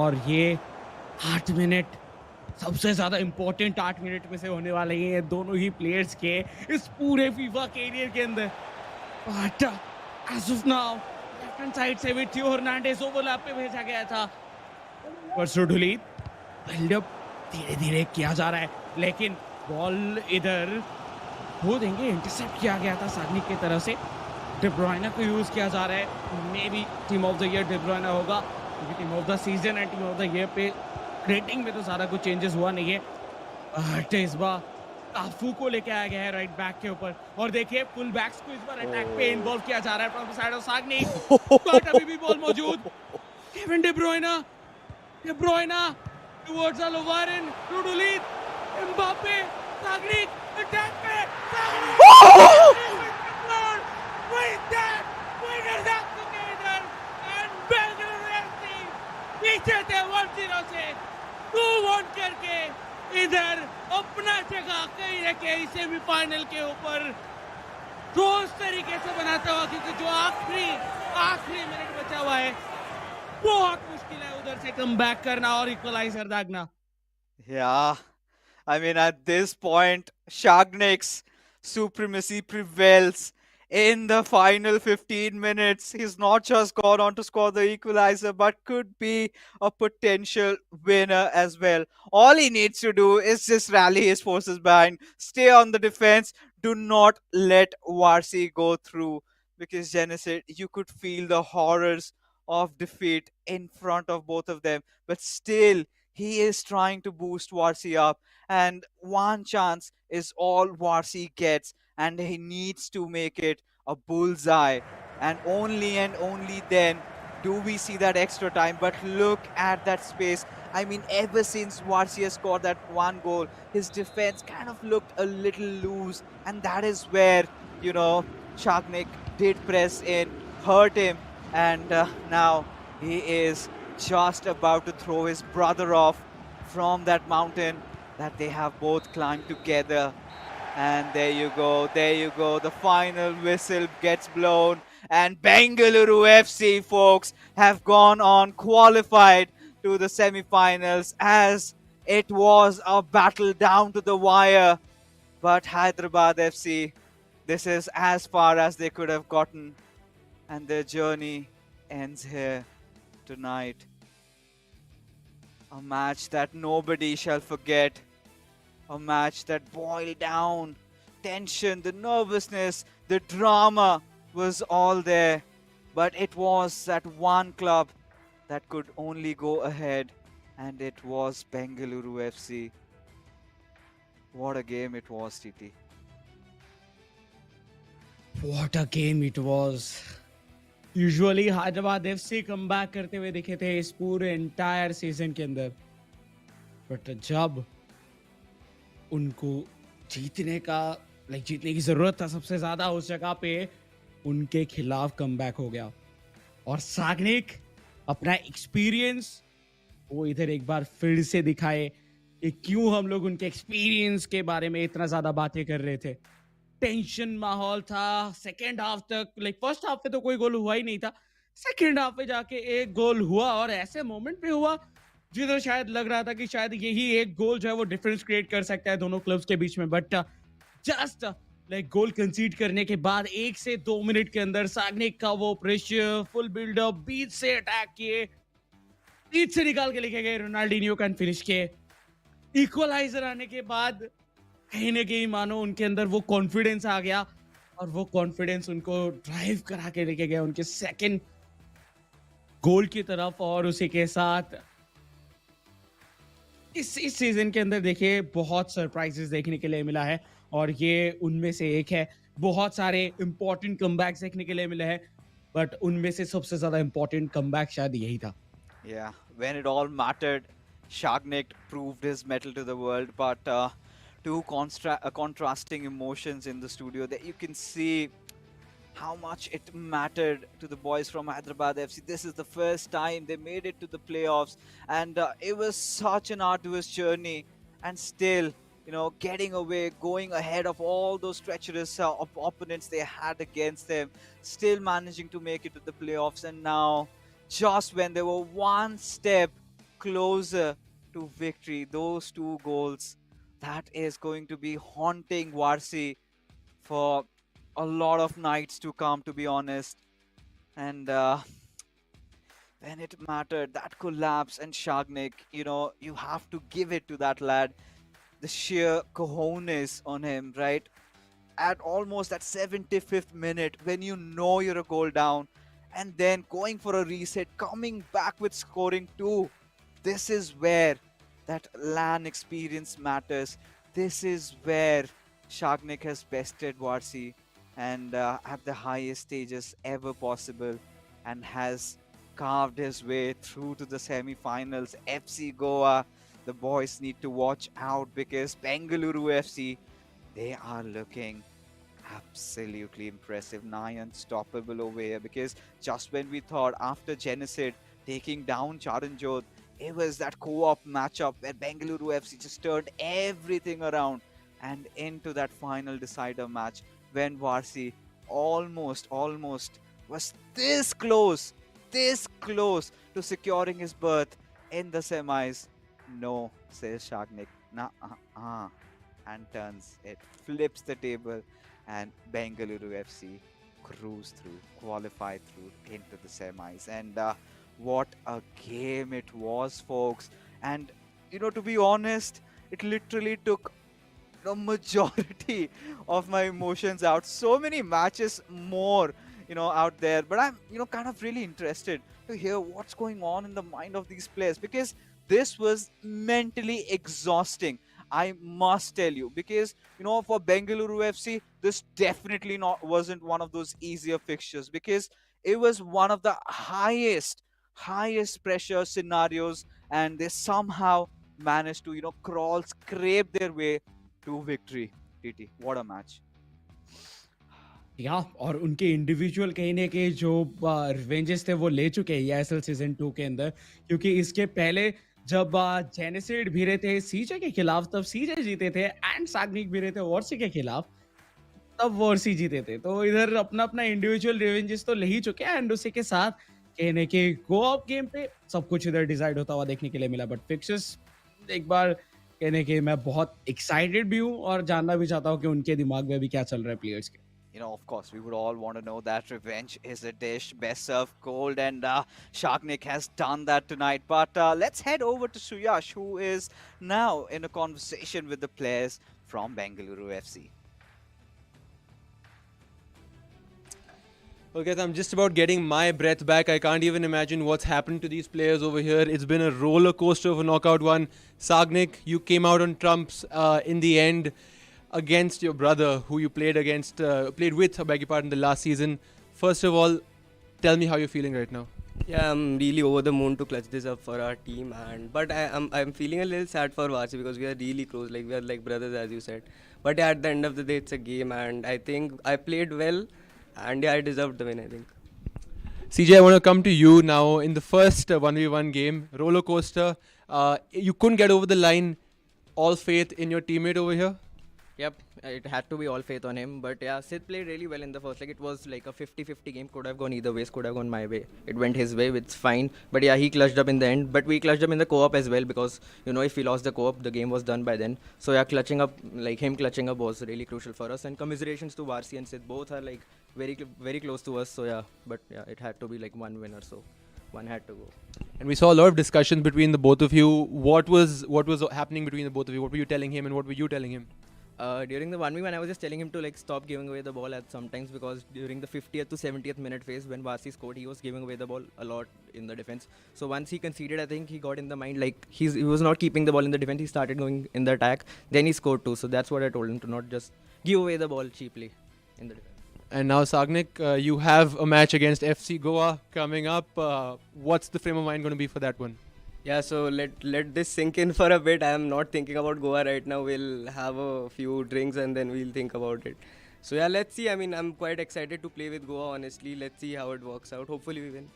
और ये 8 मिनट सबसे ज्यादा इंपॉर्टेंट 8 मिनट में से होने वाले हैं दोनों ही प्लेयर्स के इस पूरे फीफा कैरियर के अंदर। But as of now left hand side से भी थियो हर्नांडेज ओवरलैप पे भेजा गया था। परसोडुली बिल्डअप धीरे धीरे किया जा रहा है, लेकिन बॉल इधर वो देंगे, इंटरसेप्ट किया गया था साग्निक की तरफ से। डे ब्रुयने को यूज किया जा रहा है, may be team of the year day ब्रुयने होगा, क्योंकि team of the season and team of the year पे रेटिंग में तो सारा कुछ चेंजेस हुआ नहीं है। बट इस बार काफू को लेके आया गया है राइट बैक के ऊपर, और देखिए फुल बैक्स को इस बार अटैक पे इन्वॉल्व किया जा रहा है from the side of Sagnik. But अभी भी बॉल मौजूद, Kevin De Bruyne towards Alvaren, Rudulit, Mbappe, Shagnik, attack पे, with that, winners up together, and Bengaluru FC पीछे थे 1-0 से 2-1 करके इधर अपना जगह कहीं न कहीं सेमीफाइनल के ऊपर रोज तरीके से बनाता हुआ, क्योंकि जो आखिरी मिनट बचा हुआ है बहुत मुश्किल है उधर से कम बैक करना और equaliser दागना। Yeah, I mean, at this point, Shagnik's supremacy prevails in the final 15 minutes. He's not just gone on to score the equalizer, but could be a potential winner as well. All he needs to do is just rally his forces behind, stay on the defense, do not let Warsi go through. Because Jenasid, you could feel the horrors of defeat in front of both of them, but still he is trying to boost Warsi up, and one chance is all Warsi gets, and he needs to make it a bullseye, and only then do we see that extra time. But look at that space. I mean, ever since Warsi has scored that one goal, his defense kind of looked a little loose, and that is where, Shagnik did press in, hurt him, and now he is just about to throw his brother off from that mountain that they have both climbed together. And there you go, the final whistle gets blown, and Bengaluru FC, folks, have gone on, qualified to the semi-finals, as it was a battle down to the wire. But Hyderabad FC, this is as far as they could have gotten, and their journey ends here tonight. A match that nobody shall forget. A match that boiled down. Tension, the nervousness, the drama was all there. But it was that one club that could only go ahead, and it was Bengaluru FC. What a game it was, TT. What a game it was. Usually Hyderabad FC comeback करते हुए दिखे थे इस पूरे entire season के अंदर, but जब उनको जीतने की जरूरत था सबसे ज्यादा, उस जगह पे उनके खिलाफ कमबैक हो गया। और साग्निक अपना एक्सपीरियंस वो इधर एक बार फिर से दिखाए कि क्यों हम लोग उनके एक्सपीरियंस के बारे में इतना ज्यादा बातें कर रहे थे। टेंशन माहौल था सेकेंड हाफ तक, फर्स्ट हाफ पे तो कोई गोल हुआ ही नहीं था, सेकेंड हाफ पे जाके एक गोल हुआ, और ऐसे मोमेंट पे हुआ जिधर शायद लग रहा था कि शायद यही एक गोल जो है वो डिफरेंस क्रिएट कर सकता है दोनों क्लब्स के बीच में। बट जस्ट गोल कंसीड करने के बाद 1 से 2 मिनट के अंदर साग्निक का वो प्रेशर, फुल बिल्डअप, बीच से अटैक किए, बीच से निकाल के लेके गए रोनाल्डिनियो का फिनिश किए। इक्वलाइजर आने के बाद कहीं ना कहीं मानो उनके अंदर वो कॉन्फिडेंस आ गया, और वो कॉन्फिडेंस उनको ड्राइव करा के लेके गया उनके सेकंड गोल की तरफ। और उसी के साथ इस सीजन के अंदर देखिए बहुत सरप्राइजेस देखने के लिए मिला है, और ये उनमें से एक है। बहुत सारे इंपॉर्टेंट कमबैक्स देखने के लिए मिले हैं, बट उनमें से सबसे ज्यादा इंपॉर्टेंट कमबैक शायद यही था। Yeah, when it all mattered, Shagnik proved his mettle to the world, but two contrasting emotions in the studio that you can see how much it mattered to the boys from Hyderabad FC. This is the first time they made it to the playoffs, and it was such an arduous journey. And still, getting away, going ahead of all those treacherous opponents they had against them, still managing to make it to the playoffs. And now, just when they were one step closer to victory, those two goals, that is going to be haunting Warsi for a lot of nights to come, to be honest. And when it mattered, that collapse and Shagnik, you have to give it to that lad. The sheer cojones on him, right? At almost that 75th minute, when you know you're a goal down, and then going for a reset, coming back with scoring two. This is where that LAN experience matters. This is where Shagnik has bested Warsi and at the highest stages ever possible, and has carved his way through to the semi-finals. FC Goa, the boys need to watch out, because Bengaluru FC, they are looking absolutely impressive, nigh unstoppable over here. Because just when we thought after Jenasid taking down Charanjot, it was that co-op matchup where Bengaluru FC just turned everything around, and into that final decider match when Warsi almost was this close to securing his berth in the semis. No, says Shagnik. Nah, and turns it, flips the table, and Bengaluru FC cruise through, qualify through into the semis. And what a game it was, folks. And to be honest, it literally took the majority of my emotions out. So many matches more, out there. But I'm, kind of really interested to hear what's going on in the mind of these players, because this was mentally exhausting, I must tell you. Because, for Bengaluru FC, this definitely wasn't one of those easier fixtures, because it was one of the highest pressure scenarios, and they somehow managed to, scrape their way to victory. TT, what a match. या और उनके individual कहने के जो रिवेंजेस थे वो ले चुके हैं ईआईएसएल सीजन 2 के अंदर, क्योंकि इसके पहले जब जेनेसिड भी रहे थे सीजे के खिलाफ तब सीजे जीते थे, एंड साग्निक भी रहे थे वॉर्सी के खिलाफ तब वॉर्सी जीते थे। तो इधर अपना अपना इंडिविजुअल रिवेंजेस तो ले ही चुके हैं, एंड उसी के साथ कहने के गो अप गेम पे सब कुछ इधर डिसाइड होता हुआ देखने के लिए मिला। बट फिक्सेस एक बार कहने के मैं बहुत एक्साइटेड भी हूँ और जानना भी चाहता हूँ कि उनके दिमाग में भी क्या चल रहा है प्लेयर्स के। Of course, we would all want to know that revenge is a dish best served cold, and Shagnik has done that tonight. But let's head over to Suyash, who is now in a conversation with the players from Bengaluru FC. Well, guys, I'm just about getting my breath back. I can't even imagine what's happened to these players over here. It's been a roller coaster of a knockout one. Shagnik, you came out on trumps in the end against your brother, who you played with, I beg your pardon, the last season. First of all, tell me how you're feeling right now. Yeah, I'm really over the moon to clutch this up for our team, but I'm feeling a little sad for Warsi because we are really close, like we are like brothers, as you said. But yeah, at the end of the day, it's a game, and I think I played well, and yeah, I deserved the win, I think. CJ, I want to come to you now. In the first 1v1 game, roller coaster, you couldn't get over the line. All faith in your teammate over here? Yep, it had to be all faith on him. But yeah, Sid played really well in the first. Like, it was like a 50-50 game. Could have gone either ways. Could have gone my way. It went his way. It's fine. But yeah, he clutched up in the end. But we clutched up in the co-op as well, because, if we lost the co-op, the game was done by then. So yeah, clutching up was really crucial for us. And commiserations to Warsi and Sid. Both are like very close to us. So yeah, but yeah, it had to be like one winner. So one had to go. And we saw a lot of discussions between the both of you. What was happening between the both of you? What were you telling him and what were you telling him? During the 1v1, I was just telling him to like stop giving away the ball at sometimes, because during the 50th to 70th minute phase when Warsi scored, he was giving away the ball a lot in the defense. So once he conceded, I think he got in the mind like he was not keeping the ball in the defense. He started going in the attack. Then he scored too. So that's what I told him, to not just give away the ball cheaply in the defense. And now, Shagnik, you have a match against FC Goa coming up. What's the frame of mind going to be for that one? Yeah, so let this sink in for a bit. I am not thinking about Goa right now. We'll have a few drinks and then we'll think about it. So yeah, let's see. I mean, I'm quite excited to play with Goa. Honestly, let's see how it works out. Hopefully, we win.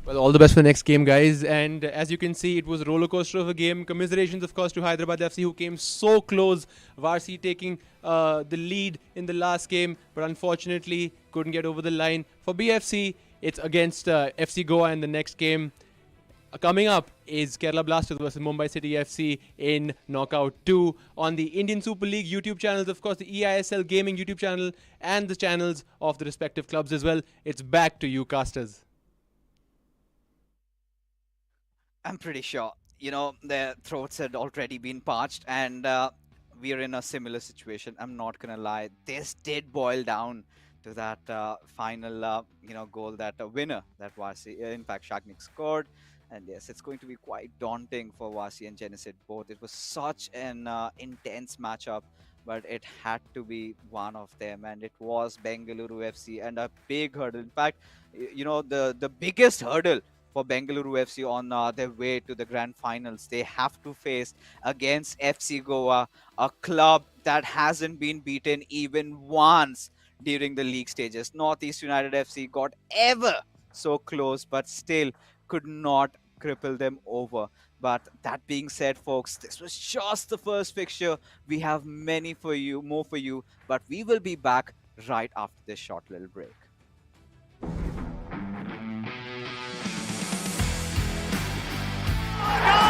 Well, all the best for the next game, guys. And as you can see, it was a roller coaster of a game. Commiserations, of course, to Hyderabad FC, who came so close. Warsi taking the lead in the last game, but unfortunately couldn't get over the line. For BFC, it's against FC Goa in the next game. Coming up is Kerala Blasters versus Mumbai City FC in Knockout 2 on the Indian Super League YouTube channels, of course, the eISL Gaming YouTube channel, and the channels of the respective clubs as well. It's back to you, casters. I'm pretty sure, their throats had already been parched, and we are in a similar situation. I'm not gonna lie. This did boil down to that final, goal, that winner that Warsi, in fact, Shagnik scored. And yes, it's going to be quite daunting for Warsi and Jenasid both. It was such an intense matchup, but it had to be one of them, and it was Bengaluru FC, and a big hurdle. In fact, the biggest hurdle for Bengaluru FC on their way to the grand finals. They have to face against FC Goa, a club that hasn't been beaten even once during the league stages. Northeast United FC got ever so close, but still could not cripple them over. But that being said, folks, this was just the first fixture. We have more for you, but we will be back right after this short little break. Go!